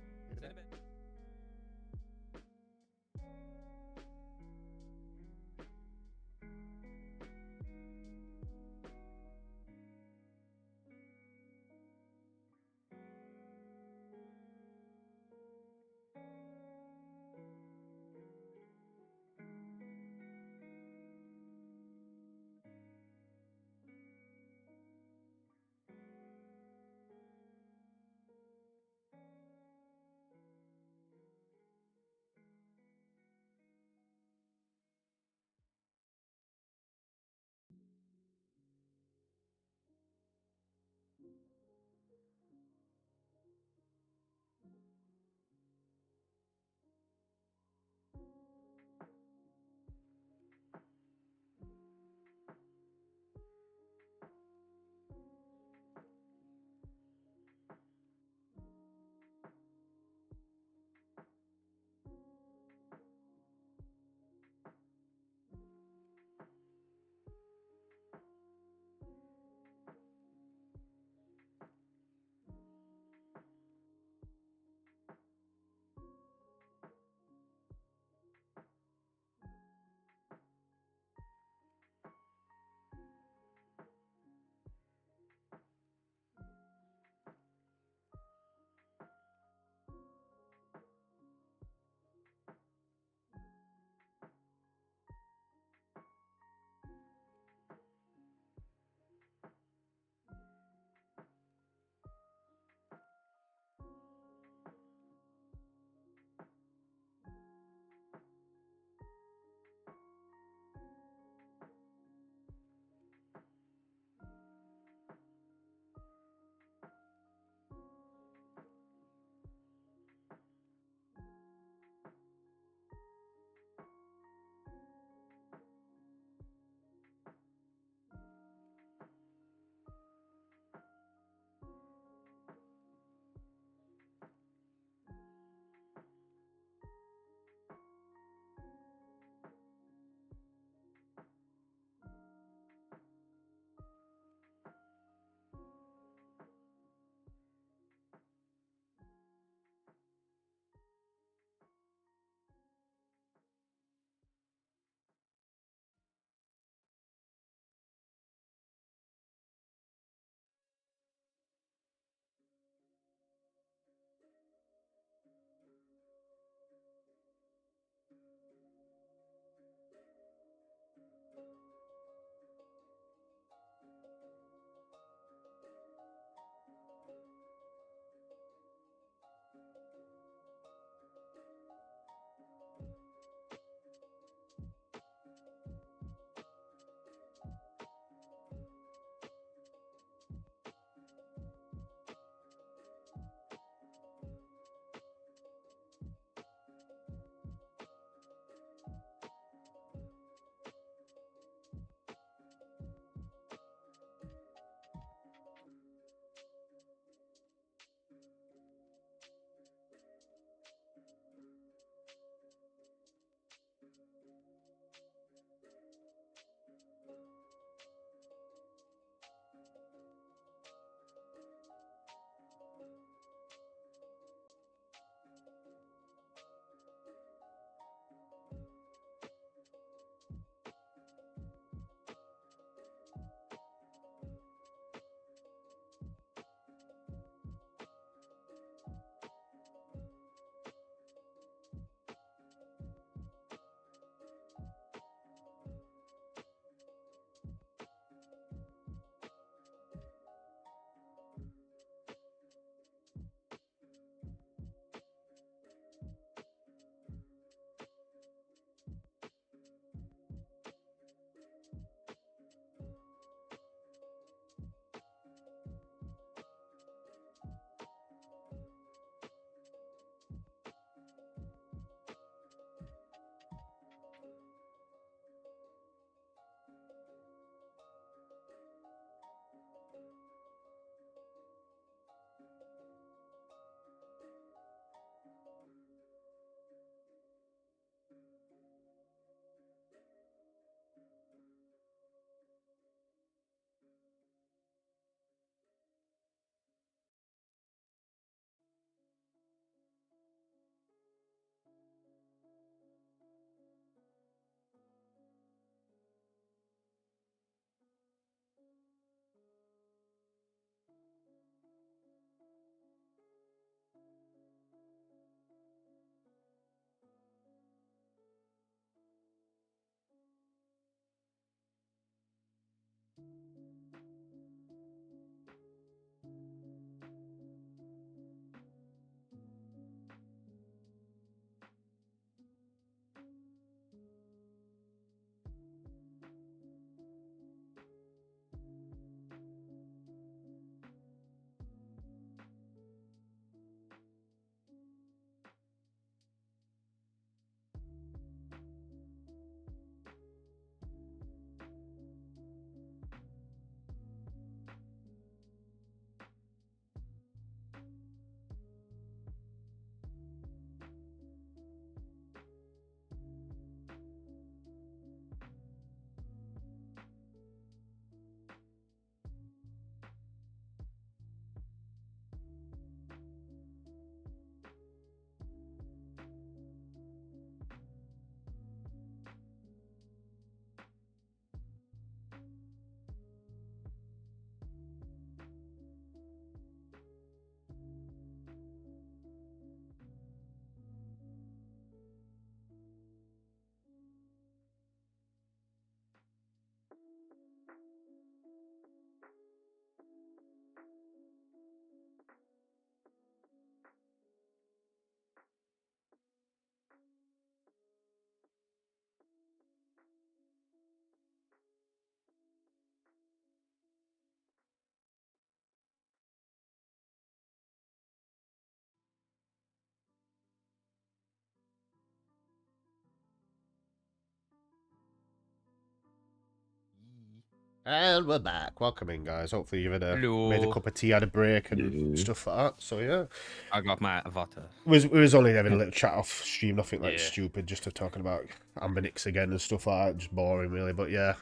And we're back. Welcome in, guys. Hopefully you've had made a Hello. cup of tea, had a break, and Hello. stuff like that. So yeah, I got my avatar. we was only having a little chat off stream, nothing like Yeah. stupid, just to talking about Amber Nix again and stuff like that. Just boring, really. But yeah,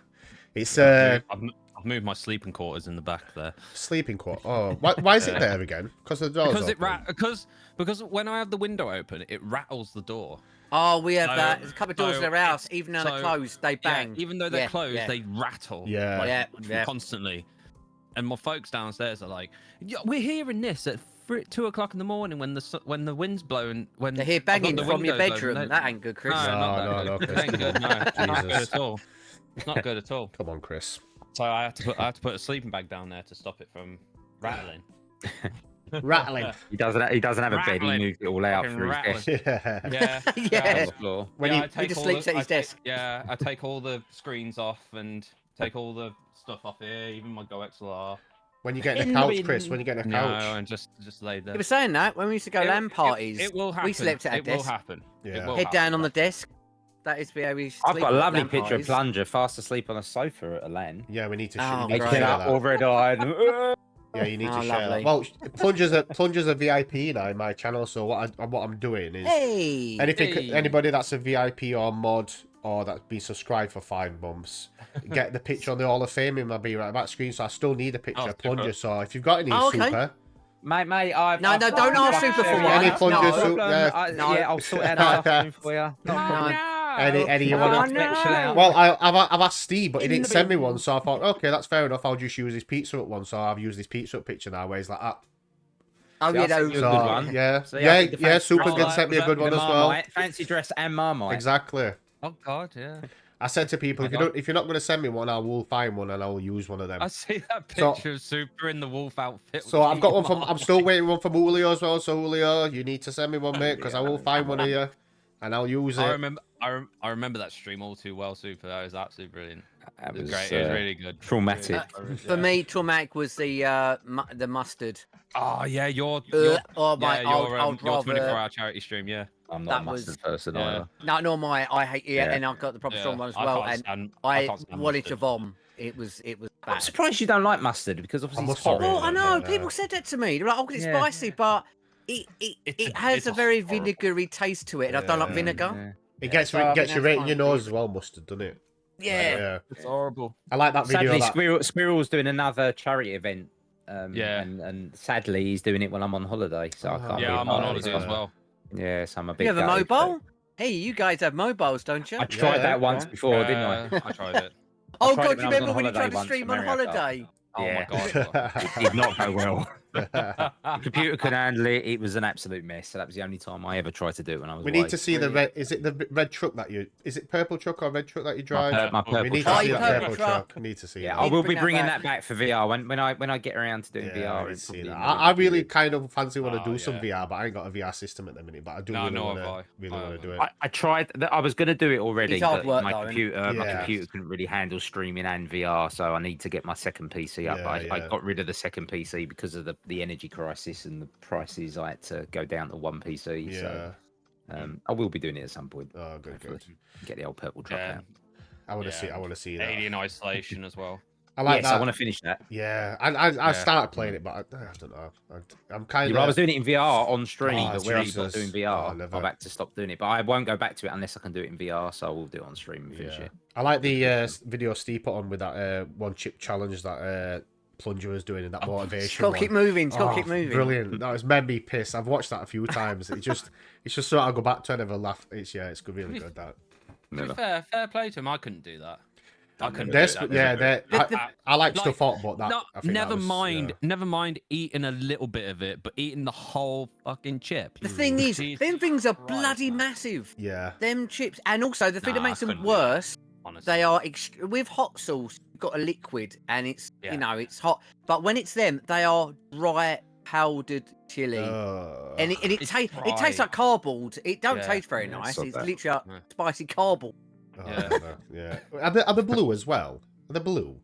it's I've moved my sleeping quarters in the back there. sleeping quarter. Oh, why is it there again? Because the door's Because open. because when I have the window open, it rattles the door. Oh, we have So- that. There's a couple of doors so in our house. it's- Even though they're so- closed, they bang. Yeah, even though they're Yeah, closed, yeah. they rattle. Yeah. like, Yeah. constantly. And my folks downstairs are like, "Yeah, we're hearing this at 2 o'clock in the morning when the wind's blowing. When They hear I've got banging the from your windows open." bedroom. No, That ain't good, Chris. No, No, not no, that no, good. Chris, It ain't come good. on. No, it's not good Jesus. at all. It's not good at all. Come on, Chris. So I had to put a sleeping bag down there to stop it from rattling. Rattling. He doesn't have a bed. He Rattling. moved it all out Fucking through his rattling. desk Yeah. Yeah. Yeah. on the floor. When yeah, you- I take just all sleeps the- at his I take- desk. Yeah, I take all the screens off and take all the stuff off here, even my Go XLR. When you get in In a the couch, Chris. When you get in a No, couch. and just lay there. You were saying that when we used to go LAN parties. It will happen. We slept at a It will desk. happen. It Yeah. will Head down happen. on the desk. That is where we. I've sleep got a at lovely LAN picture of parties. Plunger fast asleep on a sofa at a LAN. Yeah, we need to. Oh, you need to right. share Waking up that. all red-eyed. Yeah, you need Oh, to share that. lovely. Well, Plunger's a VIP now in my channel. So what I'm doing is Hey. Hey. anybody that's a VIP or mod or that's been subscribed for 5 months, get the picture on the Hall of Fame in my be right back screen. So I still need a picture Oh, of Plunger. super. So if you've got any Oh, okay. super, Mate, I've... No, I've no, got don't ask one. Super for Yeah, one. Any Plunger No. soup, No. Yeah, I'll sort it out this afternoon for you. Not a No. problem. any you No, want no. to. Chill out. Well, I've asked Steve, but he In didn't the send me bin. one. So I thought, okay, that's fair enough. I'll just use his pizza Hut one. So I've used his pizza Hut picture now, where he's like, Oh, See, yeah, I'll send you a so good one. yeah, So, yeah, the yeah. fancy Super dress, can send me a good with one the as well. Marmite, Fancy dress and Marmite. Exactly. Oh God, yeah. I said to people, Oh, if you're not going to send me one, I will find one and I will use one of them. I see that So- picture of Super in the wolf outfit. So I've got one from. I'm still waiting one from Julio as well. So Julio, you need to send me one, mate, because I will find one of you, and I'll use I it. remember. I remember that stream all too well. Super. That was absolutely brilliant. That It was was great. It was really good. traumatic. For me, traumatic was the mustard. Oh yeah, Or yeah, my your I'd your rather. 24-hour charity stream. Yeah. I'm not a that was- mustard person Yeah. either. No, nor my. I hate Yeah. and I've got the proper strong one as I well. can't And stand- I can't stand wanted to mustard. vom. It was I'm bad. surprised you don't like mustard because obviously must it's hot. admit- Well, I know Yeah. people said that to me. They're like, "Oh, it's Yeah. spicy," but it It's has a a very horrible- vinegary taste to it, and I don't like Yeah. vinegar. It gets So I think gets you that's right in fine. your nose as well, mustard, doesn't it? Yeah. Yeah. It's horrible. I like that video. Sadly, That, Squirrel's doing another charity event. Yeah. And sadly, he's doing it when I'm on holiday, so I Oh. can't. be Yeah, a I'm part on of it. holiday as well. Yeah, so I'm a bit. You have a gutted, but- mobile? Hey, you guys have mobiles, don't you? I tried Yeah, that once yeah. before, didn't I? I tried it. Oh tried it God, when you I was remember on when you tried holiday to once stream in on America. holiday? Oh Yeah. my god. It did not go well. The computer could handle it. It was an absolute mess. So that was the only time I ever tried to do it when I was. we away. need to see the red. Is it the red truck that you? Is it purple truck or red truck that you drive? My we purple need truck. to see your that purple purple truck. truck. We need to see Yeah, that. I will Bring be that bringing back. that back for VR when I get around to doing Yeah, VR. I it's see probably that. more I really good. kind of fancy want to Oh, do some yeah. VR, but I ain't got a VR system at the minute. But I do No, really nor want have to I. really I want to do it. I tried. I was going to do it already, It's hard but work, my though, computer Yeah. couldn't really handle streaming and VR, so I need to get my second PC up. Yeah, I yeah. got rid of the second PC because of the energy crisis and the prices. I had to go down to one PC. Yeah. So I will be doing it at some point. Oh, good, hopefully. good. Get the old purple truck Yeah. out. I want to Yeah. see. I want to see that. Alien Isolation as well. I like Yes, that. I want to finish that. Yeah, I Yeah. started playing it, but I don't know. I'm kind Yeah, I was of. doing it in VR on stream, Oh, but where I'm not Jesus. doing VR, Oh, never. I've had to stop doing it. But I won't go back to it unless I can do it in VR, so I will do it on stream and finish Yeah. it. I like the video Steve put on with that one chip challenge that Plunger was doing in that motivation. Got to one. keep moving. Got to Oh, keep moving. Brilliant. That was made me piss. I've watched that a few times. It's just so I go back to it and have a laugh. It's good, really good. That. To be Never. fair play to him. I couldn't do that. I couldn't. They're do sp- that. yeah, they're, I like like, stuff up, but that. No, I think that was, never mind eating a little bit of it, but eating the whole fucking chip. The thing is, Jesus them things are Christ, bloody man. massive. Yeah. Them chips, and also the thing that Nah, makes I them couldn't do that. worse Honestly. they are with hot sauce. You've got a liquid, and it's it's hot. But when it's them, they are dry powdered chili, and it tastes like cardboard. It don't taste very nice. It's literally spicy cardboard. Yeah. Are they blue as well? Are they blue?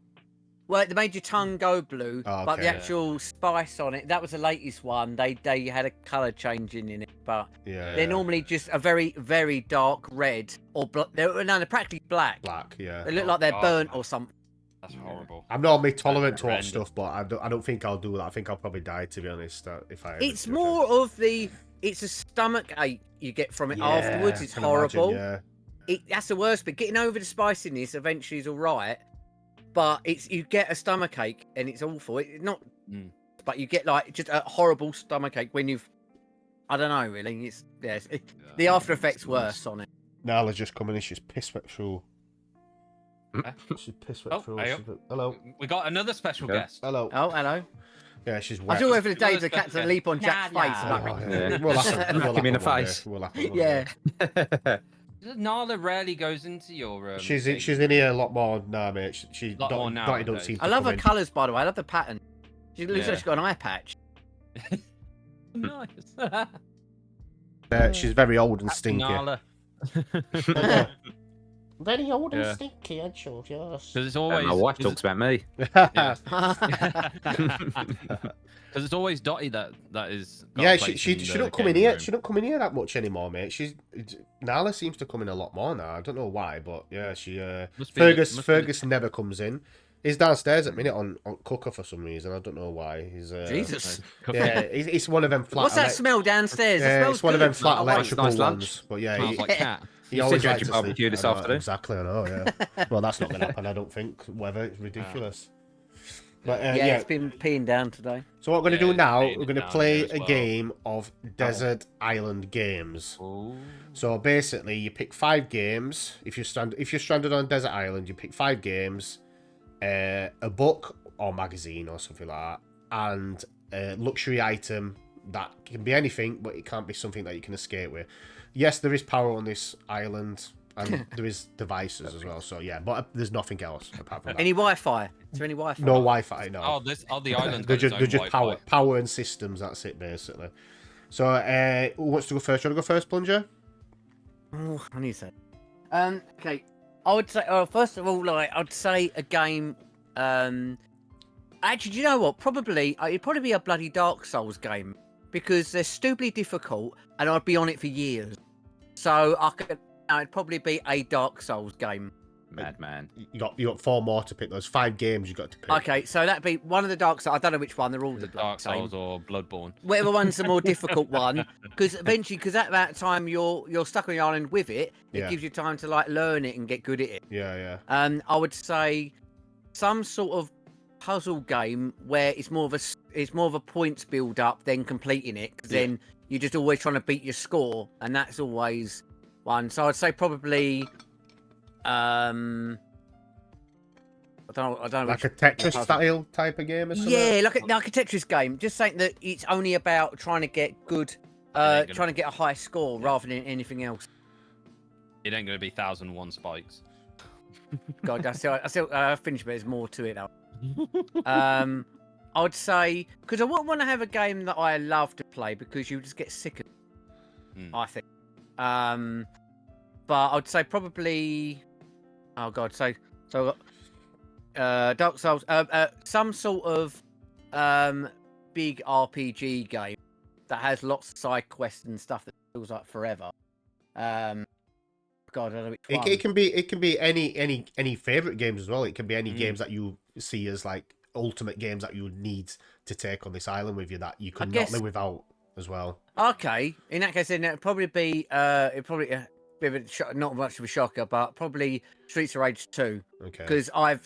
Well, they made your tongue go blue, but the actual spice on it—that was the latest one. They had a colour changing in it, but they're normally just a very, very dark red or they're practically black. Black, yeah. They look like they're burnt or something. That's horrible. I'm normally tolerant to hot stuff, but I don't think I'll do that. I think I'll probably die, to be honest. If I. It's more of it's a stomach ache you get from it afterwards. It's horrible. That's the worst bit. Getting over the spiciness eventually is all right. But you get a stomach ache and it's awful. But you get like just a horrible stomach ache when I don't know really. The after effects worse on it. Nala's just coming in. She's piss wet through. She's piss wet through. Hello. We got another special guest. Hello. Oh, hello. Yeah, she's wet. I do every day to catch a leap on Jack's face. We'll kick him in the face. Yeah. Nala rarely goes into your. She's in here a lot more now, mate. She's more now. Don't seem. I love her colours, by the way. I love the pattern. She looks like she's got an eye patch. Nice. She's very old and stinky. Nala. Very old and stinky, I'm sure. Yes. Because it's always. My wife talks about me. Because it's always Dotty that is. Yeah, she don't come in here. She don't come in here that much anymore, mate. Nala seems to come in a lot more now. I don't know why, but yeah, Fergus never comes in. He's downstairs at the minute on cooker for some reason. I don't know why. He's Jesus. Yeah, it's one of them flat. What's that smell downstairs? Yeah, it's one of them flat electrical ones. But yeah, smells like cat. He always said likes you to barbecue sleep. this I know, afternoon. Exactly, I know. Yeah. Well, that's not going to happen. I don't think. Weather, it's ridiculous. But it's been peeing down today. So what we're going to do now, we're going to play a game of Desert Island Games. Ooh. So basically, you pick 5 games. If you're stranded on Desert Island, you pick 5 games, a book or magazine or something like that, and a luxury item that can be anything, but it can't be something that you can escape with. Yes, there is power on this island, and there is devices as well. So yeah, but there's nothing else apart from that. Any Wi-Fi? Is there any Wi-Fi? No Wi-Fi, no. The island. They're just power and systems. That's it, basically. So, who wants to go first? You want to go first, Plunger? Oh, I need to say. Okay, I would say. First of all, I'd say a game. Actually, do you know what? It'd probably be a bloody Dark Souls game because they're stupidly difficult, and I'd be on it for years. So it'd probably be a Dark Souls game. Madman. You got 4 more to pick. There's 5 games you got to pick. Okay, so that'd be one of the Dark Souls. I don't know which one. They're all the Dark Souls or Bloodborne. Whatever one's the more difficult one, because eventually, at that time you're stuck on the island with it. It gives you time to learn it and get good at it. Yeah. I would say some sort of puzzle game where it's more of a points build up than completing it. Because then you're just always trying to beat your score, and that's always one. So I'd say probably. I don't know. Like a Tetris style type of game or something? Yeah, like a Tetris game. Just saying that it's only about trying to get good, trying to get a high score rather than anything else. It ain't going to be 1001 spikes. God, I still finished, but there's more to it though. I would say, because I wouldn't want to have a game that I love to play because you just get sick of it, I think. But I would say probably, oh God, so Dark Souls, some sort of big RPG game that has lots of side quests and stuff that feels like forever. God, I don't know which one. It can be any favorite games as well. It can be any games that you see as like ultimate games that you would need to take on this island with you that you could not live without as well. Okay, in that case, then it'd probably be a bit of a not much of a shocker, but probably Streets of Rage 2. Okay. Because I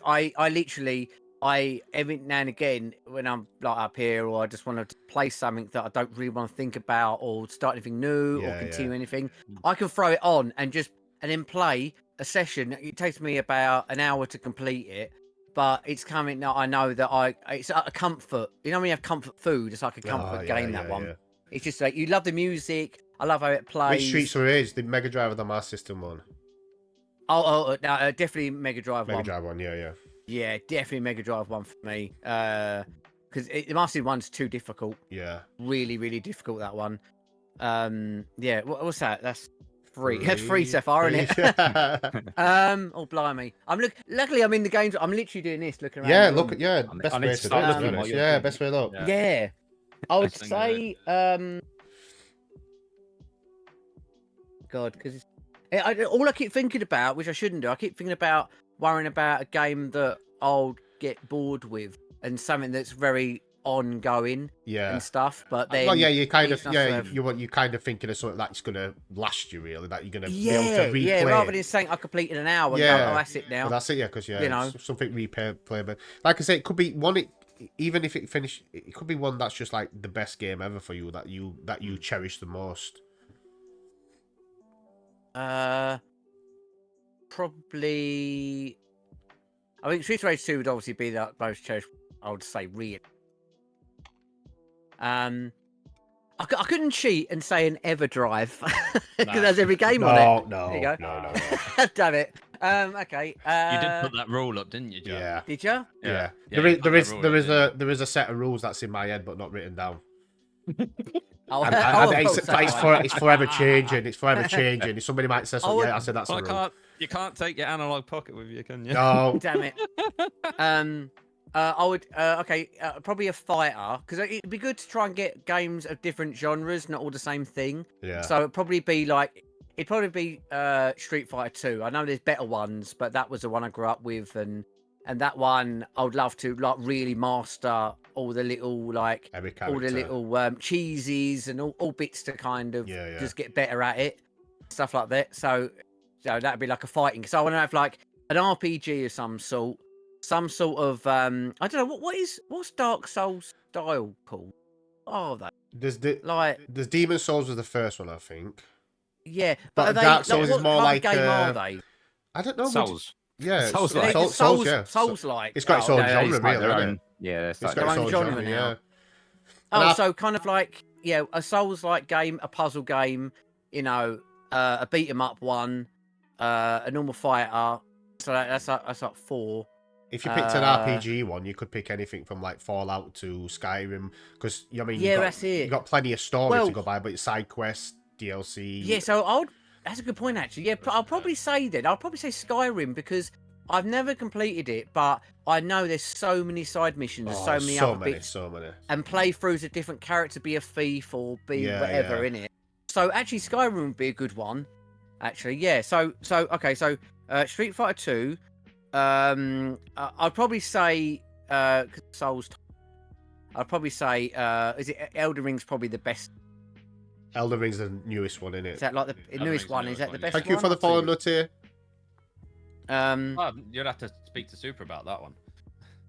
literally every now and again when I'm like up here or I just want to play something that I don't really want to think about or start anything new or continue anything, I can throw it on and then play a session. It takes me about an hour to complete it, but it's coming now. I know that it's a comfort. You know when you have comfort food, it's like a comfort game. That one. Yeah. It's just like you love the music. I love how it plays. Which Streets of Rage? The Mega Drive or the Master System one? No, definitely Mega Drive Mega 1. Drive one, yeah. Yeah, definitely Mega Drive 1 for me. Because the Master System 1's too difficult. Yeah. Really, really difficult, that one. Yeah, what's that? That's 3. That's 3 so far, isn't it? Oh blimey! Luckily, I'm in the games. I'm literally doing this, looking around. Yeah, the look, room. yeah, I best need way to to do start it, to be looking while honest. you're Yeah, doing best way to look. Yeah, I would Best thing to do. say, God, because all I keep thinking about, which I shouldn't do, I keep thinking about worrying about a game that I'll get bored with and something that's very ongoing Yeah. and stuff. But then, Well, yeah, you kind of, it's not yeah, sort of- you kind of thinking of something that's going to last you, really, that you're going to be yeah, able to replay. yeah, rather than saying I completed an hour, and Yeah. go, oh, that's it now. Well, that's it, yeah, because, yeah, You know. it's something replayable. Like I say, it could be one, even if it finished, it could be one that's just like the best game ever for you, that you cherish the most. Probably. I think Streets of Rage 2 would obviously be the most cherished. I would say, really. I couldn't cheat and say an Everdrive because No. there's every game on it. No, There you go. no. Damn it. Okay. You did put that rule up, didn't you, Joe? Yeah. Did you? Yeah. Yeah, There you is put that rule there up, is didn't there is a set of rules that's in my head but not written down. Oh, And it's forever changing. It's forever changing. If somebody might say something, yeah, I said that's Well, a rule. you can't take your analog pocket with you, can you? No. Damn it. I would. Okay. Probably a fighter because it'd be good to try and get games of different genres, not all the same thing. Yeah. So it'd probably be Street Fighter 2. I know there's better ones, but that was the one I grew up with, and that one I would love to like really master all the little like Every all the character. little cheesies and all bits to kind of Yeah. just get better at it, stuff like that. So that'd be like a fighting. So I want to have like an RPG of some sort of I don't know what's Dark Souls style called. Oh, that There's Demon Souls was the first one, I think. yeah, But are they, Dark Souls what is more kind like of game are they? I don't know. Souls. Yeah, Souls-like. Souls, yeah. Souls-like. It's got its own okay. genre, it's like really, their isn't own- it? Yeah, It's like got their its own own genre genre, now. yeah. Oh, And so kind of like a Souls-like game, a puzzle game, a beat 'em up one, a normal fighter. So that's like 4. If you picked an RPG one, you could pick anything from like Fallout to Skyrim, because Yeah, that's it. you've got plenty of story Well- to go by, but it's side quests, DLC. Yeah, so that's a good point actually. Yeah, I'll probably say Skyrim because I've never completed it, but I know there's so many side missions, Oh, so many other bits, so many. and playthroughs of different characters, be a thief or be Yeah, whatever yeah. in it. So actually, Skyrim would be a good one. Actually, yeah. So okay. So Street Fighter 2. I'd probably say Souls. I'd probably say is it Elden Ring's probably the best. Elden Ring's the newest one, isn't Is it? that like the Elden newest Ring's one? the Is that newest the one, best yeah. Thank you one? for the follow, Nut here. Well, you'd have to speak to Super about that one.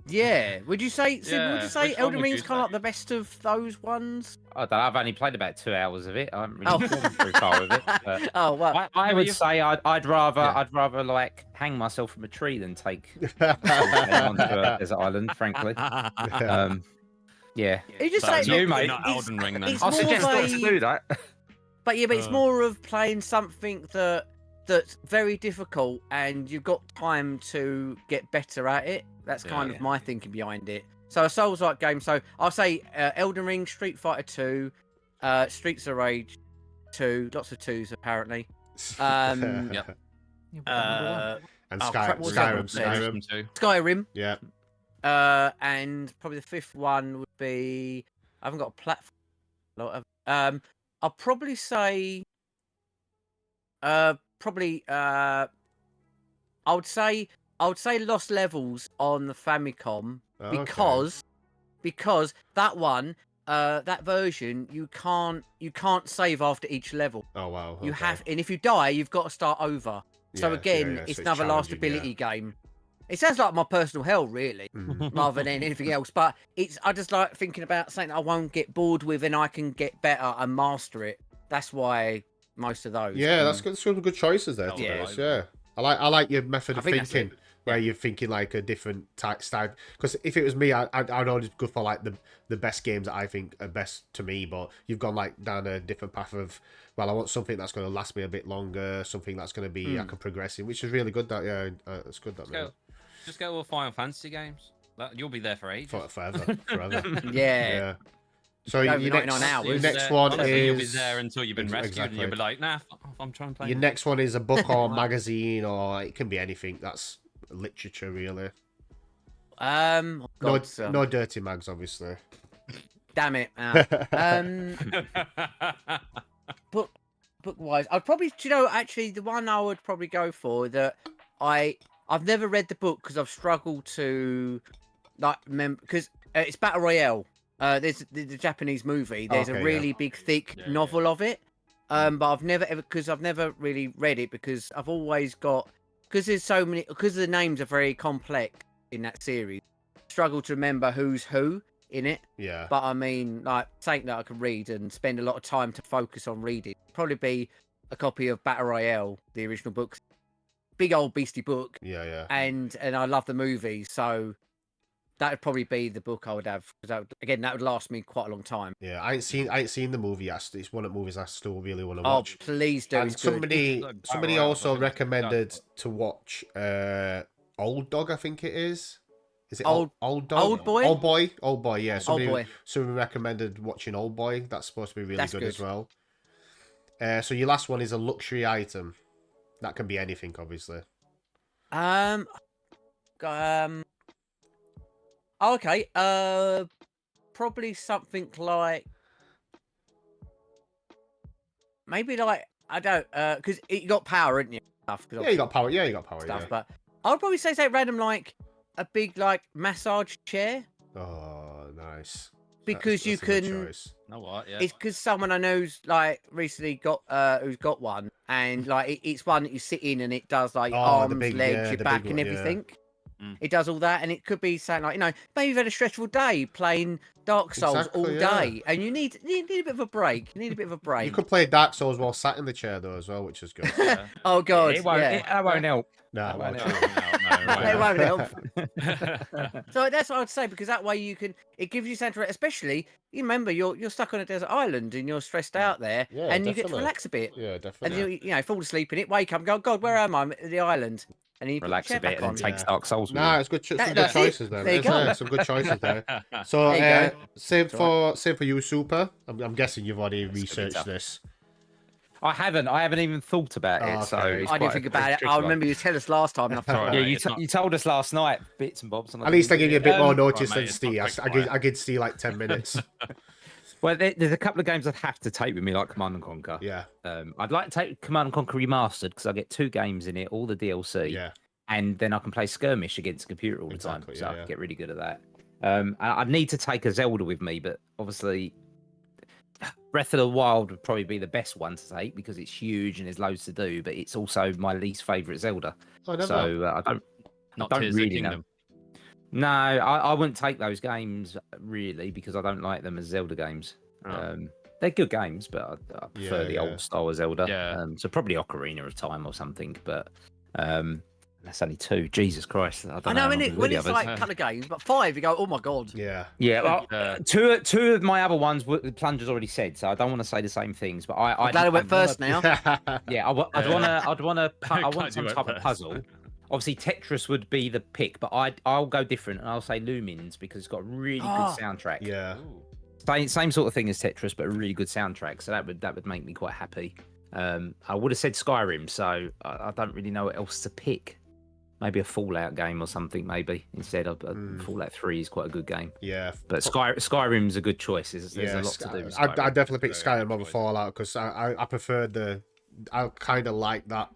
Yeah. Would you say? Yeah, Would you say which one Elden would you Ring's kind of like say? the best of those ones? I don't know, I've only played about 2 hours of it. I haven't Oh. really gone through far with it. But Oh well. I would say I'd rather Yeah. like hang myself from a tree than take onto a desert island. Frankly, yeah. You just So say it's you, not- mate. not it's- Elden Ring then. it's I more suggest of not a- to do that. But it's more of playing something that's very difficult, and you've got time to get better at it. That's kind of my thinking behind it. So a Souls-like game. So I'll say Elden Ring, Street Fighter 2, Streets of Rage 2, lots of 2s apparently. Yep. And Oh, crap, what was that one? Skyrim. Too. Skyrim, Yeah. and probably the 5th one would be. I haven't got a platform. I'll probably say. I would say Lost Levels on the Famicom Okay. because that one, that version, you can't save after each level. Oh wow. You okay. have, and if you die, you've got to start over. So Yeah, again, yeah, it's so another last challenging, ability game. It sounds like my personal hell, really, Mhm. rather than anything else. But I just like thinking about something I won't get bored with, and I can get better and master it. That's why most of those. Yeah, that's good. Some good choichoices there. To Yeah. be honest, yeah. I like your method I of think that's thinking. where you're thinking like a different type style. Because if it was me, I'd always go for like the best games that I think are best to me. But you've gone like down a different path of, well, I want something that's going to last me a bit longer, something that's going to be I can progress in, which is really good. That it's good that man. Just go all Final Fantasy games. You'll be there for ages. Forever. Yeah. So Over your 99 next, hours. your next There- one honestly, you'll be is there until you've been rescued, Exactly. and you'll be like, nah, I'm trying to play. your next one is a book or magazine, or it can be anything. That's literature, really. Oh God, No dirty mags, obviously. damn it. Book wise, I'd probably, actually, the one I would probably go for that I've never read the book because I've struggled to like remember because it's Battle Royale. There's the Japanese movie. There's Okay, a really big, thick novel of it. But I've never really read it because I've always got there's so many because the names are very complex in that series. Struggle to remember who's who in it. Yeah. But I mean, like something that I could read and spend a lot of time to focus on reading. Probably be a copy of Battle Royale, the original book. Big old beastie book. Yeah. And I love the movie, so that would probably be the book I would have. Because that would last me quite a long time. Yeah, I ain't seen the movie. It's one of the movies I still really want to Oh, watch. please do. And It's good. somebody Battle Royale, also I think it's recommended done. to watch Old Dog, I think it is. Is it Old Dog? Old Boy? Old Boy, yeah. Somebody Boy. recommended watching Old Boy. That's supposed to be really That's good good. as well. So your last one is a luxury item. That can be anything, obviously. Okay. Probably something like maybe like I don't because you got power, isn't you? Stuff, Yeah, you got power. Yeah, you got power. stuff. Yeah. But I would probably say something random like a big like massage chair Oh, nice. because That's you a good can. choice. know what? Yeah. It's because someone I know's like recently got who's got one, and like it's one that you sit in and it does like your Oh, the arms, big- legs, yeah, your the back, big and one, yeah. everything. Mm. It does all that, and it could be something like maybe you've had a stressful day playing Dark Souls all Exactly, yeah. day, and you need a bit of a break. You need a bit of a break. You could play Dark Souls while sat in the chair though as well, which is good. Yeah. Oh God, It won't, yeah. that won't help. Nah, That well, won't true. No, It won't help. no. So that's what I'd say because that way it gives you something. Especially, you remember you're stuck on a desert island and you're stressed out there, Yeah, and you get to definitely. relax a bit. Yeah, And definitely. you fall asleep in it, wake up, and go, God, where am I? I'm at the island, and then you Relax put a the chair bit back and on. takes Yeah. Dark Souls with Nah, you. it's good. Some good That's it. choices there. There you Isn't go. there? Some good choices there. So, There you go. same It's for you, Super. I'm guessing you've already It's gonna be researched tough. this. I haven't even thought about it, Oh, so okay. it's I didn't quite think a about it. tricky I one. remember you tell us last time. And I thought, Sorry, Yeah, mate, you, it's not- you told us last night bits and bobs. And I At least I didn't give you a do it. bit more Right, notice mate, than it's Steve. not I quick give Steve like 10 minutes. Well, there's a couple of games I'd have to take with me, like Command and Conquer. Yeah, I'd like to take Command and Conquer Remastered because I get 2 games in it, all the DLC, yeah. and then I can play Skirmish against the computer all the Exactly, time, so yeah, I yeah. can get really good at that. I'd need to take a Zelda with me, but obviously Breath of the Wild would probably be the best one to take because it's huge and there's loads to do, but it's also my least favourite Zelda. Oh, I never know. So I Not don't Tears of the really know. Kingdom. No, I wouldn't take those games really because I don't like them as Zelda games. Oh. They're good games, but I prefer Yeah, the yeah. old style of Zelda. Yeah. So probably Ocarina of Time or something, but that's only 2. Jesus Christ. I don't I know know how when, long it, to when do it's the like others. a couple of games, but 5, you go, oh my God. Yeah. Yeah, well, Yeah. two of my other ones, the Plunger's already said, so I don't want to say the same things. But I'm glad I went first now. Yeah, I'd want Glad some you type went of first. puzzle. Obviously, Tetris would be the pick, but I'll go different and I'll say Lumines because it's got a really good Oh. soundtrack. Yeah. Same sort of thing as Tetris, but a really good soundtrack. So that would make me quite happy. I would have said Skyrim, so I don't really know what else to pick. Maybe a Fallout game or something, maybe instead of Fallout 3 is quite a good game. Yeah. But Skyrim's a good choice. There's Yeah, a lot to do with I Skyrim. definitely pick Very Skyrim over good choice. Fallout because I prefer I kind of like that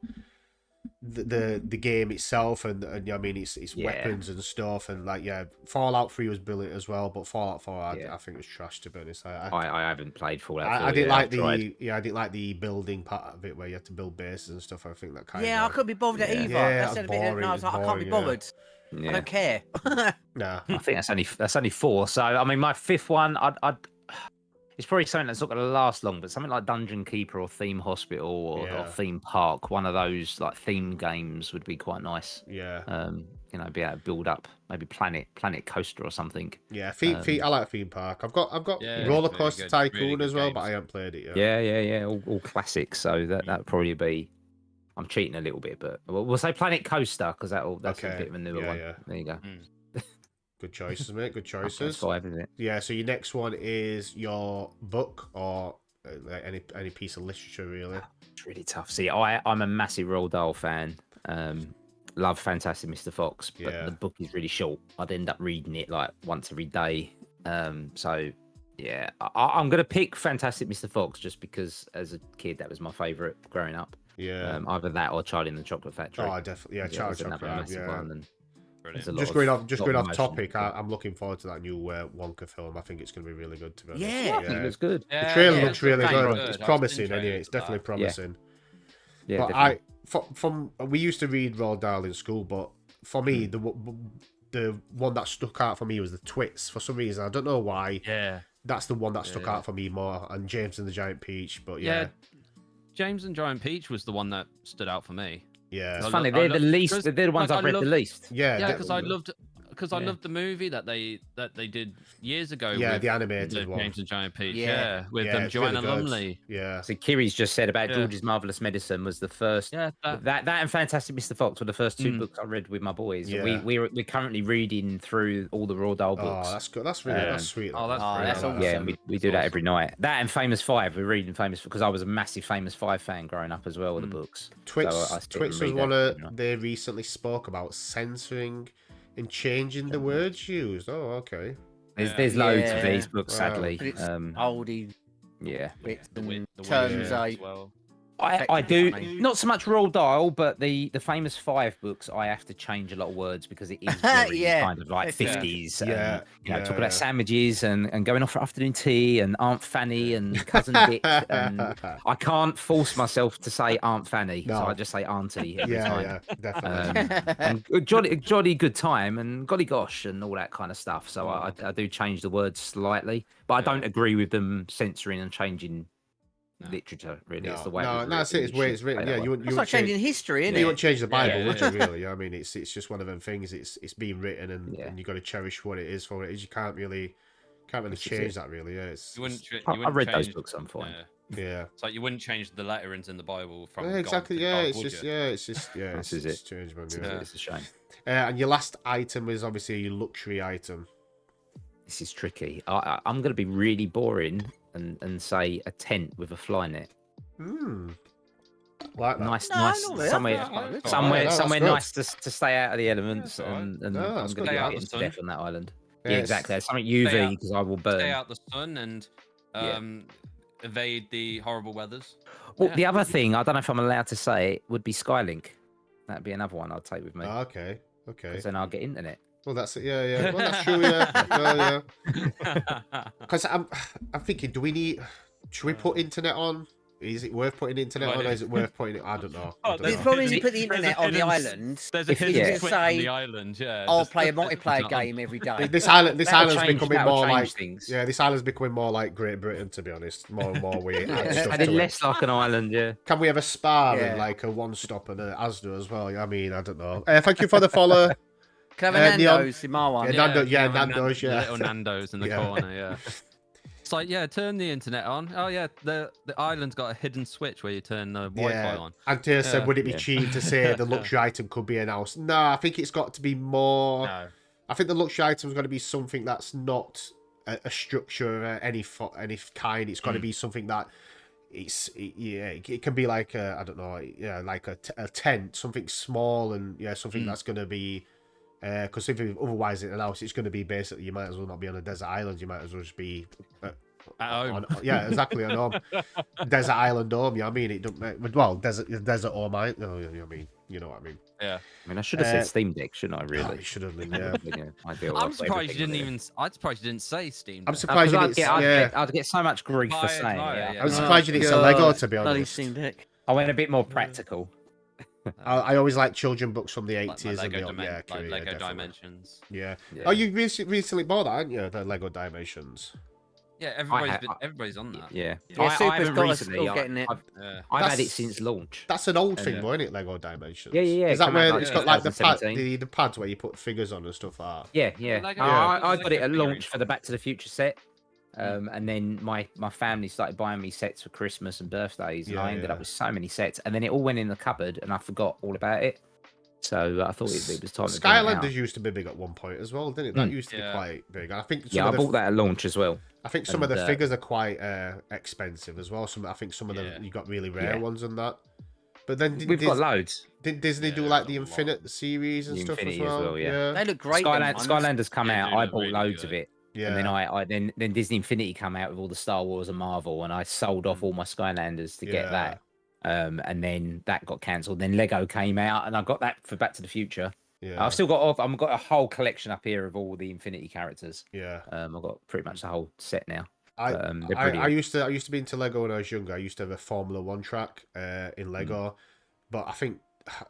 the game itself and I mean it's Yeah. weapons and stuff and like Fallout 3 was brilliant as well, but Fallout 4 Yeah. I think was trash, to be honest. I haven't played Fallout 4 I didn't yet. like I've tried. I didn't like the building part of it where you had to build bases and stuff. I think that kind Yeah, I of couldn't be bothered Yeah. either. Yeah, That's it the was bit that boring, I was it like, was I can't be boring, bothered. I Yeah. don't care. nah. I think that's only 4. So I mean, my 5th one, it's probably something that's not going to last long, but something like Dungeon Keeper or Theme Hospital or Yeah. Theme Park, one of those like theme games would be quite nice. Yeah. be able to build up maybe Planet Coaster or something. Yeah, I like Theme Park. I've got Yeah, Roller really Coaster good, Tycoon really good as well, but games. I haven't played it yet. Yeah, all classics. So that would probably be. I'm cheating a little bit, but we'll say Planet Coaster because that's Okay, a bit of a newer yeah, one. yeah. There you go. Good choices, mate. Good That's choices. 5, isn't it? Yeah. So your next one is your book or any piece of literature, really. It's really tough. See, I'm a massive Roald Dahl fan. Love Fantastic Mr. Fox, but Yeah. the book is really short. I'd end up reading it like once every day. So yeah, I'm gonna pick Fantastic Mr. Fox just because as a kid that was my favourite growing up. Yeah. Either that or Charlie and the Chocolate Factory. Oh, definitely. Yeah, Charlie was another Chocolate. massive Yeah. one, and Brilliant. there's a lot Just of- going lot off of topic. emotion. I'm looking forward to that new Wonka film. I think it's going to be really good. To be honest. Yeah. I think it looks good. The trailer Yeah, looks really it's good. good. It's I've promising. seen Anyway, trailers it's for that. definitely promising. Yeah, But definitely. from we used to read Roald Dahl in school, but for me, the one that stuck out for me was the Twits. For some reason, I don't know why. Yeah. That's the one that stuck Yeah. out for me more, and James and the Giant Peach. But Yeah. yeah, James and Giant Peach was the one that stood out for me. yeah, It's I funny. lo- I They're the lo- least. because, They're the ones like, I've I read love- the least. yeah. Yeah, because I Yeah. loved the movie that they did years ago. Yeah, with the animated the one. James and Giant Peach. Yeah. Yeah, with Yeah, it's Joanna really good. Lumley. Yeah, So Kiri's just said about Yeah. George's Marvelous Medicine was the first. Yeah, That and Fantastic Mr. Fox were the first two Mm. books I read with my boys. Yeah. We're currently reading through all the Roald Dahl books. Oh, that's good. That's really that's sweet. oh, that's Oh, brilliant. that's I like awesome. that. yeah, and we That's do that awesome. every night. That and Famous Five. We're reading Famous because I was a massive Famous Five fan growing up as well with the books. Twits, So I sit and Twits was read one that, of you know. they recently spoke about censoring and changing the words used. Oh, okay. There's loads of Yeah. these books, Wow. sadly. But it's Um, oldie yeah. bits The and wit, turns yeah. a as well. I do Effectively. not so much Roald Dahl, but the Famous Five books. I have to change a lot of words because it is very Yeah. kind of like Yeah. 50s. Yeah, and, yeah, talking yeah. about sandwiches and going off for afternoon tea and Aunt Fanny and cousin Dick. And I can't force myself to say Aunt Fanny, so No. I just say Auntie every yeah, time. yeah, definitely. And jolly good time and golly gosh and all that kind of stuff. So I do change the words slightly, but I don't agree with them censoring and changing literature. Really, it's the way. no, that's it. It's the way it's written. Yeah, you It's like changing history, isn't You it? won't change the Bible, Yeah. would you? Really? I mean, it's just one of them things. It's being written, and, Yeah. and you got to cherish what it is for what it is. You can't really This is change it. that. Really, yeah. It's, You wouldn't. it's- You I wouldn't read those change- books. I'm fine. Yeah. yeah. It's like you wouldn't change the letterings in the Bible from Yeah, God exactly. to Yeah, God, it's would just you? yeah. This It's is it. changed, man. It's, Yeah. it's a shame. And your last item is obviously your luxury item. This is tricky. I'm going to be really boring and say a tent with a fly net. Like that. Nice, No, nice, not really. somewhere, That's quite good. somewhere, Yeah, no, somewhere that's nice to stay out of the elements, That's all right. and No, I'm that's going good. to Stay out get of the into sun. death on that island. Yeah, Yeah, it's- exactly. Something Stay UV out- because I will Stay burn. out the sun and evade the horrible weathers. Well, Yeah. the other thing I don't know if I'm allowed to say it would be Skylink. That'd be another one I'd take with me Ah, okay. Okay. because then I'll get internet. Well, that's it. Yeah, yeah. Well, that's true. Yeah. Yeah. Because I'm thinking, do we need? Should we put internet on? Is it worth putting internet on, or is it worth putting it? I don't know. I don't It's know. probably There's you a- put the there's a internet on the hidden- island. There's a If you hidden just switch on say, the island. Yeah. I'll just- play a just multiplayer turn it on. game every day. This That'll island's change- becoming that'll more change like things. yeah. This island's becoming more like Great Britain, to be honest. More and more we add stuff And then to it. less like an island, yeah. Can we have a spa Yeah. and like a one stop and a Asda as well? I mean, I don't know. Thank you for the follow. Can I have a Neon- Nando's in my one? Yeah, Nando- yeah, with Nando's, yeah. Little Nando's in the Yeah. corner, yeah. It's like, yeah, turn the internet on. Oh, yeah, the island's got a hidden switch where you turn the Wi-Fi Yeah. on. And Tia said, Yeah. would it be Yeah. cheap to say the luxury item could be announced? No, I think it's got to be more. No. I think the luxury item's got to be something that's not a structure of any kind. It's got to be something that it can be like I don't know, yeah, like a tent, something small and something that's going to be. Because if otherwise in an house, it's going to be basically you might as well not be on a desert island. You might as well just be At home. yeah, exactly. An home, desert island home. Yeah, I mean it. Don't make, well, desert home. I mean, you know what I mean. Yeah. I mean, I should have said Steam Deck, shouldn't I? Oh, Really? it should have been. Yeah, Ideal I'm for surprised you everything, didn't really. even. I'm surprised you didn't say Steam. I'm Deck. surprised you I'd didn't. get, I'd get so much grief for Buy it, saying buy it, it. yeah. I'm surprised you didn't say Lego. To be Bloody honest, Steam Deck. I went a bit more practical. I always like children books from the Like my 80s and Lego, beyond. Yeah, like Kiri, Lego definitely. Dimensions. Yeah. Yeah. Oh, you recently bought that, haven't you? The Lego Dimensions. Yeah, I- everybody's on that. Yeah, Yeah, I Super's haven't got us recently. all getting it. I've Yeah. had it That's- since launch. That's an old And, thing, though, isn't it? Lego Dimensions. Yeah, yeah, yeah, Is that come out where like it's got like the 2017. the pads where you put figures on and stuff like that? Yeah, yeah. Lego- I Lego got it at figurines. launch for the Back to the Future set. And then my family started buying me sets for Christmas and birthdays, and Yeah, I ended yeah. up with so many sets, and then it all went in the cupboard, and I forgot all about it. So I thought it was time to bring it out. Skylanders used to be big at one point as well, didn't it? That used to be Yeah. quite big. And I think some Yeah, I of the bought that at launch as well. I think some of the and, figures are quite expensive as well. I think some of them Yeah. you got really rare Yeah. ones and that. But then We've got loads. didn't Disney do Yeah, like the there's a lot. Infinite series and The stuff Infinity as as well? well, yeah. They look great. them ones. Skylanders come Yeah, out. they I look bought really loads good. of it. Yeah. And then I then Disney Infinity come out with all the Star Wars and Marvel, and I sold off all my Skylanders to get that. And then that got cancelled. Then Lego came out, and I got that for Back to the Future. Yeah. I've got a whole collection up here of all the Infinity characters. Yeah. I've got pretty much the whole set now. I, they're I brilliant. used to be into Lego when I was younger. I used to have a Formula One track in Lego, but I think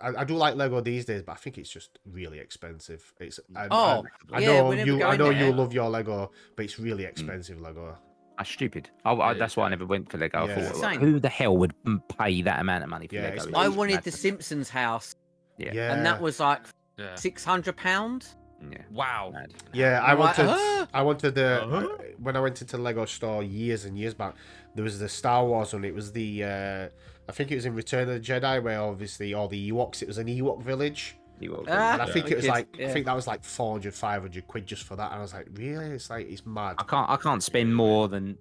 I do like Lego these days, but I think it's just really expensive. It's I Oh, I yeah, know we're never you I going know there. you love your Lego, but it's really expensive Lego. That's stupid. Yeah, That's why I never went for Lego. Yeah. I thought, Same. who the hell would pay that amount of money for Yeah, Lego? it's- It's I just wanted the madness. Simpsons house, Yeah. Yeah, and that was like Yeah. £600. Yeah. Wow. Mad. Yeah, I I'm like, wanted. "Huh?" I wanted when I went into Lego store years and years back. There was the Star Wars one. It was the I think it was in Return of the Jedi, where obviously all the Ewoks. It was an Ewok village, You will. Ah. and I think it was Wicked, like I yeah. think that was like 400, 500 quid just for that. And I was like, really? It's mad. I can't spend more than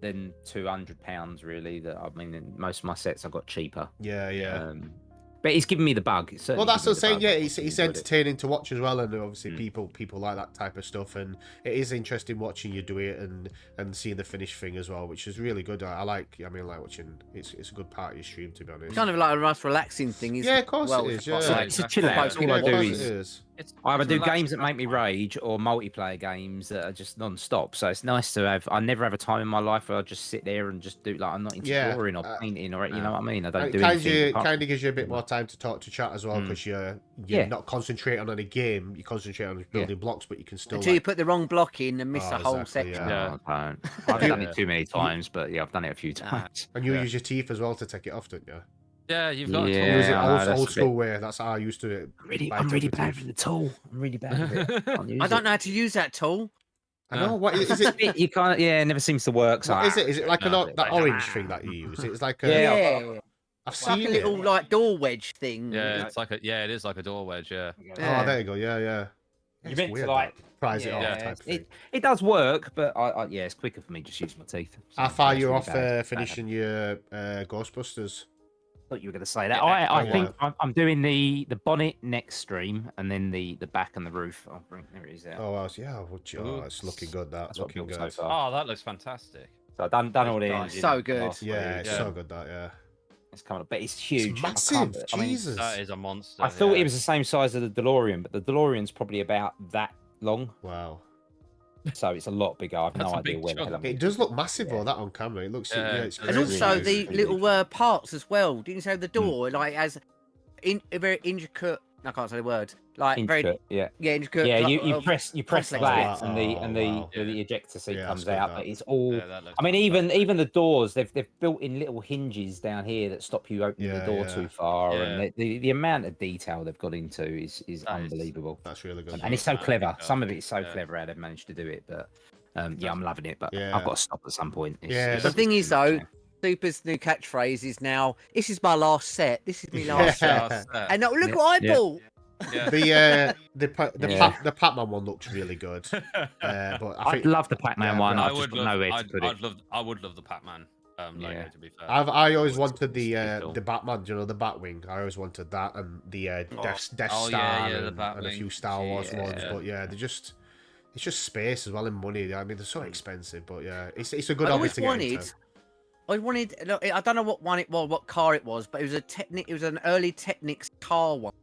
£200 really. That I mean, most of my sets I got cheaper. Yeah, yeah. But it's giving me the bug. It's Well, certainly that's what I'm saying. giving me the Yeah, bug. it's I enjoyed it. entertaining to watch as well, and obviously Mm. people like that type of stuff, and it is interesting watching you do it and seeing the finished thing as well, which is really good. I like watching. It's a good part of your stream, to be honest. Kind of like a nice relaxing thing, isn't Yeah, it? of course well, it it's is, a yeah. quite- It's a chill out. Quite All I good. do Of course is it is. either do relaxing games that make me rage or multiplayer games that are just non-stop. So it's nice to have. I never have a time in my life where I just sit there and just do like I'm not into Yeah, drawing or painting or you know what I mean. I don't And do it anything. apart kind from- of gives you a bit more time to talk to chat as well, because you're Yeah. not concentrating on a game. You concentrate on building blocks, but you can still. Until you Like, put the wrong block in and miss Oh, a whole exactly, section. yeah. No, I don't. I've done it too many times, but yeah, I've done it a few Nah. times. and you Yeah. use your teeth as well to take it off, don't you? Yeah, you've got. Yeah. You use it I know, old, that's a old bit- school way. That's how I used to. I'm really bite off your bad teeth. with the tool. I'm really bad with it. Can't use I don't it. know how to use that tool. I know. What is it? You can't. Yeah, it never seems to work. So What is it? Is it like No, that orange thing that you use? It's like a. Yeah. Yeah, I've it's like seen a it. little like door wedge thing. Yeah, it's like it is like a door wedge. Yeah. Oh, there you go. Yeah, yeah. You It's meant to weird, like. that. Prise it Yeah, off type of thing. it does work, but yeah, it's quicker for me just using my teeth. So How far it's you really off bad. finishing your Ghostbusters? I thought you were going to say that. Yeah, I yeah. think I'm doing the bonnet next stream, and then the back and the roof. I'll bring there it is. There. Oh, yeah. It's looking good. That's what Looking I've built good. so far. Oh, that looks fantastic. So I've done all the Oh, engine so good. last Yeah, week. it's Yeah. so good. That yeah. It's coming up, but it's huge. It's I massive. can't- I mean, Jesus. That is a monster. I thought yeah. it was the same size as the DeLorean, but the DeLorean's probably about that long, Wow. so it's a lot bigger. I've That's no a idea big where the hell chunk. I'm. It does look massive though. That on camera. It looks. Yeah, Yeah, it's it And does. crazy. also really, the really little parts as well. Didn't you say the door like has a very intricate? I can't say the word. Like very Yeah. intricate. Yeah, like, you of- press complex that, bit. and Oh, wow. the ejector seat Yeah, comes that's good, out, that. but it's all. Yeah, that looks I mean, fantastic. even the doors, they've built in little hinges down here that stop you opening Yeah, the door yeah. too far, Yeah. and the amount of detail they've got into is That is- unbelievable. That's really good. And it's so Yeah, clever. yeah. Some of it is so Yeah. clever how they've managed to do it, but yeah, I'm loving it. But Yeah. I've got to stop at some point. Yeah, The thing is, though, yeah. Super's new catchphrase is now, "This is my last set. This is my Yeah. last set." Just, And now look Yeah, what I yeah. bought. yeah. The Pac-Man one looks really good. But I I'd think love the Pac-Man Yeah, one. but I've just got nowhere to put it. I would love the Pac-Man. Logo, Yeah. to be fair. I always wanted Still. the Batman, you know, the Batwing. I always wanted that, and the Death Oh, Star yeah, the and a few Batwing. Star Wars Yeah. ones. But yeah, it's just space as well and money. I mean, they're so expensive, but yeah, it's a good I hobby always to get wanted. into. I wanted. Look, I don't know what one it was, what car it was, but it was It was an early Technics car one,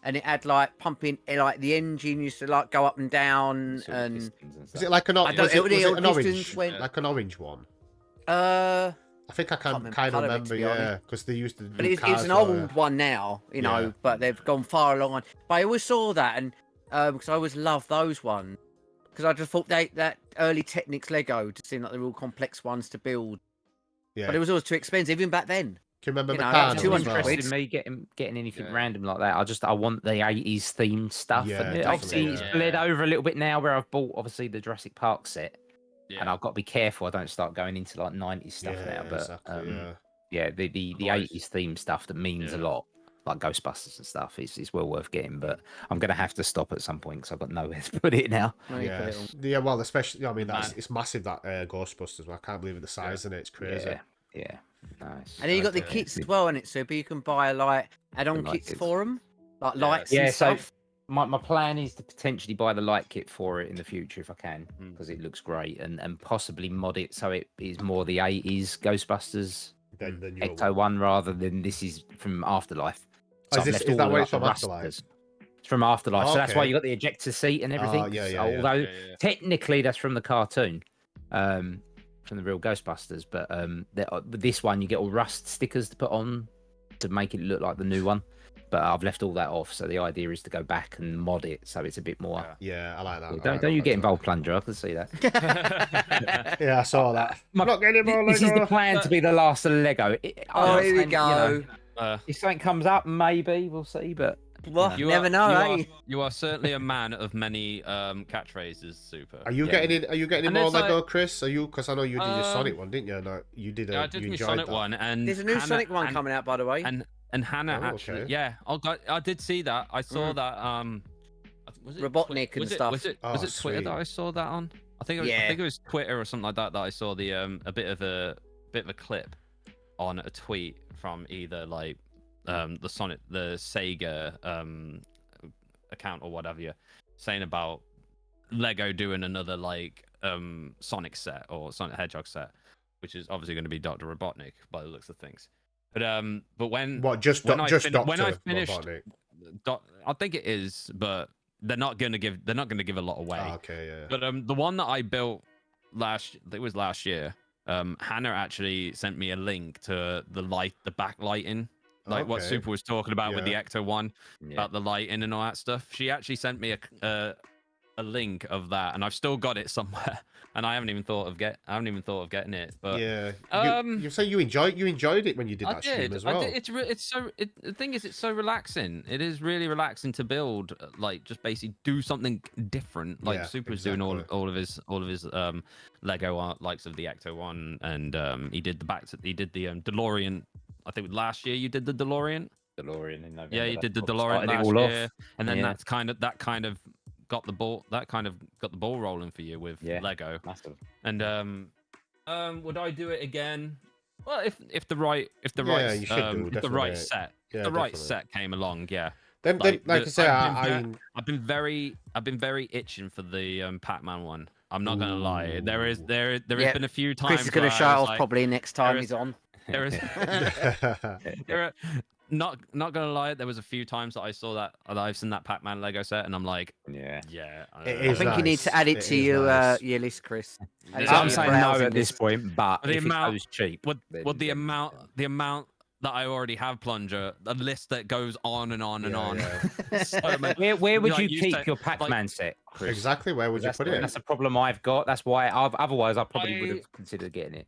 and it had like pumping, like the engine used to like go up and down, Sort of and pistons and Is stuff. it like an I don't- was it, it would- was it it would an orange, distance went- like an orange one? uh, I think I can remember kind of colour of it, to remember, be yeah, honest. because they used to. but do it's cars an where- old one now, you know. Yeah. But they've gone far along on. But I always saw that, and because I always loved those ones. because I just thought that early Technics Lego just seemed like the real complex ones to build, Yeah. but it was always too expensive even back then. Can you remember you know, Meccano that's as 200 well? quid. Interested in me getting anything Yeah. random like that. I want the 80s themed stuff. Yeah, and definitely, obviously it's yeah. bled over a little bit now where I've bought obviously the Jurassic Park set. Yeah. And I've got to be careful I don't start going into like 90s stuff Yeah, now. But exactly, yeah. yeah, the Otherwise- 80s theme stuff that means a Yeah. lot, like Ghostbusters and stuff, is well worth getting. But I'm going to have to stop at some point because I've got nowhere to put it now. No, you put Yeah, it on. yeah. Well, especially, I mean, Man. it's massive that Ghostbusters. I can't believe it, the size in it. It's crazy. Yeah, nice. And then you got the Okay. kits as well in it, so you can buy like add-on The light kits kits. for them, like Yeah. lights Yeah, and so stuff. my plan is to potentially buy the light kit for it in the future if I can, Mm. because it looks great, and possibly mod it so it is more the 80s Ghostbusters Then the newer Ecto one rather than this is from Afterlife. Oh, So is I've this- left is all that the, where like, it's from the Afterlife? rusters. It's from Afterlife, Oh, so that's why okay. you got the ejector seat and everything. yeah, So yeah, yeah. although Yeah, yeah. technically that's from the cartoon, from the real Ghostbusters, but with this one you get all rust stickers to put on to make it look like the new one. But I've left all that off, so the idea is to go back and mod it so it's a bit more. Yeah. Yeah, I like that. I Don't like don't you that get concept. involved, Plunger? I can see that. Yeah, I saw that. My- I'm not getting more This is the Lego. plan to be the last of Lego. Oh, I'm here we saying, you know, go. if something comes up, maybe we'll see. But Well, You never are, know, you eh? you are certainly a man of many catchphrases, Super. Are you Yeah. getting in? Are you getting And more it's like- Lego, Chris? Are you? Because I know you did your Sonic Um, one, didn't you? No, you did. Yeah, I did you my enjoyed Sonic that. one, and There's a new Hannah- Sonic one and- coming out, by the way. And Hannah Oh, actually, okay. yeah, I did see that. I saw that. Was it Robotnik and was it, stuff. Was it Oh, was it Twitter sweet. that I saw that on? I think Yeah. I think it was Twitter or something like that that I saw the a bit of a clip on a tweet from either like the Sega account or whatever you saying about Lego doing another like Sonic set or Sonic the Hedgehog set, which is obviously going to be Dr. Robotnik by the looks of things. But when What? Just when I just fin- Doctor when I finished- Robotnik. I think it is, but they're not going to give a lot away. Oh, okay, yeah. But the one that I built last year, Hannah actually sent me a link to the backlighting, like what Okay. Super was talking about with the Yeah. Ecto one, yeah. about the lighting and all that stuff. She actually sent me a link of that, and I've still got it somewhere, and I haven't even thought of getting it. But Yeah. um, You say you enjoyed it when you did I that stream did. as well. The thing is, it's so relaxing. It is really relaxing to build, like just basically do something different. Like Yeah, Super's doing all exactly. of his Lego art, likes of the Ecto one, and he did the DeLorean. I think last year you did the DeLorean. DeLorean in November. Yeah, you did the That's what DeLorean started it last all off. year, and then Yeah. that kind of got the ball rolling for you with Yeah. Lego. Massive. And would I do it again? Well, if the right Yeah, you should do, if the right definitely. set Yeah, the right definitely. set came along, yeah. Then, like I say, I've been very itching for the Pac-Man one. I'm not gonna lie. There has Yeah, been a few times. Chris is going to where I show it was off like, probably next time is- he's on. There is there are, not gonna lie. There was a few times that I saw that I've seen that Pac-Man Lego set, and I'm like, Yeah. yeah. It I is think you need nice. to add it It to is your nice. your list, Chris. Add it Yeah, to I'm your saying no browsing at this list. point, but The if amount- it goes cheap, What then- the then- amount that I already have, Plunger, a list that goes on and on and Yeah, on. yeah. So many- Where would Like, you you keep say- your Pac-Man set, Chris? Exactly. Where would you That's put the- it? That's a problem I've got. That's why otherwise I probably would I- have considered getting it.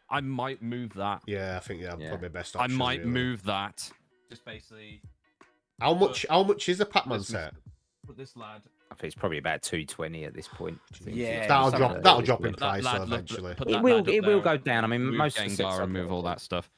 I might move that. Yeah, I think yeah, Yeah. probably best I option. might really. move that. Just basically How much is a Pac-Man Let's set? put this lad. I think it's probably about 220 at this point. I think. Yeah, That'll something drop. like That'll that. drop in Put price lad, though, eventually. put It that will. lad up It will there, go down. I mean, move most of the Gengar sets and I've move got all are- that stuff.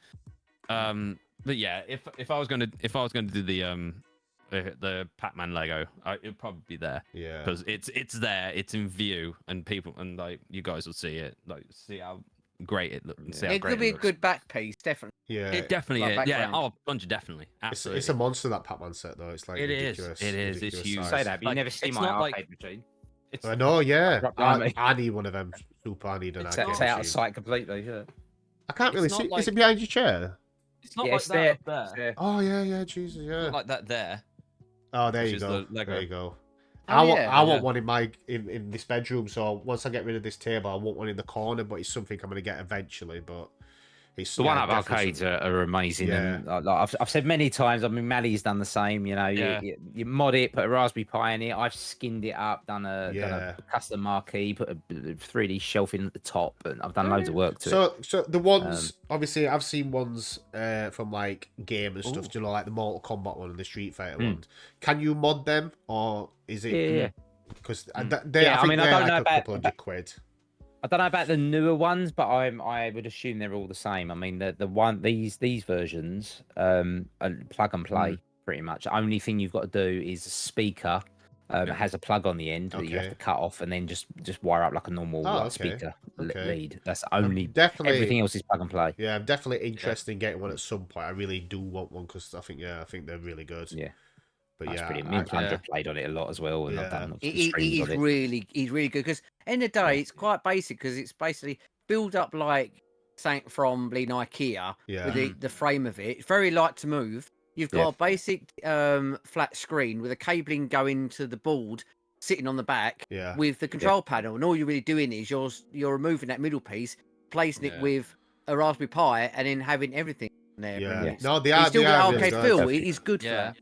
But yeah, if I was gonna do the Pac-Man Lego, it'd probably be there Yeah. because it's there, it's in view, and people and like you guys will see it, like see how great it looks. See how It great could be a looks. good back piece, definitely. Yeah. It definitely like is. Yeah. background. Oh, Plunger definitely. Absolutely. It's a monster, that Pac-Man set though. It's like It is. ridiculous. It is. It's ridiculous huge. size. Say that, but you Like, never see it's my not like- arcade machine. It's, I know, yeah. Right behind me. I need one of them. Super. I need an It's arcade It's out of machine. sight completely. Yeah. I can't really It's see. not Is it like- behind your chair? it's not Yeah, like it's that there. up there. It's there. Oh yeah, Jesus, yeah. Not like that there. Oh, there which you is go. the Lego. There you go. Oh, I want, yeah. I want Yeah. one in this bedroom. So once I get rid of this table, I want one in the corner. But it's something I'm gonna get eventually. But It's The one up definitely arcades are amazing, Yeah. and like I've said many times. I mean, Mali's done the same. You know, Yeah. you mod it, put a Raspberry Pi in it. I've skinned it up, done Yeah. a custom marquee, put a 3D shelf in at the top, and I've done loads of work to it. So the ones obviously I've seen ones from like game and stuff, Ooh. you know, like the Mortal Kombat one and the Street Fighter ones. Can you mod them, or is it? Yeah. Because Yeah, I I think mean, I they're don't like know a about- couple hundred quid. I don't know about the newer ones, but I would assume they're all the same. I mean, these versions are plug and play pretty much. The only thing you've got to do is a speaker. It has a plug on the end that you have Okay. to cut off and then just wire up like a normal Oh, like, okay. speaker Okay. lead. That's I'm only definitely everything else is plug and play. Yeah, I'm definitely interested in getting one at some point. I really do want one because I think they're really good. Yeah. But That's yeah, brilliant. Me and Plunger played on it a lot as well, and I've Yeah. done some He's streams on it. really good because end of the day, it's quite basic because it's basically build up like something from bleeding IKEA Yeah. with the frame of it. It's very light to move. You've got Yeah. a basic flat screen with a cabling going to the board sitting on the back Yeah. with the control panel, and all you're really doing is you're removing that middle piece, placing it Yeah. with a Raspberry Pi, and then having everything in there. Yeah. and No, they you are. still They get are arcade really feel. good. It is good for Yeah. that.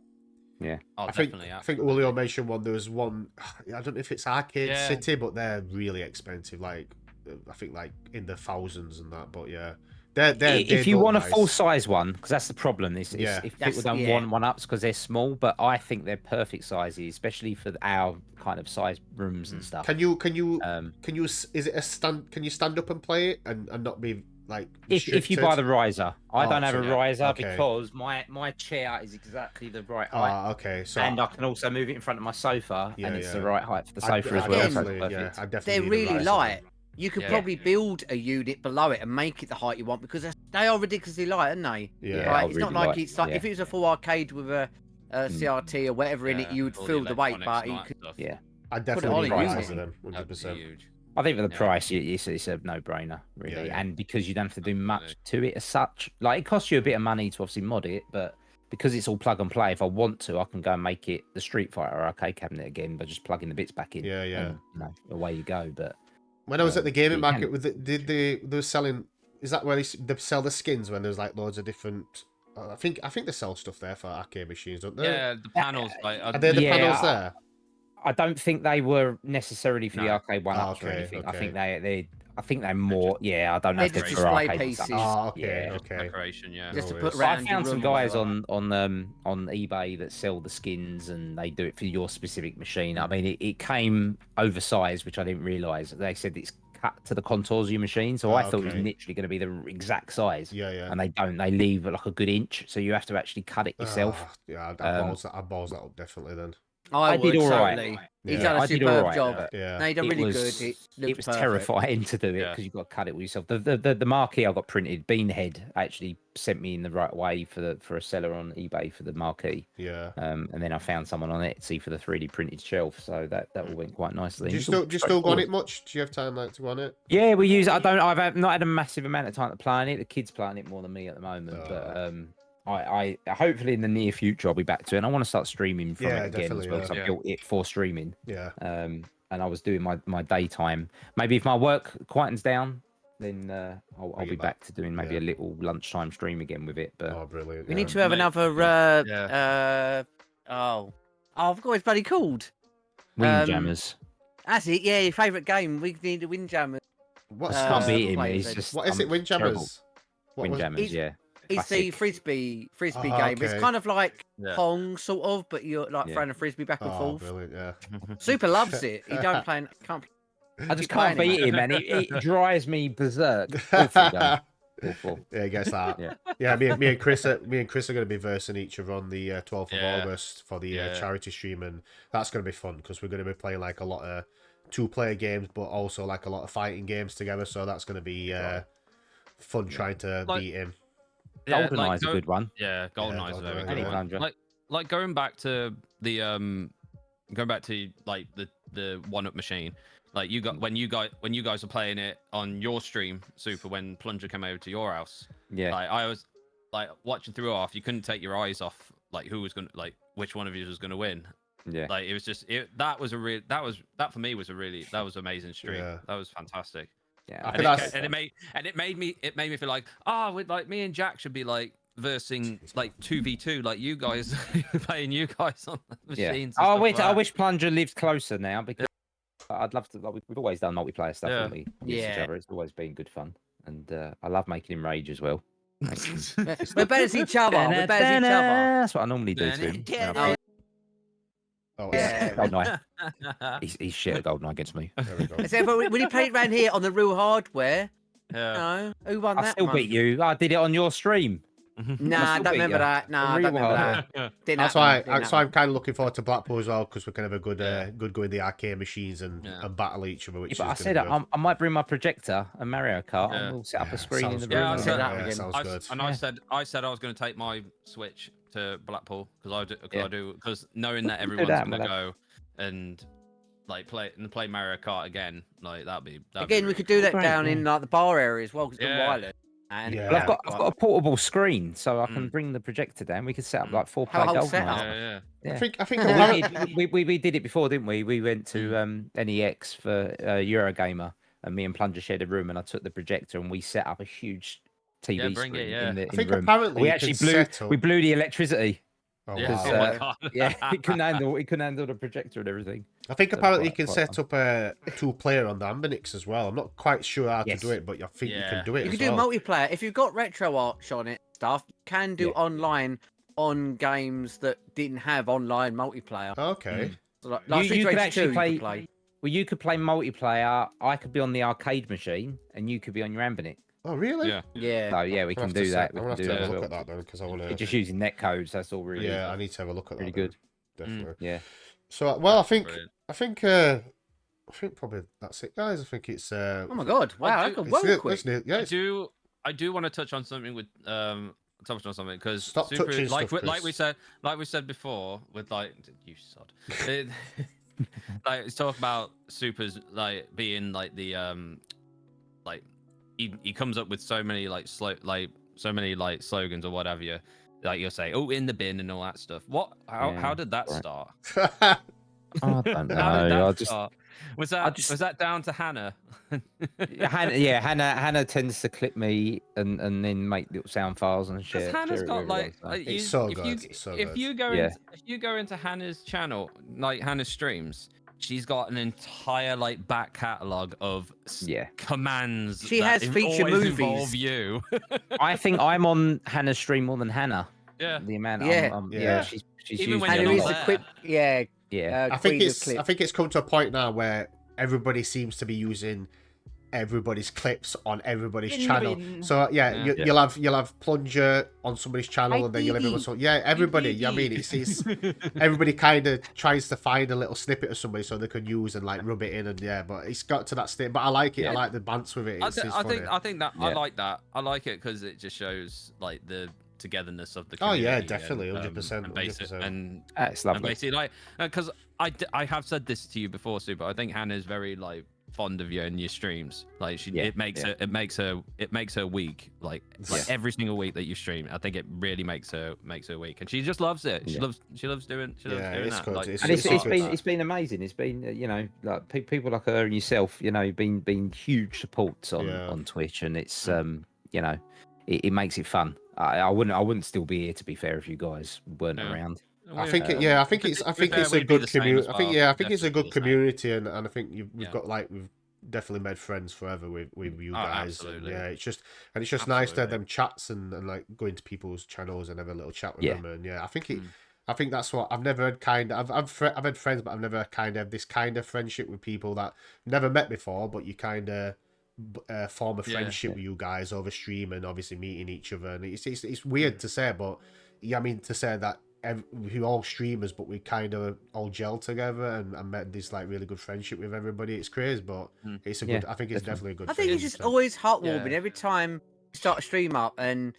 Oh, I think definitely. I think Julio mentioned one. There was one. I don't know if it's Arcade Yeah. City, but they're really expensive. Like I think like in the thousands and that. But yeah, If you want a full size one, because that's the problem. Is Yeah. if people don't yeah. want one ups because they're small, but I think they're perfect sizes, especially for our kind of size rooms and stuff. Can you is it a stand? Can you stand up and play it and not be like If you buy the riser, I Oh, don't have so a yeah, riser okay. because my chair is exactly the right height. Ah, okay. So And I can also move it in front of my sofa, Yeah, and it's the yeah. right height for the I- sofa I as well. So definitely- it's yeah, perfect. I definitely They're need a really riser light. then. You could Yeah. probably build a unit below it and make it the height you want because they are ridiculously light, aren't they? Yeah. Like, Oh, it's not really like light, it's like yeah. if it was a full arcade with a CRT or whatever in it, you would all feel the weight, electronics but and you that could. stuff. Yeah. I it definitely on need a a riser unit. then, That'd be 100%. huge. I think for the Yeah. price, it's a no-brainer, really. yeah. And because you don't have to do much Absolutely. to it as such, like it costs you a bit of money to obviously mod it, but because it's all plug and play, if I want to, I can go and make it the Street Fighter arcade cabinet again by just plugging the bits back in. Yeah, yeah. And, away you go. But When I was at the gaming you market, can- with they were selling. Is that where they sell the skins when there's like loads of different? I think they sell stuff there for arcade machines, don't they? Yeah, the panels. Like, Are there the Yeah, panels there? I don't think they were necessarily for the No. arcade one ups or okay, anything. I okay. think I think they're more. Yeah, I don't know They're if they're just for display arcade pieces. ones. Oh, okay, Yeah. okay. decoration. Yeah. Just to No put worries. But I around your found some room or guys whatever. on eBay that sell the skins and they do it for your specific machine. I mean, it came oversized, which I didn't realize. They said it's cut to the contours of your machine, so I thought it was okay. literally going to be the exact size. Yeah, yeah. And they don't. They leave like a good inch, so you have to actually cut it yourself. Ah, yeah, I balls that up definitely then. I did would, all right. totally. He's Yeah. done a I did superb all right, job. but Yeah. No, he done it really was, good. It was perfect. terrifying to do it Yeah. because you've got to cut it with yourself. The marquee I got printed, Beanhead actually sent me in the right way for a seller on eBay for the marquee. Yeah. And then I found someone on Etsy for the 3D printed shelf, so that all went quite nicely. Do you It's all still go on straightforward. it much? Do you have time like to go on it? Yeah, we use. I've not had a massive amount of time to play on it. The kids playing it more than me at the moment, but I hopefully in the near future I'll be back to it. And I want to start streaming from Yeah, it again as definitely, well. 'Cause yeah. I built it for streaming. Yeah. And I was doing my daytime. Maybe if my work quietens down, then I'll Bring it be back. back to doing maybe Yeah. a little lunchtime stream again with it. But Oh, brilliant. We yeah. need to have Mate, another. yeah. I forgot what it's bloody called. Windjammers. That's it. Yeah, your favourite game. We need a Windjammer. What's Can't uh, beat him. play He's then. just. what is it? I'm Windjammers. terrible. What was- Windjammers, It's- yeah. It's the Classic. frisbee Oh, game. It's okay. kind of like Yeah. Pong, sort of, but you're like Yeah. throwing a frisbee back and Oh, forth. brilliant. Yeah. Super loves it. He don't play. Can't. I just keep can't playing beat him, him, and it drives me berserk. Awful game. Awful. Yeah, he gets that. Yeah. Yeah, me and Chris are going to be versing each other on the 12th of Yeah. August for the Yeah. charity stream, and that's going to be fun because we're going to be playing like a lot of 2-player games, but also like a lot of fighting games together. So that's going to be fun trying to Like- beat him. Yeah, GoldenEye's a good one. Yeah, GoldenEye's a very GoldenEye, good yeah. one. Anytime, Like going back to the going back to like the 1-up machine. Like when you guys were playing it on your stream, Super, when Plunger came over to your house. Yeah. Like I was like watching through off, you couldn't take your eyes off like who was gonna like which one of you was gonna win. Yeah. Like it was just that for me was an amazing stream. Yeah. That was fantastic. Yeah. I And could it, ask- and it made me feel like, with like me and Jack should be like versing like 2v2 like you guys playing you guys on the Yeah. machines. Oh, and wait, stuff I like wish Plunger lived closer now because I'd love to. Like, we've always done multiplayer stuff, Yeah. haven't we? Against each Yeah. other. It's always been good fun, and I love making him rage as well. that. We're better as each other. We're better as each other. That's what I normally do to him. Oh, Oh, Yeah. Goldeneye. He's shit at Goldeneye against me. There we go. So when you played around here on the real hardware, Yeah. no, who won I that still one? beat you. I did it on your stream. Nah, I still don't beat remember you. that. Nah, I real don't remember hardware. that. Didn't That's happen, why. didn't So I'm happen. kind of looking forward to Blackpool as well because we can have a good, Yeah. good go in the arcade machines and, Yeah. and battle each other. Which Yeah, but I is said gonna be good. I might bring my projector and Mario Kart, Yeah. and we'll set up Yeah, a screen in sounds the good. room. Yeah, I and- said that Yeah, again. sounds good. I said I was going to take my Switch to Blackpool Yeah. because knowing that We can do everyone's that, going to we'll go and like play Mario Kart again, like that'd be Again, we really could do that Great, down yeah. in like the bar area as well, because it's Yeah. wireless. And Yeah. Well, I've got a portable screen, so I can Mm. bring the projector down. We could set up Mm. like 4 Have a player whole Goldeneye. setup. Yeah. Yeah. I think Well, apparently- we did it before, didn't we? We went to NEX for Eurogamer, and me and Plunger shared a room, and I took the projector and we set up a huge TV Yeah, bring it, screen yeah. in the, I in think the room. apparently We you actually can set up- we blew the electricity. Oh, Yeah. wow. Oh my Uh, god. Yeah, it couldn't handle the projector and everything. I think So apparently you quite- can quite set up a 2-player on the Ambinix as well. I'm not quite sure how Yes. to do it, but I think you Yeah. can do it. You as can do well. multiplayer. If you've got retro arch on it, stuff, you can do Yeah. online on games that didn't have online multiplayer. Okay. So like, You Street could Racer actually 2 play. you could play. Well, you could play multiplayer. I could be on the arcade machine, and you could be on your Ambinix. Oh, really? Yeah. Yeah. So yeah, we can do that. We I'm gonna can have do to that have as a look well. at that then because I want You're to. just using net codes. That's all really. Yeah, I need to have a look at Really that. good. then, Definitely. Yeah. So, well, Brilliant. I think probably that's it, guys. I think it's. Oh my god! Wow, that got it's well it, quick. isn't it? Yeah. I do want to touch on something with because Stop touching like stuff, we Chris. said before with like you sod. Like it's talk about Super's like being like the like he comes up with so many like slogans or whatever you like you'll say in the bin and all that stuff. How Yeah, did that right. start? I don't know. How did that I just start? Was I that just- was that down to Hannah? Hannah tends to clip me and then make little sound files and share. Because Hannah's share it got with like, everyone, so. It's so if good, You, it's so if good. you go Yeah. if you go into Hannah's channel, like Hannah's streams, she's got an entire like back catalog of Yeah. commands. She that has feature always movies. involve you. I think I'm on Hannah's stream more than Hannah. yeah. The amount. Yeah. Yeah. She's Even when using And you're there it is a not a lot. quick, yeah. Yeah. I think Queen of it's. clip. I think it's come to a point now where everybody seems to be using everybody's clips on everybody's channel. So Yeah. you'll have Plunger on somebody's channel, and then you'll have everyone. So yeah, everybody. Yeah, I mean, it's everybody kind of tries to find a little snippet of somebody so they can use and like rub it in, and yeah. But it's got to that state. But I like it. I Yeah. like the bounce with it. I, It's, th- it's I funny. think I think that I Yeah. like that. I like it because it just shows like the togetherness of the Oh, community. yeah, and, definitely, 100%, and basic 100%. and It's And lovely. basically, like, because I have said this to you before, Sue, but I think Hannah's very like fond of you and your streams. Like, Yeah, it makes her week. Like Yeah. every single week that you stream, I think it really makes her week, and she just loves it. She Yeah. loves doing Yeah, doing it's that. good. Like, It's- And it's it's been amazing. It's been like people like her and yourself, been huge supports on Yeah. on Twitch, and it's it makes it fun. I wouldn't still be here, to be fair, if you guys weren't Yeah. around. I think it, yeah, I think it's To be fair, a we'd be good the same community. as I think well. it's a Definitely good the same. community, and I think we've Yeah. got we've definitely made friends forever with you Oh, guys. And, absolutely. yeah, it's just nice to have Absolutely. them chats and like go into people's channels and have a little chat with Yeah. them. And yeah, I think Mm. I think that's what I've never had I've had friends, but I've never kind of this kind of friendship with people that I've never met before, but you kind of form a Yeah. friendship with you guys over stream and obviously meeting each other. And it's weird to say, but yeah, I mean to say that we're all streamers, but we kind of all gel together and met this like really good friendship with everybody. It's crazy, but Mm. it's a Yeah, good. I think it's definitely a good. I think it's thing, just so. always heartwarming Yeah. every time you start a stream up and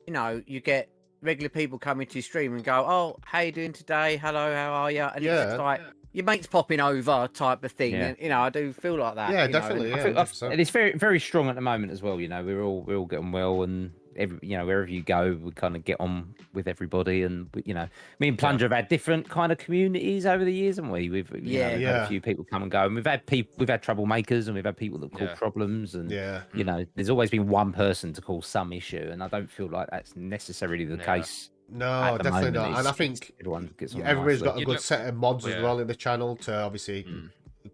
you get regular people coming to your stream and go, "Oh, how you doing today? Hello, how are you?" And it's Yeah. just like your mates popping over type of thing. Yeah. And, I do feel like that. Yeah, you know, definitely. and- Yeah, I feel, 100%. and it's very very strong at the moment as well. We're all getting well, and wherever you go, we kind of get on with everybody, and me and Plunger have had different kind of communities over the years, haven't we? We've we've had a few people come and go, and we've had troublemakers, and we've had people that cause problems, and there's always been one person to cause some issue, and I don't feel like that's necessarily the case. No, definitely not. And I think everybody's got a good set of mods as well in the channel to obviously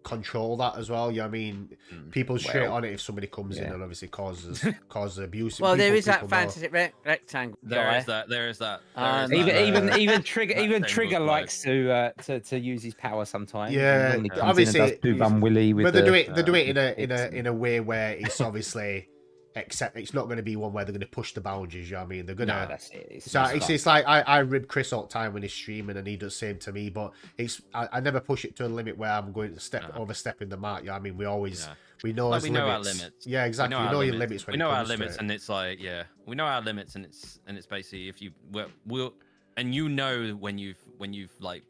control that as well. I mean, people straight on it if somebody comes in and obviously causes abuse. Well, there is that fantasy rectangle. There is that. Even Trigger likes to use his power sometimes. Yeah, obviously, Willy with but they do it in a way where it's obviously. Except it's not going to be one where they're going to push the boundaries. You know what I mean? They're going to. No, that's it. It's like I rib Chris all the time when he's streaming, and he does the same to me. But I never push it to a limit where I'm going to overstepping the mark. You know what I mean? We always we know our limits. Yeah, exactly. We know your limits. We know our limits, and it's like we know our limits, and it's basically if you will, and when you've like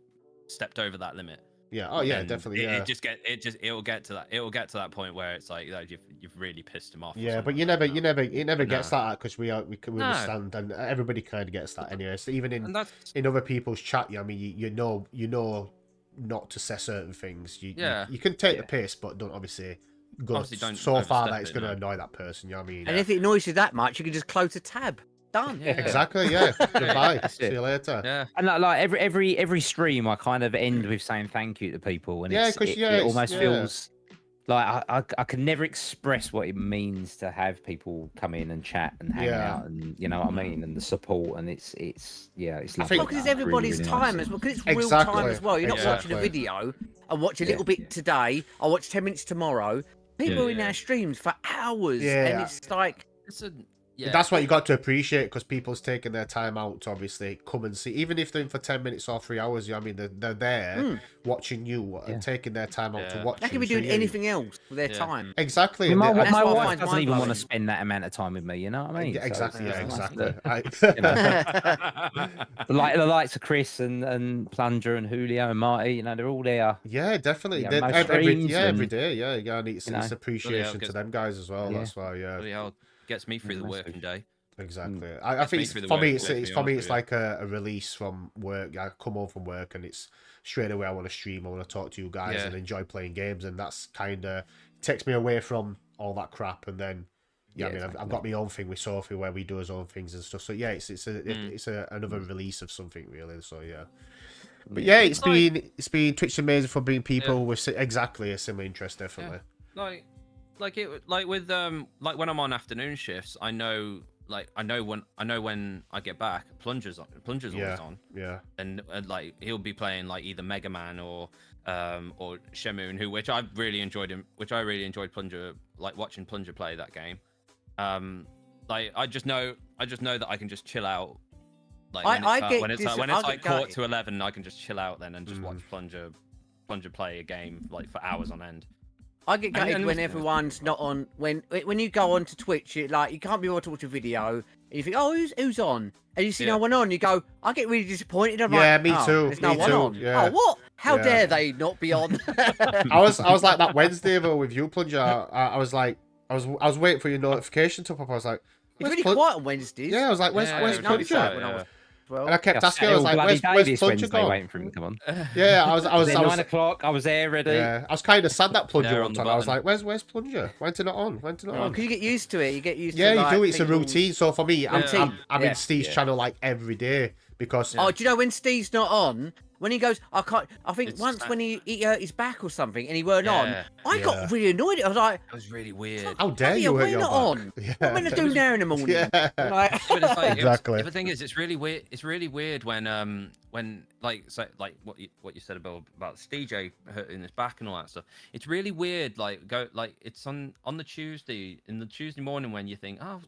stepped over that limit. Yeah. Oh yeah, definitely. It'll get to that point where it's like you've really pissed him off. Yeah, but it never gets that because we understand, and everybody kind of gets that anyway. So even in other people's chat, I mean, you know not to say certain things. You can take the piss, but don't obviously go so far that it's going to annoy that person. You know what I mean? And if it annoys you that much, you can just close a tab. Done. Yeah. Exactly. Yeah. Goodbye. See you later. Yeah. And like every stream, I kind of end with saying thank you to people, and it almost feels like I can never express what it means to have people come in and chat and hang out, and you know what I mean, and the support, and it's lovely. Because it's everybody's time as well. Because it's real time as well. You're not watching a video. I watch a little bit today. I watch 10 minutes tomorrow. People are in our streams for hours, and it's like that's what you got to appreciate, because people's taking their time out to obviously come and see, even if they're in for 10 minutes or 3 hours. You know what I mean, they're there watching you and taking their time out to watch. They can be doing anything else with their time. Exactly. I mean, my wife doesn't even want to spend that amount of time with me. You know what I mean? Exactly. Exactly. The likes of Chris and Plunger and Julio and Marty, they're all there. Yeah, definitely. Every day. Yeah, and it's appreciation to them guys as well. That's why. Gets me through the working day. Exactly. I think for me it's like a release from work. I come home from work and it's straight away I want to stream. I want to talk to you guys and enjoy playing games, and that's kind of takes me away from all that crap. And then I've got my own thing with Sophie where we do our own things and stuff. So it's another release of something really. So but it's been Twitch amazing for being people with exactly a similar interest, definitely. Like with when I'm on afternoon shifts, I know when I get back, Plunger's always on. Yeah. And like he'll be playing like either Mega Man or Shemoon, which I really enjoyed Plunger, like watching Plunger play that game. Like I just know that I can just chill out. Like when it's like quarter to 11, I can just chill out then and just watch Plunger play a game like for hours on end. I get gutted when everyone's not on. When you go on to Twitch, you can't be able to watch a video, and you think, oh, who's on? And you see no one on. You go, I get really disappointed. I'm like, me too. There's no one on. Yeah. Oh, what? How dare they not be on? I was like that Wednesday though with you, Plunger. I was like, I was waiting for your notification to pop. I was like, it's really quiet on Wednesdays. Yeah, I was like, where's Plunger? Well, and I kept asking, I was like, where's Plunger gone? Waiting for him to come on. Yeah, I was 9 o'clock. I was there ready. Yeah, I was kind of sad that Plunger on time. I was like, where's Plunger? When's it not on? Because you get used to it. You get used to it. Yeah, you do. It's a routine. So for me, I'm in Steve's channel like every day because. Oh, do you know when Steve's not on? When he goes, I can't. I think once when he hurt his back or something and he weren't on, I got really annoyed. I was like, "It was really weird. How dare you hurt your back? On? Yeah. What am I gonna do now in the morning?" Exactly. The thing is, it's really weird. It's really weird when like what you said about DJ hurting his back and all that stuff. It's really weird. It's on the Tuesday morning when you think, oh,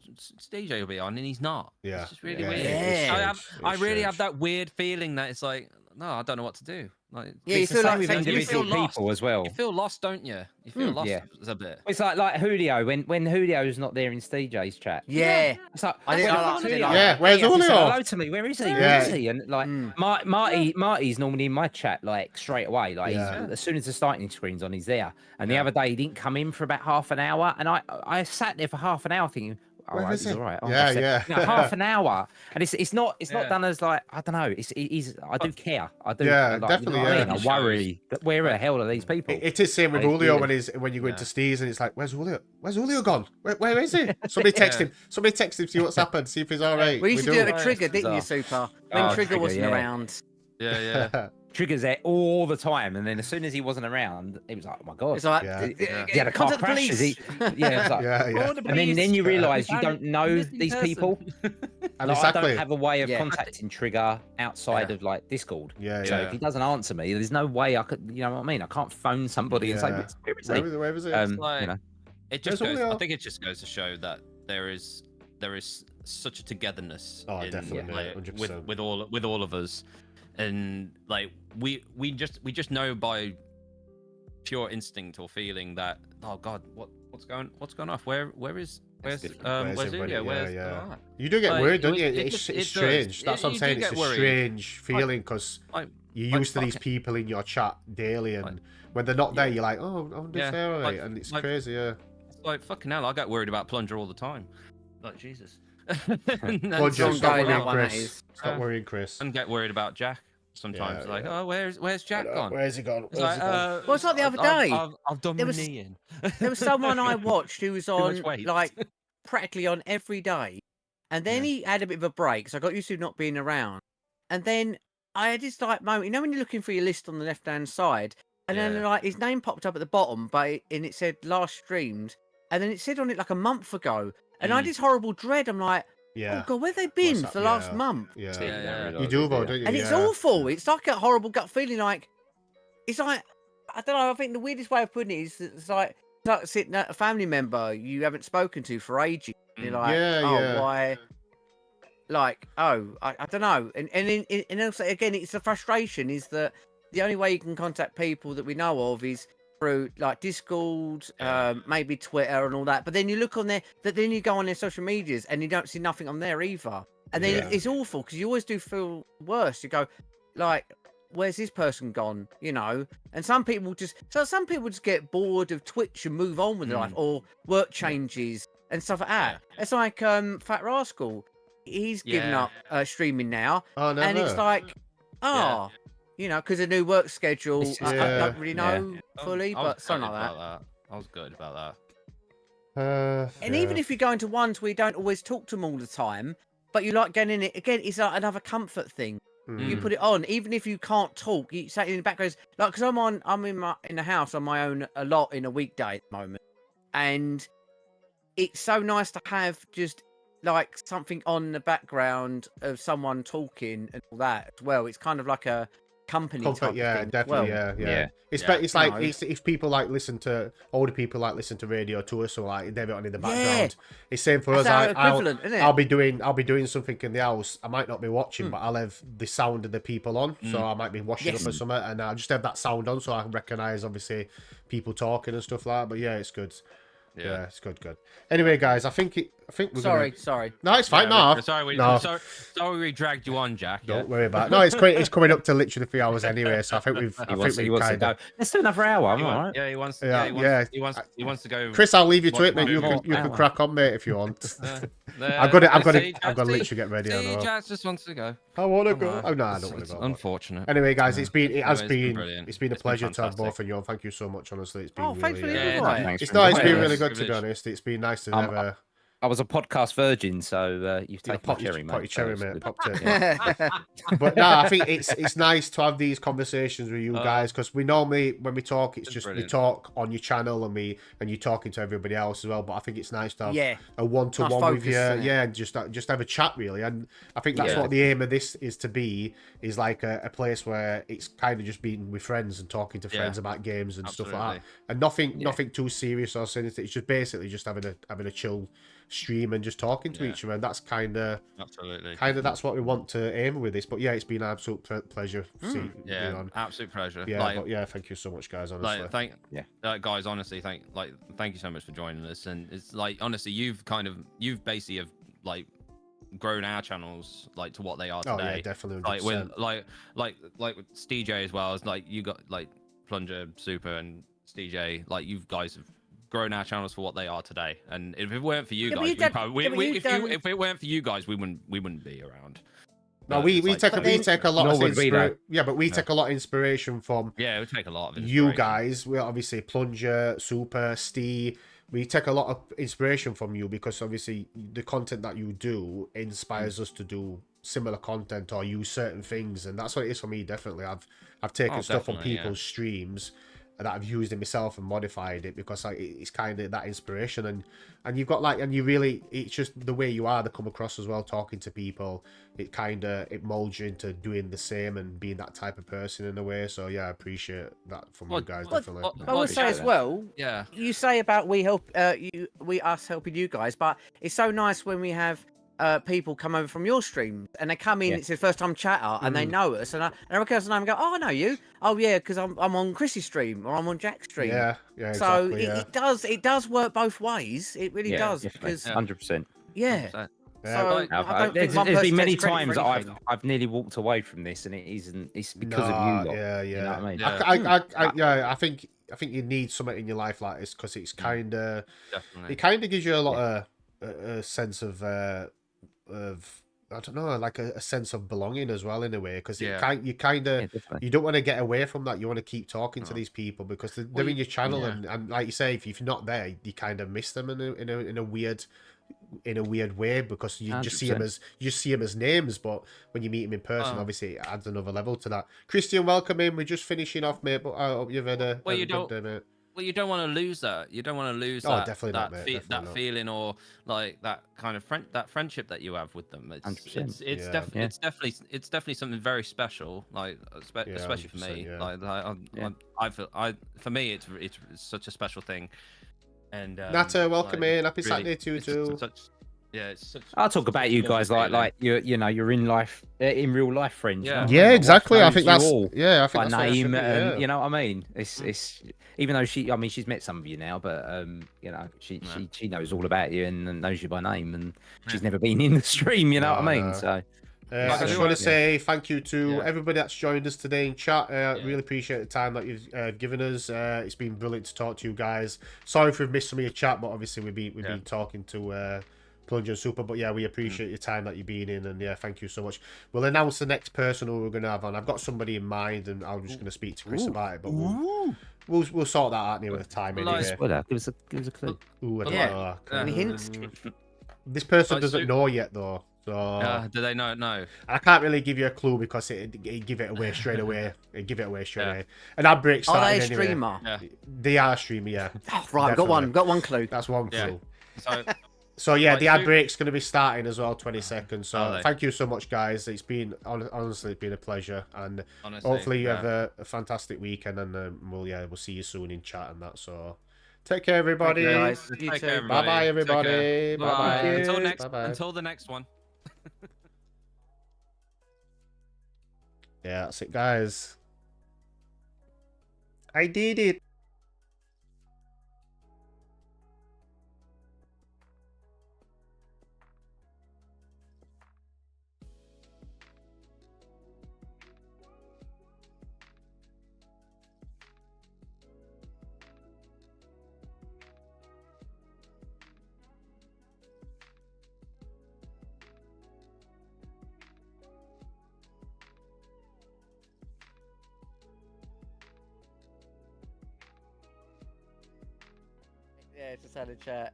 DJ will be on and he's not. Yeah. It's just really weird. Yeah. I really have that weird feeling that it's like, no, I don't know what to do. Like, you feel like individual people as well. You feel lost, don't you? You feel lost a bit. It's like Julio when Julio's not there in DJ's chat. Yeah. It's like, where's Julio? Hello to me. Where is he? Where is he? And like Marty's normally in my chat like straight away. Like as soon as the starting screen's on, he's there. And the other day he didn't come in for about half an hour, and I sat there for half an hour thinking, all Where right, is he's it? all right. Oh, Yeah, I've said, yeah. you know, half an hour, and it's not Yeah. done as like, I don't know. It is. I do care. I do. Yeah, like, definitely, You know what yeah. I mean? It I worry shows- that where the hell are these people? It is same with It's Julio weird. when you go into Yeah. Steve's and it's like, where's Julio? Where's Julio gone? Where is he? Somebody text Yeah. him. Somebody text him, see what's happened, see if he's all right. We used to do it with Oh, Trigger, it's didn't you, bizarre. Super? When Oh, Trigger Trigger, wasn't yeah. around. Yeah. Trigger's there all the time, and then as soon as he wasn't around, it was like, oh my god, It's like, Yeah. he had a car contact the crash. Is he? police. Yeah, it was like, Yeah, yeah. and then you realise you Found don't know missing these person. people. And Like, I exactly. don't have a way of Yeah. contacting Trigger outside Yeah. of like Discord. Yeah, So yeah. if he doesn't answer me, there's no way I could. You know what I mean? I can't phone somebody and say, Yeah. "Where is he?" Where is it? Like, You know. It just There's goes. Julio. I think it just goes to show that there is such a togetherness. Oh, in, definitely, like, 100%. with all of us, and like we just know by pure instinct or feeling that, oh God, what's going off? Where's Where's Julio? everybody? Where's Yeah. oh, You do get Like, worried, don't you? it It's just- it it's does. strange. That's what I'm You saying. do It's get a worried. strange feeling because like you're like, used to these fuck it. people in your chat daily, and Like, when they're not there, yeah. you're like, oh, I wonder Yeah, if they're all right, like- and it's like- crazy. Yeah. It's like fucking hell. I get worried about Plunger all the time. Like Jesus. Well, John just stop Guy, that worrying, one, that Chris. is. Stop worrying, Chris. And get worried about Jack sometimes. Yeah, like, yeah. oh, where's Jack gone? Where's he gone? It's Where's like, he gone? Well, it's like the other I've- day. I've done There my was- knee in. There was someone I watched who was much on weight. like practically on every day, and then Yeah. he had a bit of a break, so I got used to not being around. And then I had this like moment, you know, when you're looking for your list on the left hand side, and then Yeah. like his name popped up at the bottom, and it said last streamed, and then it said on it like a month ago, and I had Mm. this horrible dread. I'm like, Yeah. oh god, where they been What's for up? the last Yeah. month? Yeah. Yeah. You do though, don't you? And it's Yeah. awful. It's like a horrible gut feeling. Like it's like I don't know. I think the weirdest way of putting it is that it's like sitting at a family member you haven't spoken to for ages. And you're Mm. like, Yeah, oh, yeah. why? Like, oh, I don't know. And also again, it's the frustration is that the only way you can contact people that we know of is through like Discord, Yeah. maybe Twitter and all that. But then you look on there, then you go on their social medias and you don't see nothing on there either. And then Yeah. it's awful because you always do feel worse. You go, like, where's this person gone? You know? And some people just get bored of Twitch and move on with their life, or work changes and stuff like that. Yeah. It's like Fat Rascal. He's given Yeah. up streaming now, Oh, never. and it's like, oh, you know, because a new work schedule. It's I just- don't really Yeah. know fully, I was but something gutted like that. about I was good about And even if you go into ones where you don't always talk to them all the time, but you like getting in it again, it's like another comfort thing. You Mm. put it on, even if you can't talk. You say in the background, like because I'm in the house on my own a lot in a weekday at the moment, and it's so nice to have just like something on the background of someone talking and all that as well. It's kind of like a company type comfort, of yeah, thing as definitely, well. yeah. It's Yeah. it's like No. it's, if people like listen to older people like listen to radio to us, or like they've it on in the background. It's same for That's us. our I'll, equivalent, isn't it? I'll be doing something in the house. I might not be watching, but I'll have the sound of the people on. So I might be washing Yes. up or something, and I'll just have that sound on, so I can recognise obviously people talking and stuff like that. But yeah, it's good. that. Yeah, it's good. Anyway, guys, I think we're Sorry. Gonna... No, it's fine. No, Sorry, no. sorry we dragged you on, Jack. Don't worry about it. No, it's coming up to literally 3 hours anyway. So I think we've. He wants to go. Let's do another hour. I'm all right. Yeah, he wants. Yeah, Yeah, he yeah. wants. He wants to go. Chris, I'll leave you to What- it, mate. You what- can what- crack on, mate, if you want. I've I've got to literally get ready. I See, know. Jack just wants to go. I want to Come go. on. Oh no, I It's- don't want it's to go. unfortunate. Anyway, guys, it has Anyway, it's been been brilliant. a It's been pleasure to have fantastic. both of you on. Thank you so much. Honestly, it's been Oh, thanks for the really. Yeah, invite. Thanks It's for no, it's inviting been us. really good to be Privilege. honest. It's been nice to Um, have a I was a podcast virgin, so you've taken my potty cherry, mate. potty so cherry, it's mate. good. Popped it. Yeah. But no, I think it's nice to have these conversations with you Oh. guys because we normally when we talk, it's It's just we brilliant. talk on your channel and you're talking to everybody else as well. But I think it's nice to have Yeah. a one-to-one Nice with you, focus, innit? yeah, and just have a chat really. And I think that's Yeah. what the aim of this is to be, is like a place where it's kind of just being with friends and talking to Yeah. friends about games and stuff like Absolutely. that, and nothing too serious or anything. It's just basically just having a chill stream and just talking to Yeah. each other, and that's kind of Absolutely. that's what we want to aim with this. But yeah, it's been an absolute pleasure seeing you Yeah, on. absolute pleasure. Yeah, like, but yeah, thank you so much, guys. Honestly, like Yeah. guys, honestly, thank you so much for joining us. And it's like honestly, you've basically have like grown our channels like to what they are oh today. yeah, definitely. Like 100%. with like with SteeJ as well as like you got like Plunger, Super, and SteeJ. Like you guys have grown our channels for what they are today. And if it weren't for you Yeah, but guys, you we don't- probably, yeah, but you don't- if it weren't for you guys, we wouldn't be around. No, But we it's we like- take But we then- take a lot Nor of would we, though. yeah, but we Yeah. take a lot of inspiration from Yeah, it would take a lot of you inspiration. guys. We obviously Plunger, Super, Steve. We take a lot of inspiration from you because obviously the content that you do inspires us to do similar content or use certain things, and that's what it is for me. Definitely, I've taken Oh, stuff from definitely, yeah. people's streams that I've used it myself and modified it because it's kind of that inspiration, and you've got and you really, it's just the way you are to come across as well, talking to people. It molds you into doing the same and being that type of person in a way. So yeah, I appreciate that from you guys. Definitely. I will say as well, Yeah. you say about us helping you guys, but it's so nice when we have people come over from your stream and they come in. Yeah. It's their first time chatter and they know us, and I recognize the name and go, "Oh, I know you. Oh yeah, because I'm on Chrissy's stream or I'm on Jack's stream." Yeah, yeah, So exactly. it does work both ways. It really does because 100%. yeah. Yeah, So like- I don't think There's one been person many takes credit times for that anything. I've nearly walked away from this, and it's because of you lot. Yeah, You know what I mean? Yeah. I think you need something in your life like this because it's kind of Definitely. it kind of gives you a lot of a sense of I don't know, like a sense of belonging as well in a way because Yeah. you kind of Yeah, definitely. you don't want to get away from that. You want to keep talking to No. these people because they're Well, in your channel, yeah. and like you say, if you're not there, you kind of miss them in a weird way because you just see them 100%. as names, but when you meet them in person, Oh. obviously it adds another level to that. Christian, welcome in. We're just finishing off, mate, but I hope you've had a Well, you good don't- day, mate. Well, you don't want to lose that. You don't want to lose Oh, that. definitely that not, mate, definitely not. feeling or like that kind of that friendship that you have with them. It's 100%. Yeah. it's definitely something very special. Like Yeah, especially for 100%, me. yeah. For me it's such a special thing. And Nata, welcome in. Happy really, Saturday to you it's too. it's such. I'll talk about you guys feeling. like you're in life, in real life friends. you Yeah. know? Yeah, My wife exactly. I knows think you that's all yeah. I think by that's what it should name, be, yeah. you know what I mean. It's even though she's met some of you now, but she knows all about you and knows you by name, and she's never been in the stream. You know what I mean? No. So I just do want I- to say thank you to Yeah. everybody that's joined us today in chat. Yeah. Really appreciate the time that you've given us. It's been brilliant to talk to you guys. Sorry if we've missed some of your chat, but obviously we've been talking to Plunger and Super. But yeah, we appreciate your time that you've been in, and yeah, thank you so much. We'll announce the next person who we're going to have on. I've got somebody in mind, and I'm just going to speak to Chris about it. But we'll sort that out near with time Well, anyway. nice. well, give us a clue. Ooh, I don't Yeah. know. Any hints? This person Like, doesn't so- know yet though. So Do they know? No. I can't really give you a clue because it'd give it away straight away. It'd give it away straight Yeah. away. And that break Are they started a anyway. streamer? Yeah. They are a streamer, yeah. Oh, right, got one clue. That's one Yeah. clue. So So yeah, Like, the ad so- break's going to be starting as well, 20 seconds. So Are they? thank you so much, guys. It's been honestly, it's been a pleasure, and honestly, hopefully you yeah. have a fantastic weekend, and we'll see you soon in chat and that. So take care, everybody. Thank you, guys. Take You care, too. everybody. Bye bye, Take everybody. care. Bye Bye. bye. Until the next one. Yeah, that's it, guys. I did it. Yeah, just had a chat.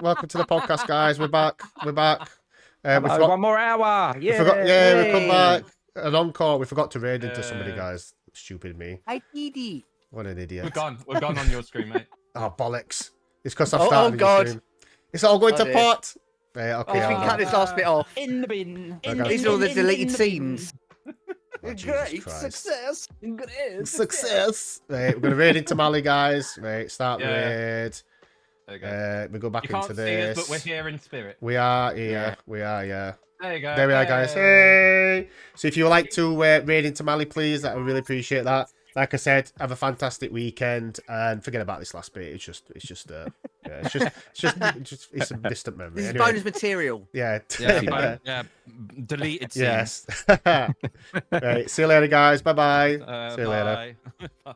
Welcome to the podcast, guys. We're back. We Hello, forgot, one more hour. we Yeah. forgot, yeah, we come Yay. back. An encore. We forgot to raid into somebody, Yeah. guys. Stupid me. I did it. What an idiot. We're gone on your screen, mate. Oh, bollocks. It's because I've Oh, started oh, the God. stream. It's all going Oh, to dear. pot. Right, okay. He's been I'll- cutting this last bit off. In the bin. Okay. These are all the deleted scenes. Oh, Jesus Christ. success. Great Success. Right, we're going to raid into Mali, guys. Right, start Yeah. raid. There you go. We go back You can't into see this. us, but we're here in spirit. We are here. Yeah. We are, yeah. There you go. There we are, guys. Hey! So if you would like to raid into Mali, please, I would really appreciate that. Like I said, have a fantastic weekend and forget about this last bit. It's just it's a distant memory. This is Anyway, bonus material. yeah. Yeah, deleted scene. Yes. Right. See you later, guys. Bye bye. See you later. Bye.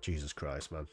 Jesus Christ, man.